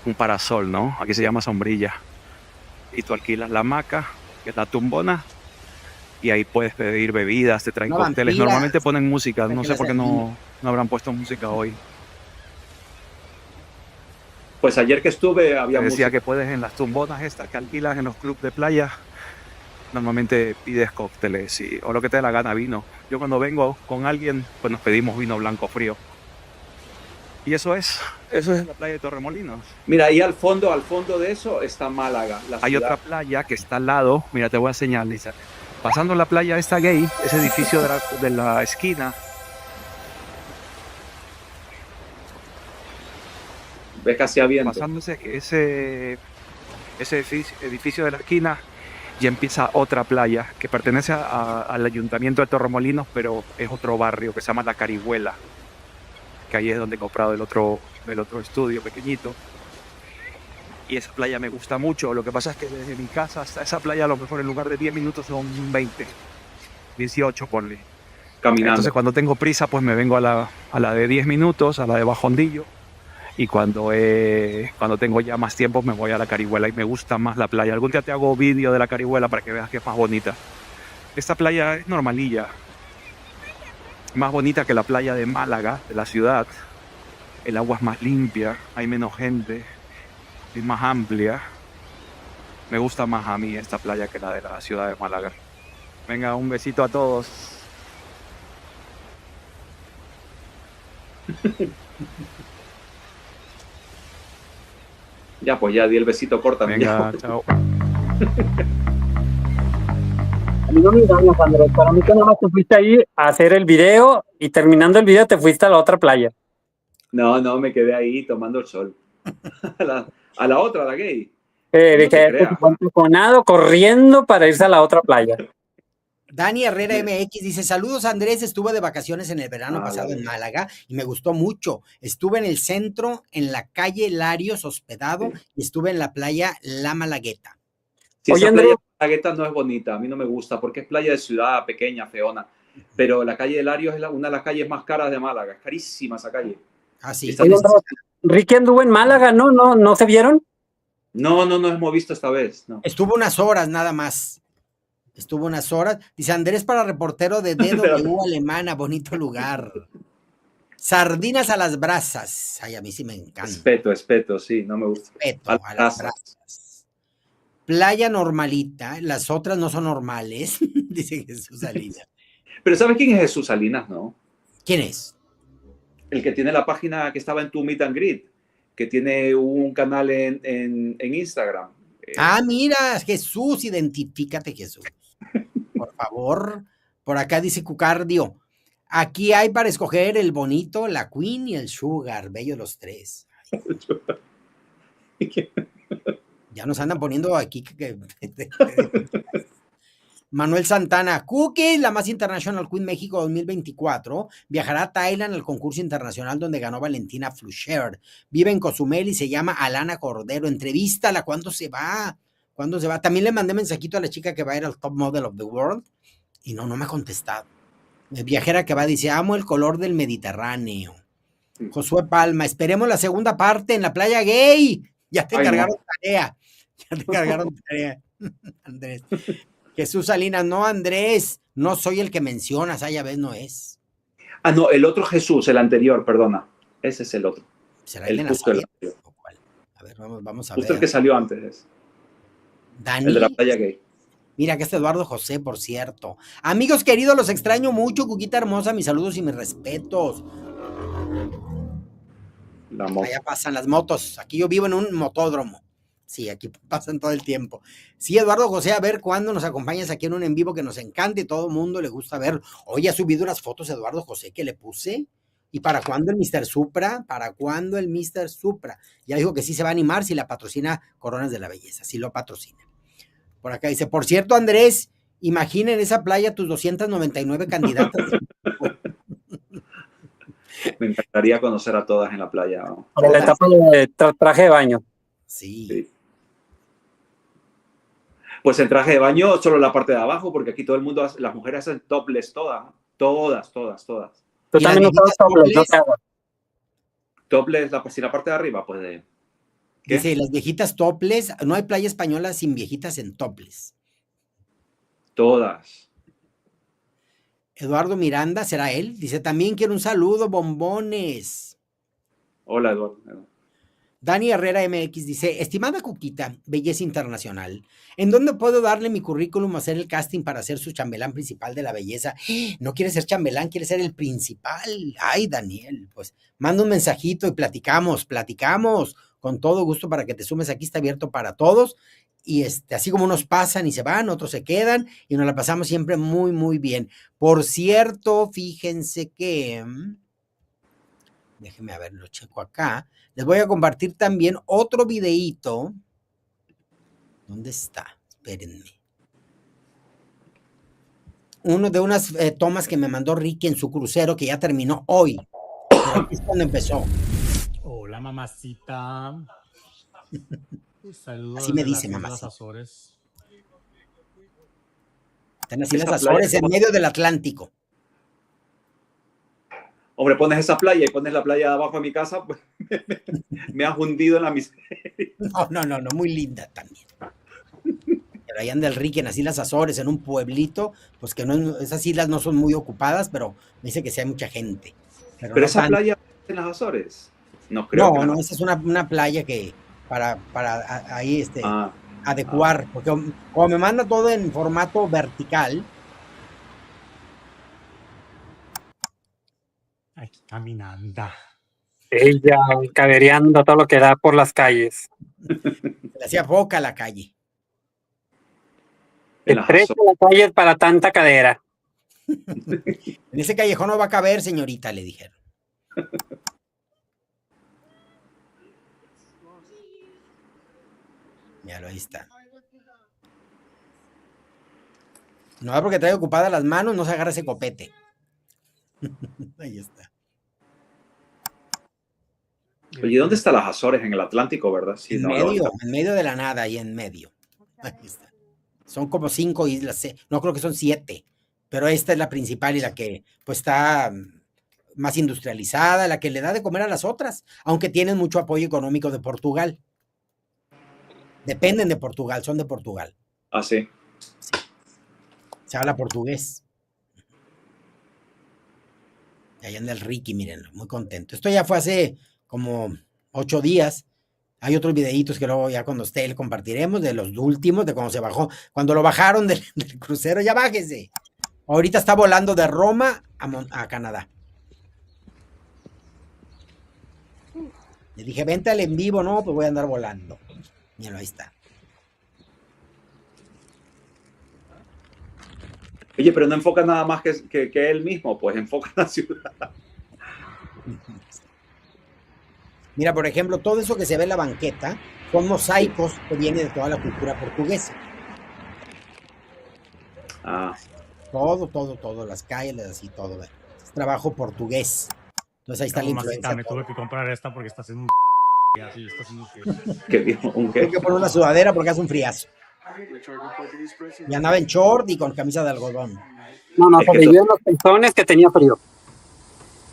S9: un parasol, ¿no? Aquí se llama sombrilla. Y tú alquilas la hamaca, que es la tumbona, y ahí puedes pedir bebidas, te traen
S2: No,
S9: cócteles.
S2: vampiras.
S9: Normalmente ponen música, no sé por qué
S2: Tranquilas,
S9: no habrán puesto música hoy.
S3: Pues ayer que estuve había
S9: Te decía
S3: música.
S9: que puedes en las tumbonas estas que alquilas en los clubes de playa, normalmente pides cócteles o lo que te dé la gana, vino. Yo cuando vengo con alguien, pues nos pedimos vino blanco frío. Y eso es la playa de Torremolinos.
S3: Mira, ahí al fondo de eso está Málaga. La
S9: Hay
S3: ciudad.
S9: otra playa que está al lado, mira, te voy a señalizar. Pasando la playa esta gay, ese edificio de la esquina,
S3: Ves que hacía viento.
S9: pasando ese edificio de la esquina, ya empieza otra playa que pertenece al ayuntamiento de Torremolinos, pero es otro barrio que se llama La Carihuela, que ahí es donde he comprado el otro estudio pequeñito. Y esa playa me gusta mucho. Lo que pasa es que desde mi casa hasta esa playa a lo mejor en lugar de 10 minutos son 20, 18 ponle.
S3: Caminando.
S9: Entonces cuando tengo prisa pues me vengo a la de 10 minutos, a la de Bajondillo. Y cuando tengo ya más tiempo me voy a La Carihuela y me gusta más la playa. Algún día te hago vídeo de La Carihuela para que veas que es más bonita. Esta playa es normalilla. Más bonita que la playa de Málaga, de la ciudad. El agua es más limpia, hay menos gente, es más amplia. Me gusta más a mí esta playa que la de la ciudad de Málaga. Venga, un besito a todos.
S3: Ya, pues ya di el besito corta.
S9: Venga, chao.
S4: A mí no me engañas, Andrés. Para mí que nada más te fuiste ahí a hacer el video y terminando el video te fuiste a la otra playa.
S3: No, me quedé ahí tomando el sol. a la otra, la gay.
S4: De
S3: No te
S4: que
S3: creas.
S4: conado corriendo para irse a la otra playa.
S2: Dani Herrera MX dice, saludos Andrés, estuve de vacaciones en el verano pasado en Málaga y me gustó mucho. Estuve en el centro, en la calle Larios hospedado y estuve en la playa La Malagueta.
S3: Si
S4: Oye,
S3: esa
S4: Andrés.
S3: playa de Malagueta no es bonita, a mí no me gusta porque es playa de ciudad pequeña, feona. pero la calle del Lario es una de las calles más caras de Málaga. Es carísima esa calle.
S2: Ah, sí.
S3: Está
S4: Oye, Ricky anduvo en Málaga, ¿no? ¿No se vieron?
S3: No hemos visto esta vez. No.
S2: Estuvo unas horas nada más. Estuvo unas horas. Dice Andrés para reportero de DW Alemana, bonito lugar. Sardinas a las brasas. Ay, a mí sí me encanta.
S3: Espeto, sí, no me gusta.
S2: Espeto
S3: A
S2: a
S3: las
S2: las
S3: brasas.
S2: brasas. Playa normalita, las otras no son normales, dice Jesús Salinas.
S3: Pero ¿sabes quién es Jesús Salinas, no?
S2: ¿Quién es?
S3: El que tiene la página que estaba en tu Meet and Greet, que tiene un canal en Instagram.
S2: Ah, mira, Jesús, identifícate, Jesús. Por favor. Por acá dice Cucardio. Aquí hay para escoger el bonito, la Queen y el Sugar. Bellos los tres. Ya nos andan poniendo aquí. Manuel Santana. Cookie, la más international Queen México 2024, viajará a Thailand al concurso internacional donde ganó Valentina Flusher. Vive en Cozumel y se llama Alana Cordero. Entrevístala. ¿Cuándo se va? ¿Cuándo se va? También le mandé mensajito a la chica que va a ir al Top Model of the World y no me ha contestado. Viajera que va, dice, amo el color del Mediterráneo. Josué Palma, esperemos la segunda parte en la playa gay. Ya te encargaron tarea. Ya te encargaron tarea, Andrés. Jesús Salinas, no, Andrés, no soy el que mencionas, ya ves, no es.
S3: Ah, no, el otro Jesús, el anterior, perdona. Ese es el otro.
S2: ¿Será el de Nazaret? A ver, vamos a ver.
S3: Justo el que salió antes.
S2: Dani.
S3: El de la playa gay.
S2: Mira, que este Eduardo José, por cierto. Amigos queridos, los extraño mucho. Cuquita hermosa, mis saludos y mis respetos. Allá pasan las motos. Aquí yo vivo en un motódromo. Sí, aquí pasan todo el tiempo. Sí, Eduardo José, a ver cuándo nos acompañas aquí en un en vivo que nos encanta y todo el mundo le gusta ver. Hoy ha subido unas fotos Eduardo José que le puse. ¿Y para cuándo el Mr. Supra? ¿Para cuándo el Mr. Supra? Ya dijo que sí se va a animar si la patrocina Coronas de la Belleza. Sí lo patrocina. Por acá dice, por cierto, Andrés, imagina en esa playa tus 299 candidatas.
S3: Me encantaría conocer a todas en la playa. ¿No?
S4: Para la etapa de traje de baño.
S2: Sí.
S3: Pues en traje de baño solo la parte de abajo, porque aquí todo el mundo, las mujeres hacen topless todas. Todas.
S4: Tú también no sabes topless, no te hagas.
S3: Topless, si la parte de arriba, pues de... ¿Qué?
S2: Dice, las viejitas topless, no hay playa española sin viejitas en topless.
S3: Todas.
S2: Eduardo Miranda, ¿será él? Dice, también quiero un saludo, bombones.
S3: Hola, Eduardo.
S2: Dani Herrera MX dice, estimada Cuquita, belleza internacional, ¿en dónde puedo darle mi currículum o hacer el casting para ser su chambelán principal de la belleza? No quiere ser chambelán, quiere ser el principal. Ay, Daniel, pues manda un mensajito y platicamos con todo gusto para que te sumes. Aquí está abierto para todos y así como unos pasan y se van, otros se quedan y nos la pasamos siempre muy, muy bien. Por cierto, fíjense que... Déjenme a ver, lo checo acá. Les voy a compartir también otro videíto. ¿Dónde está? Espérenme. Uno de unas tomas que me mandó Ricky en su crucero que ya terminó hoy. Pero aquí es cuando empezó.
S10: Hola, mamacita. Saludos.
S2: Así me dice, mamacita. Están así las Azores en medio del Atlántico.
S3: Hombre, pones esa playa y pones la playa de abajo de mi casa, pues me has hundido en la miseria.
S2: No, muy linda también. Pero ahí anda el Ricky en las Islas Azores, en un pueblito, pues que no, esas islas no son muy ocupadas, pero me dice que sí hay mucha gente. Pero no
S3: esa playa en las Azores, no creo.
S2: No, esa es una playa que para ahí adecuar, porque como me manda todo en formato vertical.
S10: Aquí caminando.
S4: Ella cabereando todo lo que da por las calles.
S2: Le hacía boca a la calle.
S4: El precio de la calle es para tanta cadera.
S2: En ese callejón no va a caber, señorita, le dijeron. Míralo, ahí está. No, porque trae ocupadas las manos, no se agarra ese copete. Ahí está.
S3: Oye, ¿dónde están las Azores? En el Atlántico, ¿verdad? Sí,
S2: en medio de la nada, ahí en medio. Ahí está. Son como 5 islas, no creo que son 7, pero esta es la principal y la que pues está más industrializada, la que le da de comer a las otras, aunque tienen mucho apoyo económico de Portugal. Dependen de Portugal, son de Portugal.
S3: Ah, sí.
S2: Se habla portugués. Y ahí anda el Ricky, mírenlo, muy contento. Esto ya fue hace como 8 días. Hay otros videitos que luego ya cuando esté le compartiremos de los últimos, de cuando se bajó. Cuando lo bajaron del crucero, ya bájese. Ahorita está volando de Roma a Canadá. Le dije, vente al en vivo, no, pues voy a andar volando. Míralo, ahí está.
S3: Oye, pero no enfoca nada más que él mismo, pues enfoca la ciudad.
S2: Mira, por ejemplo, todo eso que se ve en la banqueta son mosaicos que vienen de toda la cultura portuguesa.
S3: Ah,
S2: Todo, las calles, así, todo. Es trabajo portugués. Entonces ahí está la influencia.
S10: Me tuve que comprar esta porque está haciendo un así, está haciendo un frío.
S3: ¿qué dijo? ¿Un qué?
S2: Tengo que poner una sudadera porque hace un friazo. Y andaba en short y con camisa de algodón.
S4: No,
S3: Es
S4: se
S3: que
S4: veía en los pezones que tenía frío.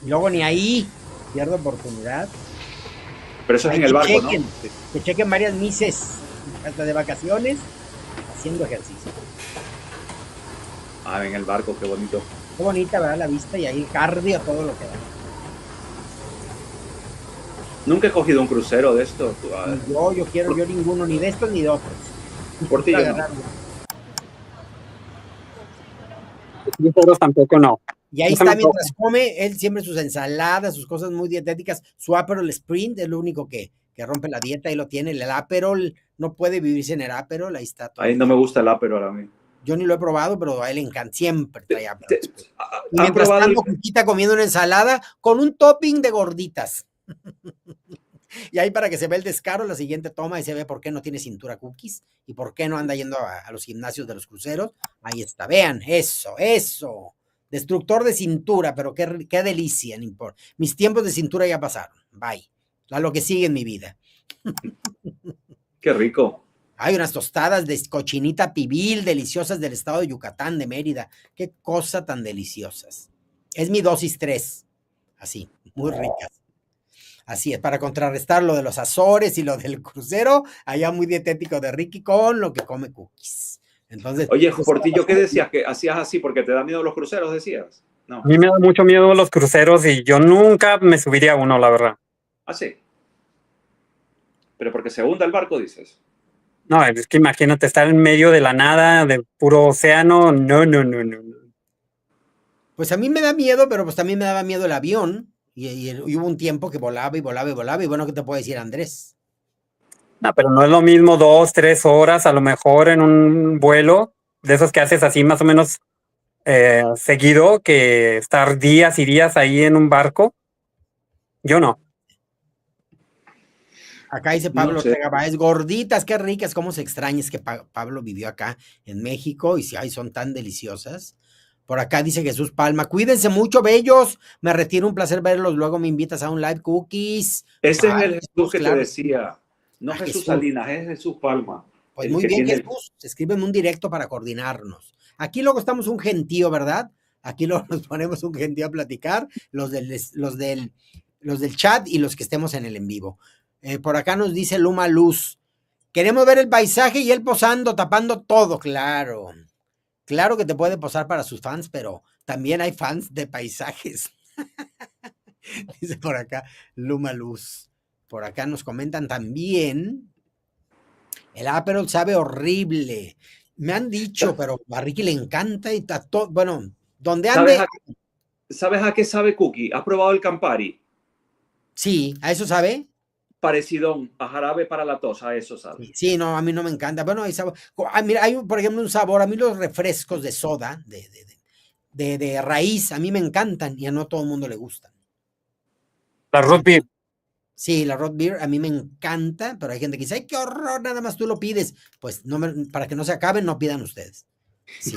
S2: Y luego ni ahí pierdo oportunidad.
S3: Pero eso es en
S2: Ahí
S3: el
S2: que
S3: barco, ¿no?
S2: chequen, que chequen varias mises hasta de vacaciones haciendo ejercicio.
S3: Ah, en el barco, qué bonito.
S2: Qué bonita, ¿verdad? La vista y ahí cardio todo lo que da.
S3: Nunca he cogido un crucero de esto.
S2: Yo ninguno, ni de estos ni de otros.
S3: Por ti, yo no.
S4: Pero tampoco no.
S2: Y ahí
S4: No se me
S2: está mientras
S4: antoja.
S2: come, él siempre sus ensaladas, sus cosas muy dietéticas, su Aperol Sprint es lo único que rompe la dieta, ahí lo tiene, el Aperol, no puede vivir sin el Aperol, ahí está todo.
S3: Ahí no me gusta el Aperol a mí.
S2: Yo ni lo he probado, pero a él le encanta, siempre trae Aperol Spritz. Y
S3: ¿Han
S2: mientras
S3: probado
S2: tanto, Cuquita comiendo una ensalada con un topping de gorditas. Y ahí para que se vea el descaro, la siguiente toma y se ve por qué no tiene cintura Cookies y por qué no anda yendo a los gimnasios de los cruceros. Ahí está, vean, eso. Destructor de cintura, pero qué delicia, no importa. Mis tiempos de cintura ya pasaron, bye. A lo que sigue en mi vida.
S3: Qué rico.
S2: Hay unas tostadas de cochinita pibil deliciosas del estado de Yucatán, de Mérida. Qué cosa tan deliciosas. Es mi dosis 3. Así, muy ricas. Así es, para contrarrestar lo de los Azores y lo del crucero, allá muy dietético de Ricky con lo que come Cookies. Entonces,
S3: Oye, Portillo, ¿qué decías? ¿Que hacías así porque te da miedo los cruceros, decías? No.
S4: A mí me da mucho miedo los cruceros y yo nunca me subiría a uno, la verdad.
S3: Ah, sí. Pero porque se hunda el barco, dices.
S4: No, es que imagínate estar en medio de la nada, de puro océano. No.
S2: Pues a mí me da miedo, pero pues también me daba miedo el avión. Y hubo un tiempo que volaba. Y bueno, ¿qué te puedo decir, Andrés?
S4: No, pero no es lo mismo 2, 3 horas, a lo mejor en un vuelo de esos que haces así más o menos seguido, que estar días y días ahí en un barco. Yo no.
S2: Acá dice Pablo
S3: No sé.
S2: Ortega Báez, gorditas, qué ricas, cómo se extraña, es que Pablo vivió acá en México y si ay, son tan deliciosas. Por acá dice Jesús Palma, cuídense mucho, bellos, me retiro, un placer verlos, luego me invitas a un live Cookies.
S3: Ese es
S2: Ay,
S3: el Jesús que
S2: claro.
S3: te decía. No
S2: Ah,
S3: Jesús
S2: Jesús.
S3: Salinas, es Jesús Palma.
S2: Pues
S3: El
S2: muy
S3: que
S2: bien,
S3: tiene-
S2: Jesús, escríbeme un directo para coordinarnos. Aquí luego estamos un gentío, ¿verdad? Aquí luego nos ponemos un gentío a platicar, los del chat y los que estemos en el en vivo. Por acá nos dice Luma Luz, queremos ver el paisaje y él posando, tapando todo, claro. Claro que te puede posar para sus fans, pero también hay fans de paisajes. Dice por acá Luma Luz. Por acá nos comentan también, el Aperol sabe horrible. Me han dicho, pero a Ricky le encanta y está todo, bueno, donde ande,
S3: ¿Sabes a qué sabe Cookie? ¿Has probado el Campari?
S2: sí, a eso sabe.
S3: Parecidón, a jarabe para la tos, a eso sabe.
S2: Sí, no, a mí no me encanta. Bueno, hay sabor. Mira, hay, por ejemplo, un sabor. A mí los refrescos de soda, de raíz, a mí me encantan y a no todo el mundo le gustan.
S4: La root beer.
S2: Sí, la root beer a mí me encanta, pero hay gente que dice, ¡ay, qué horror! Nada más tú lo pides. Pues no para que no se acaben, no pidan ustedes. Sí,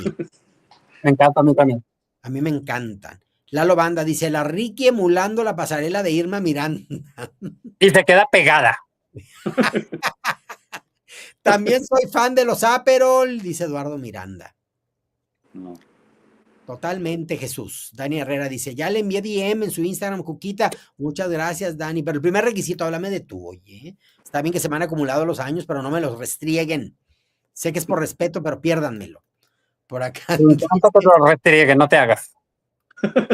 S4: Me encanta a mí también.
S2: a mí me encantan. Lalo Banda dice, la Ricky emulando la pasarela de Irma Miranda.
S4: Y se queda pegada.
S2: También soy fan de los Aperol, dice Eduardo Miranda.
S3: No.
S2: Totalmente, Jesús. Dani Herrera dice, ya le envié DM en su Instagram, Cuquita. Muchas gracias, Dani. Pero el primer requisito, háblame de tú, oye. Está bien que se me han acumulado los años, pero no me los restrieguen. Sé que es por respeto, pero piérdanmelo. Por acá.
S4: Tampoco te lo restriegue, no te hagas.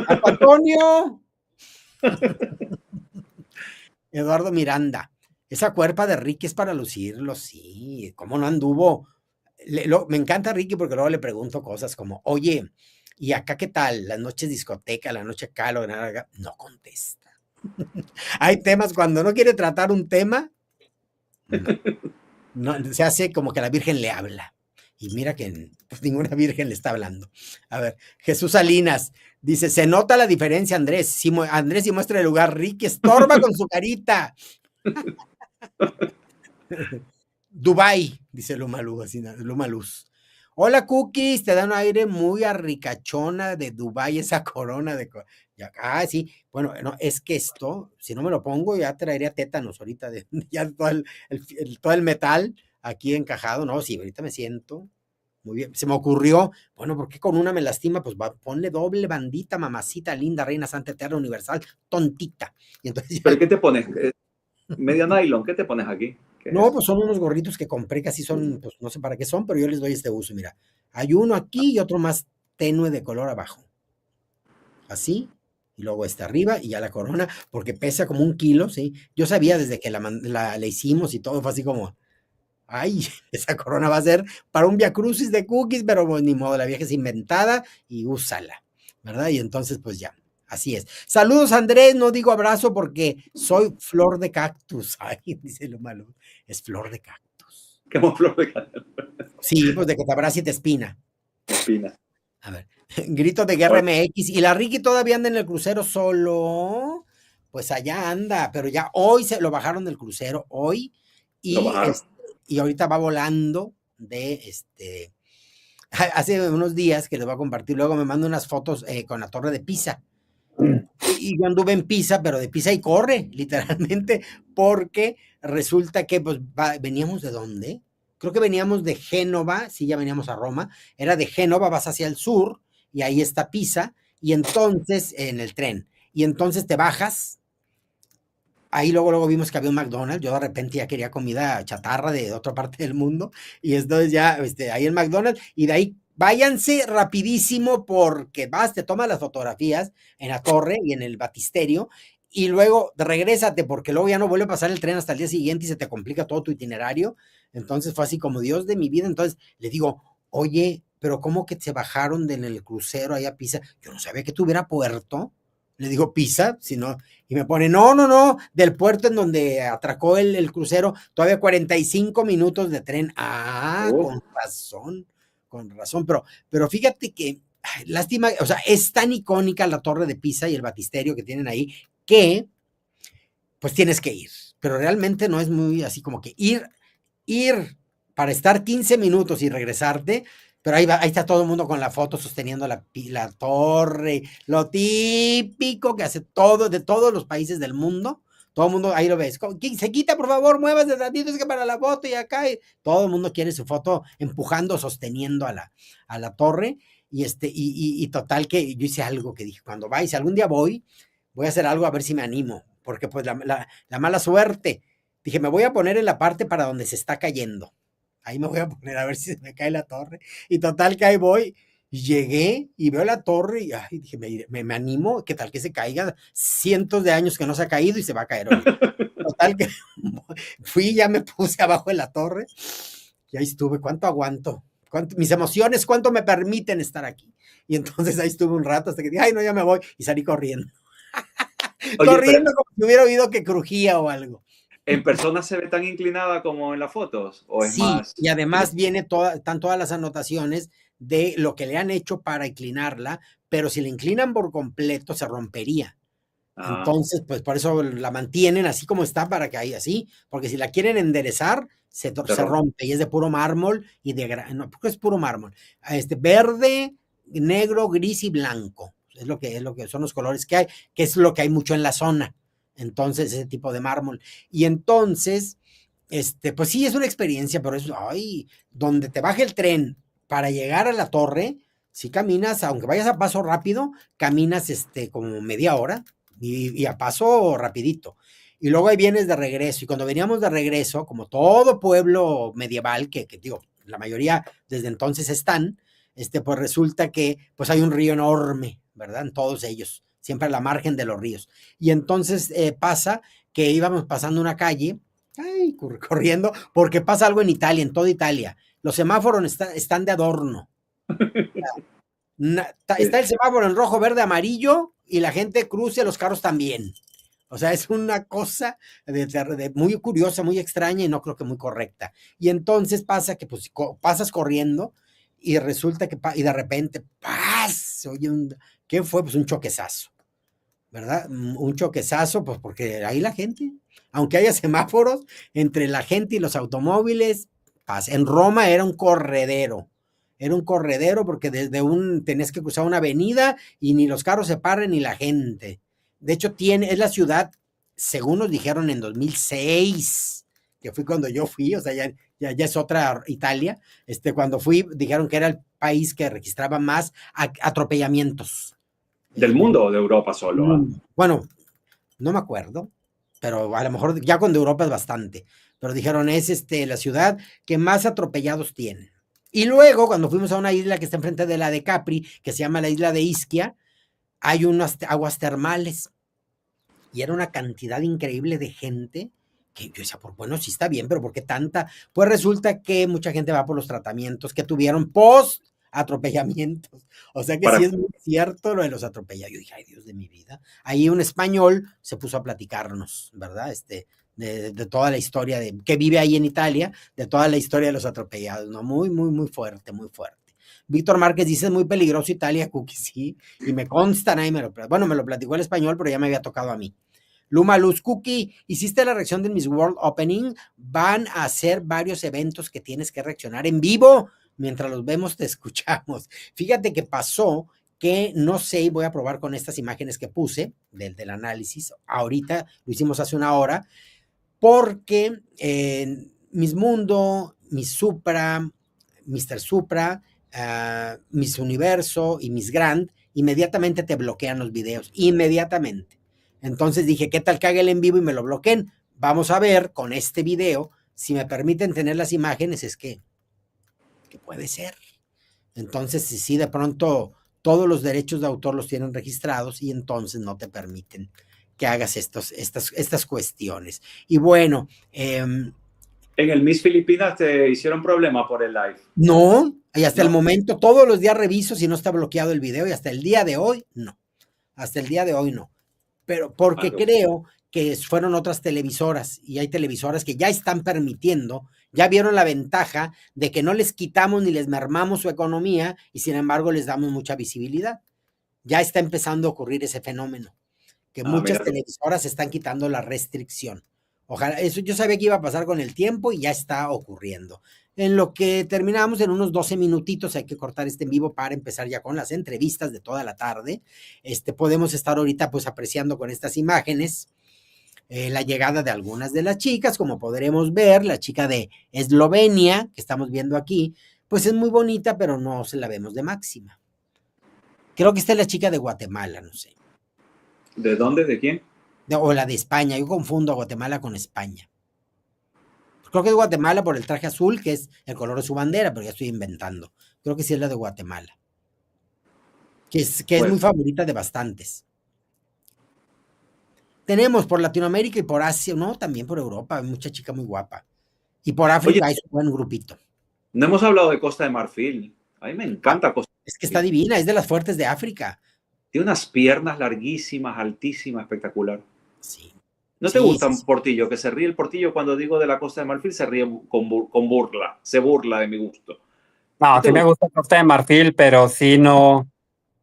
S2: ¡Marco Antonio! Eduardo Miranda. Esa cuerpa de Ricky es para lucirlo, sí. ¿Cómo no anduvo? Me encanta Ricky porque luego le pregunto cosas como, oye, ¿y acá qué tal? Las noches discoteca, la noche acá, lo nada, no contesta. Hay temas cuando no quiere tratar un tema, no, se hace como que la Virgen le habla. Y mira que pues, ninguna Virgen le está hablando. A ver, Jesús Salinas dice, se nota la diferencia, Andrés. Si Andrés si muestra el lugar, Ricky estorba con su carita. Dubai, dice Luma Luz. Hola, Cookies, te dan un aire muy arricachona de Dubai, esa corona de... sí, bueno, no, es que esto, si no me lo pongo, ya traería tétanos ahorita, ya todo el metal aquí encajado, no, sí, ahorita me siento muy bien. Se me ocurrió, bueno, ¿por qué con una me lastima? Pues ponle doble bandita, mamacita linda, reina santa eterna universal, tontita. Y entonces,
S3: ¿pero qué te pones? ¿Media nylon? ¿Qué te pones aquí?
S2: No, pues son unos gorritos que compré, casi son, pues no sé para qué son, pero yo les doy este uso, mira. Hay uno aquí y otro más tenue de color abajo. Así, y luego este arriba y ya la corona, porque pesa como 1 kilo, ¿sí? Yo sabía desde que la hicimos y todo, fue así como, ay, esa corona va a ser para un viacrucis de Cookies, pero pues, ni modo, la vieja es inventada y úsala, ¿verdad? Y entonces, pues ya. Así es. Saludos, Andrés. No digo abrazo porque soy flor de cactus. Ay, dice lo malo. Es flor de cactus.
S3: ¿Cómo flor de cactus?
S2: Sí, pues de que te abraza y te espina.
S3: Espina.
S2: A ver. Grito de Guerra MX. ¿Y la Ricky todavía anda en el crucero solo? Pues allá anda, pero ya hoy se lo bajaron del crucero, hoy. Y ahorita va volando de hace unos días que les voy a compartir. Luego me manda unas fotos con la Torre de Pisa. Y yo anduve en Pisa, pero de Pisa y corre, literalmente, porque resulta que pues veníamos ¿de dónde? Creo que veníamos de Génova, sí, ya veníamos a Roma, era de Génova, vas hacia el sur, y ahí está Pisa, y entonces, en el tren, y entonces te bajas, ahí luego vimos que había un McDonald's, yo de repente ya quería comida chatarra de otra parte del mundo, y entonces ya, ahí el McDonald's, y de ahí váyanse rapidísimo porque te tomas las fotografías en la torre y en el batisterio y luego regrésate porque luego ya no vuelve a pasar el tren hasta el día siguiente y se te complica todo tu itinerario. Entonces fue así como Dios de mi vida. Entonces le digo, oye, pero ¿cómo que se bajaron en el crucero ahí a Pisa? Yo no sabía que tuviera puerto. Le digo, Pisa, si no, y me pone, no, del puerto en donde atracó el crucero, todavía 45 minutos de tren. Con razón, pero fíjate que, lástima, o sea, es tan icónica la Torre de Pisa y el batisterio que tienen ahí, que, pues tienes que ir, pero realmente no es muy así como que ir para estar 15 minutos y regresarte, pero ahí está todo el mundo con la foto sosteniendo la torre, lo típico que hace de todos los países del mundo. Todo el mundo ahí lo ves. Se quita, por favor, muévase tantito, es que para la foto y acá. Todo el mundo quiere su foto empujando, sosteniendo a la torre. Y total que yo hice algo que dije, cuando si algún día voy a hacer algo a ver si me animo. Porque pues la mala suerte. Dije, me voy a poner en la parte para donde se está cayendo. Ahí me voy a poner a ver si se me cae la torre. Y total que ahí voy. Y llegué y veo la torre y dije, me animo, ¿qué tal que se caiga? Cientos de años que no se ha caído y se va a caer hoy. Total que fui, ya me puse abajo de la torre y ahí estuve. ¿Cuánto aguanto? Mis emociones, ¿cuánto me permiten estar aquí? Y entonces ahí estuve un rato hasta que dije, no, ya me voy y salí corriendo. Corriendo como si hubiera oído que crujía o algo.
S3: ¿En persona se ve tan inclinada como en las fotos? ¿O es más?
S2: Y además están todas las anotaciones de lo que le han hecho para inclinarla, pero si la inclinan por completo se rompería. Entonces, pues por eso la mantienen así como está para que ahí así, porque si la quieren enderezar, se rompe y es de puro mármol y no, porque es puro mármol. Verde, negro, gris y blanco. Es lo que son los colores que hay, que es lo que hay mucho en la zona. Entonces, ese tipo de mármol. Y entonces, pues sí, es una experiencia, pero donde te baja el tren para llegar a la torre, Si caminas, aunque vayas a paso rápido, caminas como media hora y a paso rapidito. Y luego ahí vienes de regreso. Y cuando veníamos de regreso, como todo pueblo medieval, que digo, la mayoría desde entonces están, pues resulta que pues hay un río enorme, ¿verdad? En todos ellos, siempre a la margen de los ríos. Y entonces pasa que íbamos pasando una calle, ay, corriendo, porque pasa algo en Italia, en toda Italia. Los semáforos están de adorno. Está el semáforo en rojo, verde, amarillo y la gente cruza, los carros también. O sea, es una cosa muy curiosa, muy extraña y no creo que muy correcta. Y entonces pasa que pues pasas corriendo y resulta que y de repente ¡paz! Oye, ¿qué fue? Pues un choquezazo, ¿verdad? Un choquezazo, pues porque ahí la gente, aunque haya semáforos, entre la gente y los automóviles, pasa. En Roma era un corredero porque tenías que cruzar una avenida y ni los carros se paran ni la gente. De hecho, es la ciudad, según nos dijeron en 2006, que fui cuando yo fui, o sea, ya es otra Italia. Cuando fui, dijeron que era el país que registraba más atropellamientos.
S3: ¿Del mundo o de Europa solo?
S2: Bueno, no me acuerdo, pero a lo mejor ya con de Europa es bastante. Pero dijeron, es la ciudad que más atropellados tiene. Y luego, cuando fuimos a una isla que está enfrente de la de Capri, que se llama la isla de Ischia, hay unas aguas termales y era una cantidad increíble de gente que yo decía, bueno, sí está bien, pero ¿por qué tanta? Pues resulta que mucha gente va por los tratamientos que tuvieron post atropellamientos. O sea que sí es muy cierto lo de los atropellamientos. Yo dije, ay, Dios de mi vida. Ahí un español se puso a platicarnos, ¿verdad? De toda la historia que vive ahí en Italia, de toda la historia de los atropellados, ¿no? Muy, muy, muy fuerte, muy fuerte. Víctor Márquez dice, es muy peligroso Italia, Cookie, sí, y me consta, me lo platicó el español, pero ya me había tocado a mí. Luma Luz, Cookie, hiciste la reacción de Miss World Opening, van a hacer varios eventos que tienes que reaccionar en vivo, mientras los vemos te escuchamos. Fíjate que pasó que no sé, y voy a probar con estas imágenes que puse del análisis, ahorita lo hicimos hace una hora, porque Miss Mundo, Miss Supra, Mr. Supra, Miss Universo y Miss Grand, inmediatamente te bloquean los videos, inmediatamente. Entonces dije, ¿qué tal que haga el en vivo y me lo bloqueen? Vamos a ver con este video, si me permiten tener las imágenes, es que puede ser. Entonces, si de pronto todos los derechos de autor los tienen registrados y entonces no te permiten que hagas estas cuestiones. Y bueno,
S3: ¿En el Miss Filipinas te hicieron problema por el live?
S2: No, y hasta el momento, todos los días reviso si no está bloqueado el video y hasta el día de hoy, no. Hasta el día de hoy, no. Pero porque creo que fueron otras televisoras y hay televisoras que ya están permitiendo, ya vieron la ventaja de que no les quitamos ni les mermamos su economía y sin embargo les damos mucha visibilidad. Ya está empezando a ocurrir ese fenómeno, que muchas televisoras están quitando la restricción. Ojalá, eso yo sabía que iba a pasar con el tiempo y ya está ocurriendo. En lo que terminamos en unos 12 minutitos, hay que cortar este en vivo para empezar ya con las entrevistas de toda la tarde. Podemos estar ahorita pues apreciando con estas imágenes la llegada de algunas de las chicas, como podremos ver, la chica de Eslovenia, que estamos viendo aquí, pues es muy bonita, pero no se la vemos de máxima. Creo que esta es la chica de Guatemala, no sé.
S3: ¿De dónde? ¿De quién?
S2: O la de España, yo confundo a Guatemala con España. Creo que es Guatemala por el traje azul, que es el color de su bandera, pero ya estoy inventando. Creo que sí es la de Guatemala. Que es muy favorita de bastantes. Tenemos por Latinoamérica y por Asia, no, también por Europa, hay mucha chica muy guapa. Y por África hay un buen grupito.
S3: No hemos hablado de Costa de Marfil. A mí me encanta Costa de Marfil.
S2: Es que está divina, es de las fuertes de África.
S3: Tiene unas piernas larguísimas, altísimas, espectacular.
S2: Sí.
S3: ¿No te gusta un Portillo? Que se ríe el Portillo cuando digo de la Costa de Marfil, se ríe con burla, se burla de mi gusto.
S4: No, sí me gusta Costa de Marfil, pero sí no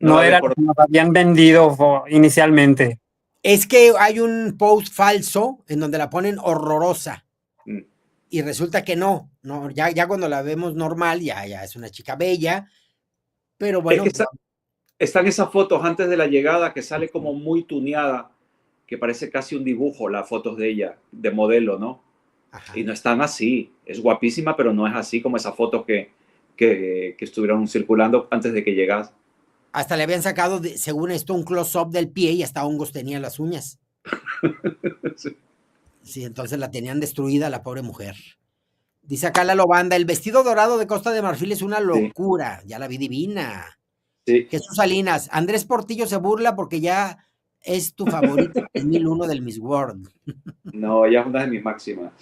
S4: era lo que nos habían vendido inicialmente.
S2: Es que hay un post falso en donde la ponen horrorosa. Y resulta que no, ya cuando la vemos normal, ya es una chica bella, pero bueno.
S3: Es que están esas fotos antes de la llegada que sale como muy tuneada, que parece casi un dibujo, las fotos de ella, de modelo, ¿no? Ajá. Y no están así. Es guapísima, pero no es así como esas fotos que que estuvieron circulando antes de que llegase.
S2: Hasta le habían sacado, según esto, un close-up del pie y hasta hongos tenía en las uñas. Sí, entonces la tenían destruida la pobre mujer. Dice acá la Lobanda, el vestido dorado de Costa de Marfil es una locura. Ya la vi divina.
S3: Sí.
S2: Jesús Salinas, Andrés Portillo se burla porque ya es tu favorito 2001 del Miss World.
S3: No, ella es una de mis máximas.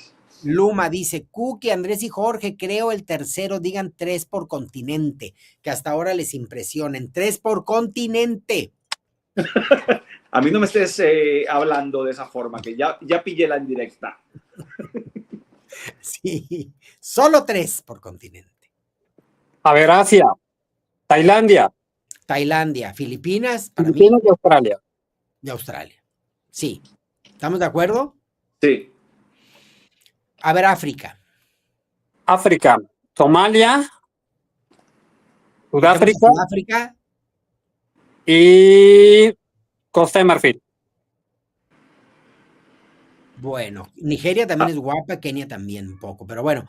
S2: Luma dice, Cookie, Andrés y Jorge, creo el tercero, digan 3 por continente, que hasta ahora les impresionen. 3 por continente.
S3: A mí no me estés hablando de esa forma, que ya pillé la indirecta.
S2: Sí, solo 3 por continente.
S4: A ver, Asia, Tailandia,
S2: Tailandia, Filipinas, para
S4: Filipinas
S2: mí,
S4: y Australia.
S2: y Australia. Sí, ¿estamos de acuerdo?
S3: Sí.
S2: A ver, África.
S4: África, Somalia, Sudáfrica
S2: África,
S4: y Costa de Marfil.
S2: bueno, Nigeria también es guapa, Kenia también un poco, pero bueno,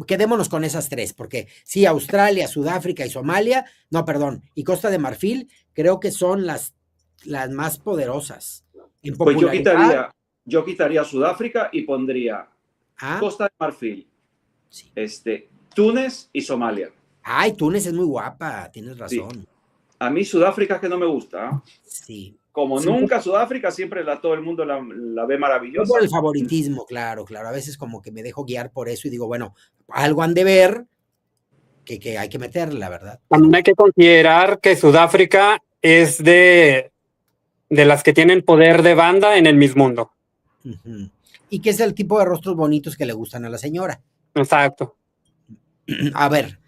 S2: quedémonos con esas 3, porque sí, Australia, Sudáfrica y Somalia, no, perdón, y Costa de Marfil, creo que son las más poderosas. En
S3: Pues
S2: popularidad,
S3: yo quitaría Sudáfrica y pondría
S2: ¿ah?
S3: Costa de Marfil,
S2: Sí.
S3: Túnez y Somalia.
S2: Ay, Túnez es muy guapa, tienes razón.
S3: A mí Sudáfrica es que no me gusta. ¿eh?
S2: Sí.
S3: Como
S2: Sí.
S3: nunca Sudáfrica, siempre todo el mundo la ve
S2: Yo
S3: maravillosa.
S2: por el favoritismo, claro. A veces como que me dejo guiar por eso y digo, bueno, algo han de ver que hay que meter, la verdad.
S4: También hay que considerar que Sudáfrica es de las que tienen poder de banda en el Miss Mundo.
S2: Ujú. Y que es el tipo de rostros bonitos que le gustan a la señora.
S4: Exacto.
S2: A ver,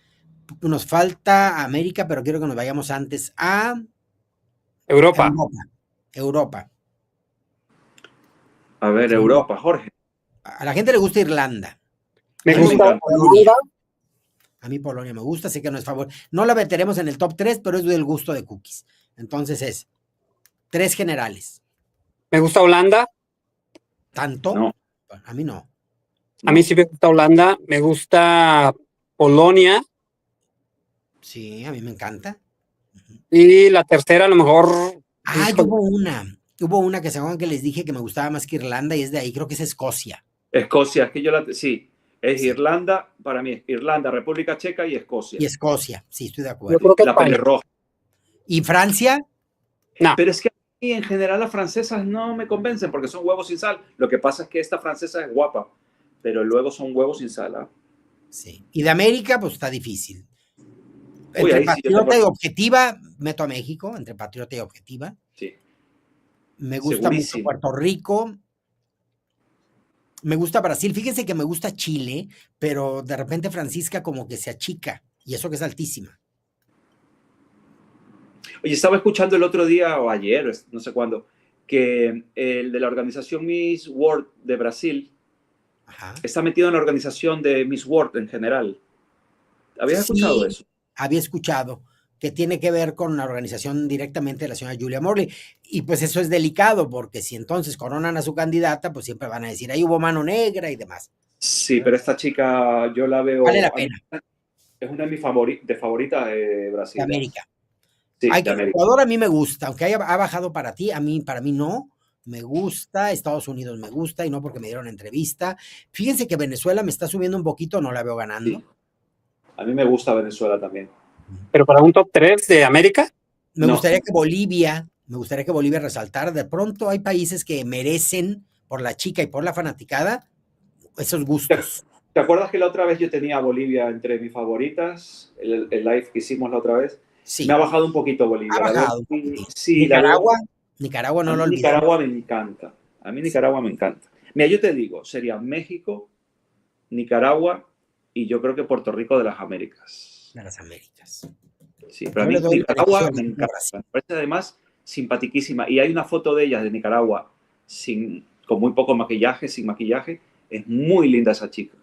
S2: nos falta América, pero quiero que nos vayamos antes a
S4: Europa.
S2: Europa.
S3: A ver, Europa, Jorge.
S2: A la gente le gusta Irlanda.
S4: Me
S2: A mí
S4: gusta
S3: encanta.
S4: Holanda.
S2: A mí Polonia me gusta, sé que no es favor. No la meteremos en el top 3, pero es del gusto de Cookies. Entonces es 3 generales.
S4: Me gusta Holanda.
S2: ¿Tanto?
S3: No.
S2: A mí no.
S4: A mí sí me gusta Holanda. Me gusta Polonia.
S2: Sí, a mí me encanta.
S4: Y la tercera, a lo mejor.
S2: Ah,
S4: híjole,
S2: hubo una que se acuerdan que les dije que me gustaba más que Irlanda y es de ahí, creo que es Escocia.
S3: Escocia, es que sí. Es
S2: Sí.
S3: Irlanda, para mí es Irlanda, República Checa y Escocia.
S2: Y Escocia, sí, estoy de
S4: yo
S2: acuerdo.
S4: creo que
S3: La
S4: España.
S3: pelirroja.
S2: ¿Y Francia?
S4: No,
S3: Pero es que a mí en general las francesas no me convencen porque son huevos sin sal. Lo que pasa es que esta francesa es guapa, pero luego son huevos sin sal. ¿Ah?
S2: Sí. Y de América, pues está difícil.
S3: Uy,
S2: Entre
S3: ahí sí yo
S2: patriota
S3: tengo-
S2: y objetiva, meto a México, entre patriota y objetiva.
S3: Sí.
S2: Me gusta mucho
S3: Segurísimo.
S2: Puerto Rico. Me gusta Brasil. Fíjense que me gusta Chile, pero de repente Francisca como que se achica. Y eso que es altísima.
S3: Oye, estaba escuchando el otro día o ayer, no sé cuándo, que el de la organización Miss World de Brasil
S2: Ajá.
S3: está metido en la organización de Miss World en general. ¿Habías escuchado
S2: Sí,
S3: eso?
S2: había escuchado que tiene que ver con la organización directamente de la señora Julia Morley. Y pues eso es delicado, porque si entonces coronan a su candidata, pues siempre van a decir, ahí hubo mano negra y demás.
S3: Sí, pero esta chica yo la veo...
S2: Vale la pena,
S3: Es una de mis favoritas de Brasil.
S2: de América.
S3: Sí,
S2: Ay,
S3: de
S2: que
S3: América.
S2: Ecuador a mí me gusta, aunque ha bajado para ti, para mí no. Me gusta, Estados Unidos me gusta, y no porque me dieron entrevista. Fíjense que Venezuela me está subiendo un poquito, no la veo ganando.
S3: Sí. A mí me gusta Venezuela también.
S4: pero para un top 3 de América.
S2: Me
S3: No.
S2: gustaría que Bolivia resaltara. De pronto hay países que merecen, por la chica y por la fanaticada, esos gustos.
S3: ¿Te acuerdas que la otra vez yo tenía a Bolivia entre mis favoritas? El live que hicimos la otra vez.
S2: Sí,
S3: Me ha bajado un poquito Bolivia.
S2: ha
S3: la verdad.
S2: bajado un poquito.
S3: Sí, la verdad.
S2: Nicaragua no
S3: A
S2: lo
S3: mí
S2: olvidemos.
S3: Nicaragua me encanta. A mí Nicaragua me encanta. Mira, yo te digo, sería México, Nicaragua y yo creo que Puerto Rico de las Américas.
S2: De las Américas.
S3: Sí, pero a
S2: Yo
S3: mí
S2: le doy
S3: Nicaragua
S2: elecciones,
S3: me
S2: no
S3: encanta.
S2: Brasil.
S3: Me parece además simpatiquísima. Y hay una foto de ellas de Nicaragua con muy poco maquillaje, sin maquillaje. Es muy linda esa chica.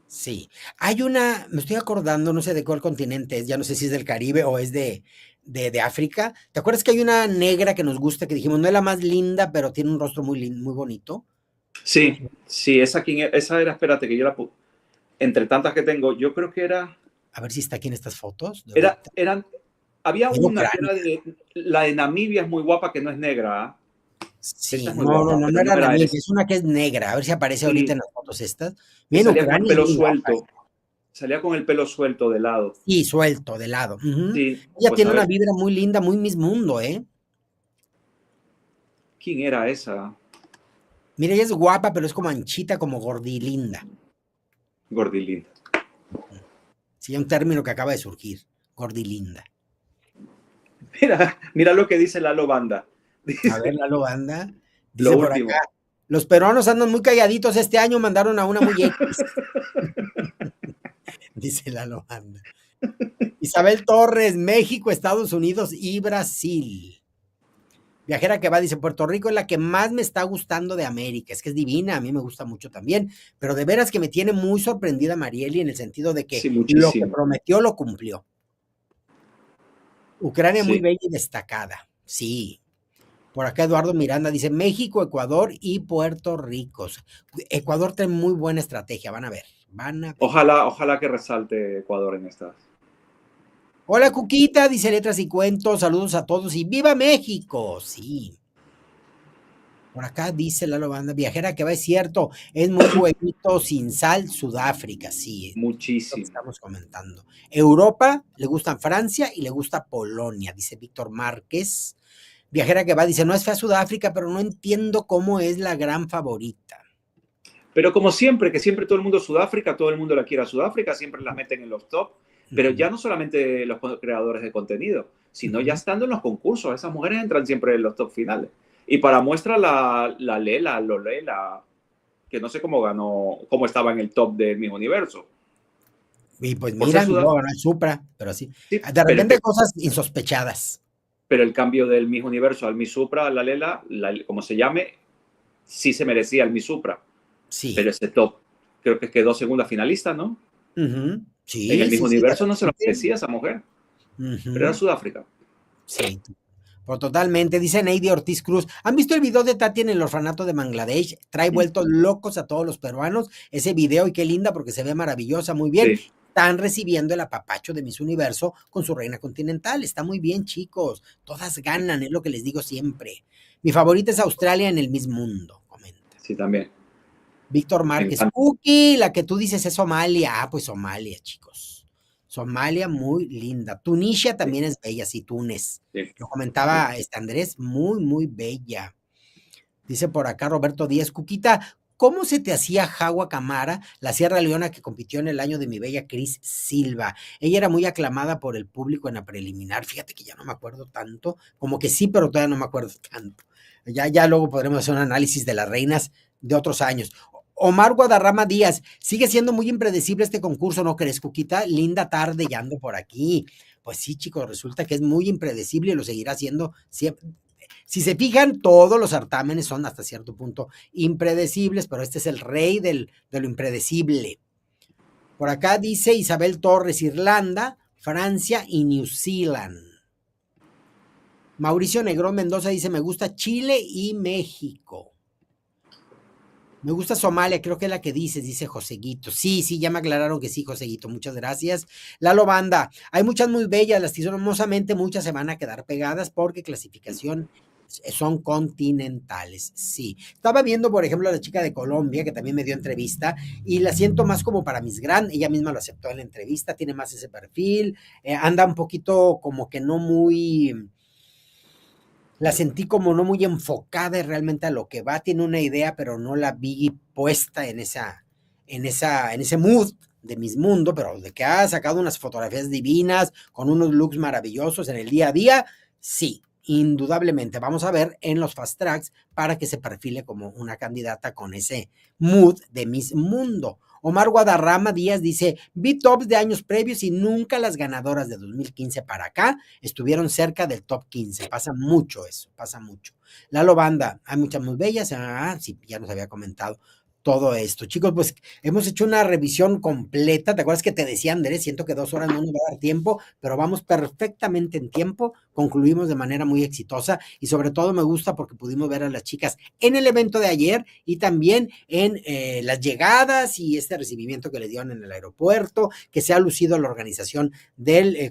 S2: Sí. Hay una, me estoy acordando, no sé de cuál continente es, ya no sé si es del Caribe o es de África. ¿Te acuerdas que hay una negra que nos gusta, que dijimos, no es la más linda, pero tiene un rostro muy lindo, muy bonito?
S3: Sí, esa era, espérate, que yo la puse. Entre tantas que tengo, yo creo que era
S2: A ver si está aquí en estas fotos.
S3: Había
S2: En
S3: una que
S2: Ucrania.
S3: era la de Namibia, es muy guapa, que no es negra. ¿Ah?
S2: Sí,
S3: Esta es muy
S2: no
S3: guapa, pero
S2: era
S3: no era
S2: Namibia,
S3: esa.
S2: es una que es negra. A ver si aparece ahorita en las fotos estas.
S3: Que
S2: Bien,
S3: salía con el
S2: Ucrania es
S3: pelo
S2: muy guapa.
S3: suelto. Salía con el pelo suelto de lado.
S2: Sí, suelto, de lado. Ujú.
S3: Sí,
S2: Ella
S3: pues
S2: tiene
S3: a
S2: una
S3: ver,
S2: vibra muy linda, muy Miss Mundo, ¿eh?
S3: ¿quién era esa?
S2: Mira, ella es guapa, pero es como anchita, como gordilinda.
S3: Gordilinda.
S2: Sí, un término que acaba de surgir. Gordilinda.
S3: Mira lo que dice Lalo Banda. Dice,
S2: A ver, Lalo Banda.
S3: lo
S2: Dice por
S3: último.
S2: acá. Los peruanos andan muy calladitos este año, mandaron a una muy X. Dice Lalo Banda. Isabel Torres, México, Estados Unidos y Brasil. Viajera que va, dice, Puerto Rico es la que más me está gustando de América. Es que es divina, a mí me gusta mucho también. Pero de veras que me tiene muy sorprendida Marieli en el sentido de que
S3: Sí,
S2: lo que
S3: muchísimo.
S2: prometió lo cumplió. Ucrania muy
S3: Sí.
S2: bella y destacada. Sí. Por acá Eduardo Miranda dice, México, Ecuador y Puerto Rico. Ecuador tiene muy buena estrategia, van a ver. Van a ver.
S3: Ojalá que resalte Ecuador en estas.
S2: Hola Cuquita, dice Letras y Cuentos, saludos a todos y ¡viva México! Sí. Por acá dice Lalo Banda, viajera que va, es cierto, es muy huevito sin sal, Sudáfrica, sí, es lo que
S3: Muchísimo.
S2: estamos comentando. Europa, le gustan Francia y le gusta Polonia, dice Víctor Márquez. Viajera que va, dice, no es fea Sudáfrica, pero no entiendo cómo es la gran favorita.
S3: Pero como siempre, que siempre todo el mundo Sudáfrica, todo el mundo la quiere a Sudáfrica, siempre la meten en los top. Pero ya no solamente los creadores de contenido, sino ya estando en los concursos. Esas mujeres entran siempre en los top finales. Y para muestra la Lolela, que no sé cómo ganó, cómo estaba en el top de Miss Universo.
S2: Y pues
S3: Por
S2: mira,
S3: ser
S2: luego ganó el Supra, pero sí.
S3: Sí,
S2: De repente cosas insospechadas.
S3: pero el cambio del Miss Universo al Miss Supra, la Lela, como se llame, sí se merecía el Miss Supra.
S2: Sí.
S3: Pero ese top, creo que quedó segunda finalista, ¿no?
S2: Sí,
S3: En el Miss
S2: sí,
S3: Universo
S2: de
S3: no se lo
S2: repente.
S3: merecía esa mujer. Pero era Sudáfrica.
S2: Sí, pero totalmente. Dice Neidy Ortiz Cruz, ¿han visto el video de Tati en el orfanato de Bangladesh? Trae vueltos locos a todos los peruanos ese video y qué linda porque se ve maravillosa, muy bien.
S3: Sí.
S2: Están recibiendo el apapacho de Miss Universo con su reina continental. Está muy bien, chicos. Todas ganan, es lo que les digo siempre. Mi favorita es Australia en el Miss Mundo, comenta.
S3: Sí, también.
S2: Víctor Márquez, Cookie, la que tú dices es Somalia. Ah, pues Somalia, chicos. Somalia, muy linda. Tunisia también es bella, sí, Túnez.
S3: Sí.
S2: Lo comentaba Andrés, muy, muy bella. Dice por acá Roberto Díaz, Cuquita, ¿cómo se te hacía Jagua Camara, la Sierra Leona que compitió en el año de mi bella Cris Silva? Ella era muy aclamada por el público en la preliminar. Fíjate que ya no me acuerdo tanto, como que sí, pero todavía no me acuerdo tanto. Ya luego podremos hacer un análisis de las reinas de otros años. Omar Guadarrama Díaz, sigue siendo muy impredecible este concurso, ¿no crees, Cuquita? Linda tarde, ya ando por aquí. Pues sí, chicos, resulta que es muy impredecible y lo seguirá siendo siempre. Si se fijan, todos los certámenes son hasta cierto punto impredecibles, pero este es el rey de lo impredecible. Por acá dice Isabel Torres, Irlanda, Francia y New Zealand. Mauricio Negrón Mendoza dice, me gusta Chile y México. Me gusta Somalia, creo que es la que dices, dice Joseguito. Sí, ya me aclararon que sí, Joseguito, muchas gracias. Lalo Banda, hay muchas muy bellas, lastimosamente muchas se van a quedar pegadas porque clasificación son continentales, sí. Estaba viendo, por ejemplo, a la chica de Colombia, que también me dio entrevista, y la siento más como para Miss Grand, ella misma lo aceptó en la entrevista, tiene más ese perfil, anda un poquito como que no muy... La sentí como no muy enfocada realmente a lo que va, tiene una idea, pero no la vi puesta en ese mood de Miss Mundo, pero de que ha sacado unas fotografías divinas, con unos looks maravillosos en el día a día, sí, indudablemente. Vamos a ver en los fast tracks para que se perfile como una candidata con ese mood de Miss Mundo. Omar Guadarrama Díaz dice, vi tops de años previos y nunca las ganadoras de 2015 para acá estuvieron cerca del top 15. Pasa mucho eso, pasa mucho. Lalo Banda, hay muchas muy bellas. Sí, ya nos había comentado todo esto. Chicos, pues hemos hecho una revisión completa. ¿Te acuerdas que te decía, Andrés? Siento que 2 horas no nos va a dar tiempo, pero vamos perfectamente en tiempo concluimos de manera muy exitosa y sobre todo me gusta porque pudimos ver a las chicas en el evento de ayer y también en las llegadas y este recibimiento que le dieron en el aeropuerto, que se ha lucido la organización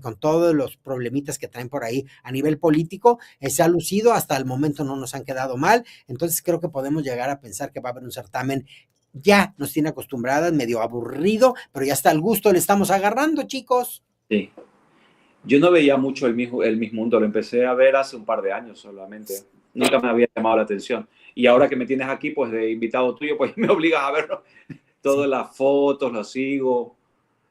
S2: con todos los problemitas que traen por ahí a nivel político, se ha lucido, hasta el momento no nos han quedado mal, entonces creo que podemos llegar a pensar que va a haber un certamen. Ya nos tiene acostumbradas, medio aburrido, pero ya está el gusto, le estamos agarrando, chicos.
S3: Sí. Yo no veía mucho el Miss Mundo, lo empecé a ver hace un par de años solamente. Nunca me había llamado la atención. Y ahora que me tienes aquí, pues de invitado tuyo, pues me obligas a verlo. Todas las fotos, lo sigo.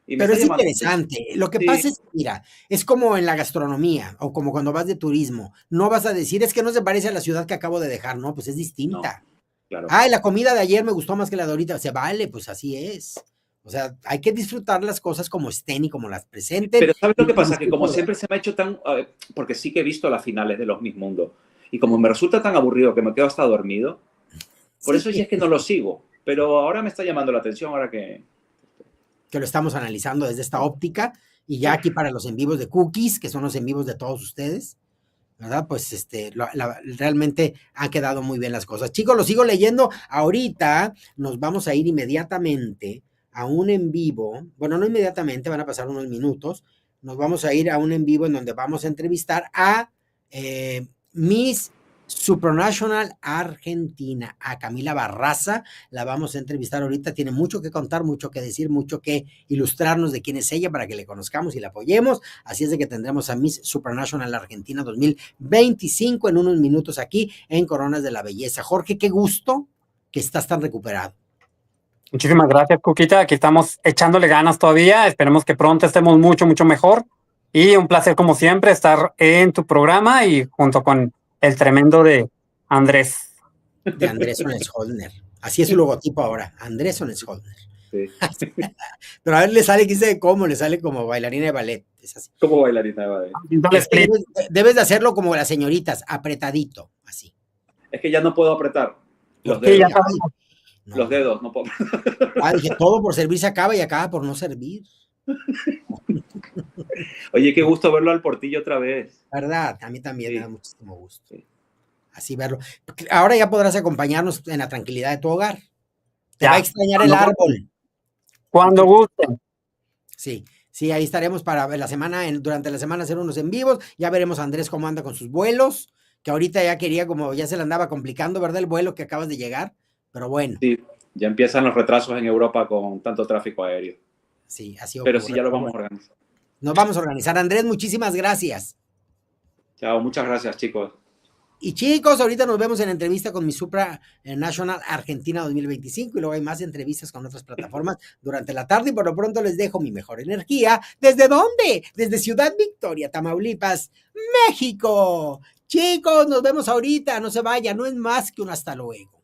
S3: Y me
S2: Pero
S3: está
S2: es
S3: llamando.
S2: interesante. Lo que
S3: Sí.
S2: pasa es, mira, es como en la gastronomía o como cuando vas de turismo. No vas a decir, es que no se parece a la ciudad que acabo de dejar. No, pues es distinta.
S3: Claro.
S2: Ay, la comida de ayer me gustó más que la de ahorita. Se vale, pues así es. O sea, hay que disfrutar las cosas como estén y como las presenten.
S3: Pero ¿sabes lo que pasa? Que
S2: Disfruto
S3: como
S2: de-
S3: siempre se me ha hecho tan... porque sí que he visto las finales de los Miss Mundo. Y como me resulta tan aburrido que me quedo hasta dormido, por eso
S2: Sí.
S3: sí es que no lo sigo. Pero ahora me está llamando la atención, ahora que...
S2: que lo estamos analizando desde esta óptica, y ya aquí para los en vivos de Cookies, que son los en vivos de todos ustedes, ¿verdad? Pues realmente han quedado muy bien las cosas. Chicos, lo sigo leyendo. Ahorita nos vamos a ir inmediatamente a un en vivo, bueno, no inmediatamente, van a pasar unos minutos, nos vamos a ir a un en vivo en donde vamos a entrevistar a Miss Supranational Argentina, a Camila Barraza, la vamos a entrevistar ahorita, tiene mucho que contar, mucho que decir, mucho que ilustrarnos de quién es ella para que le conozcamos y la apoyemos, así es de que tendremos a Miss Supranational Argentina 2025 en unos minutos aquí en Coronas de la Belleza. Jorge, qué gusto que estás tan recuperado.
S4: Muchísimas gracias, Cuquita. Aquí estamos echándole ganas todavía. Esperemos que pronto estemos mucho, mucho mejor. Y un placer, como siempre, estar en tu programa y junto con el tremendo de Andrés.
S2: De Andrés Sonnensholdner. Así es su logotipo ahora, Andrés Sonnensholdner.
S3: Sí.
S2: Pero a ver, le sale, quise cómo, le sale como bailarina de ballet. Es así.
S3: Como bailarina de ballet.
S2: Es que debes de hacerlo como las señoritas, apretadito, así.
S3: Es que ya no puedo apretar los
S2: ¿Por qué?
S3: dedos.
S2: Ay, no.
S3: Los dedos, no puedo.
S2: Dije, todo por servir se acaba y acaba por no servir.
S3: Oye, qué gusto verlo al Portillo otra vez.
S2: ¿Verdad? A mí también
S3: Sí.
S2: me da muchísimo gusto.
S3: Sí.
S2: Así verlo. Ahora ya podrás acompañarnos en la tranquilidad de tu hogar. Te
S4: Ya.
S2: va a extrañar el árbol.
S4: Cuando gusten.
S2: Sí, sí, ahí estaremos para la semana, durante la semana hacer unos en vivos. Ya veremos a Andrés cómo anda con sus vuelos, que ahorita ya quería, como ya se le andaba complicando, ¿verdad? El vuelo que acabas de llegar. Pero bueno,
S3: Sí, ya empiezan los retrasos en Europa con tanto tráfico aéreo.
S2: sí, así
S3: Pero
S2: ocurre.
S3: sí, ya lo vamos a organizar.
S2: Nos vamos a organizar. Andrés, muchísimas gracias.
S3: Chao, muchas gracias, chicos.
S2: Y chicos, ahorita nos vemos en entrevista con mi Supra National Argentina 2025 y luego hay más entrevistas con otras plataformas durante la tarde y por lo pronto les dejo mi mejor energía. ¿Desde dónde? Desde Ciudad Victoria, Tamaulipas, México. Chicos, nos vemos ahorita, no se vayan, no es más que un hasta luego.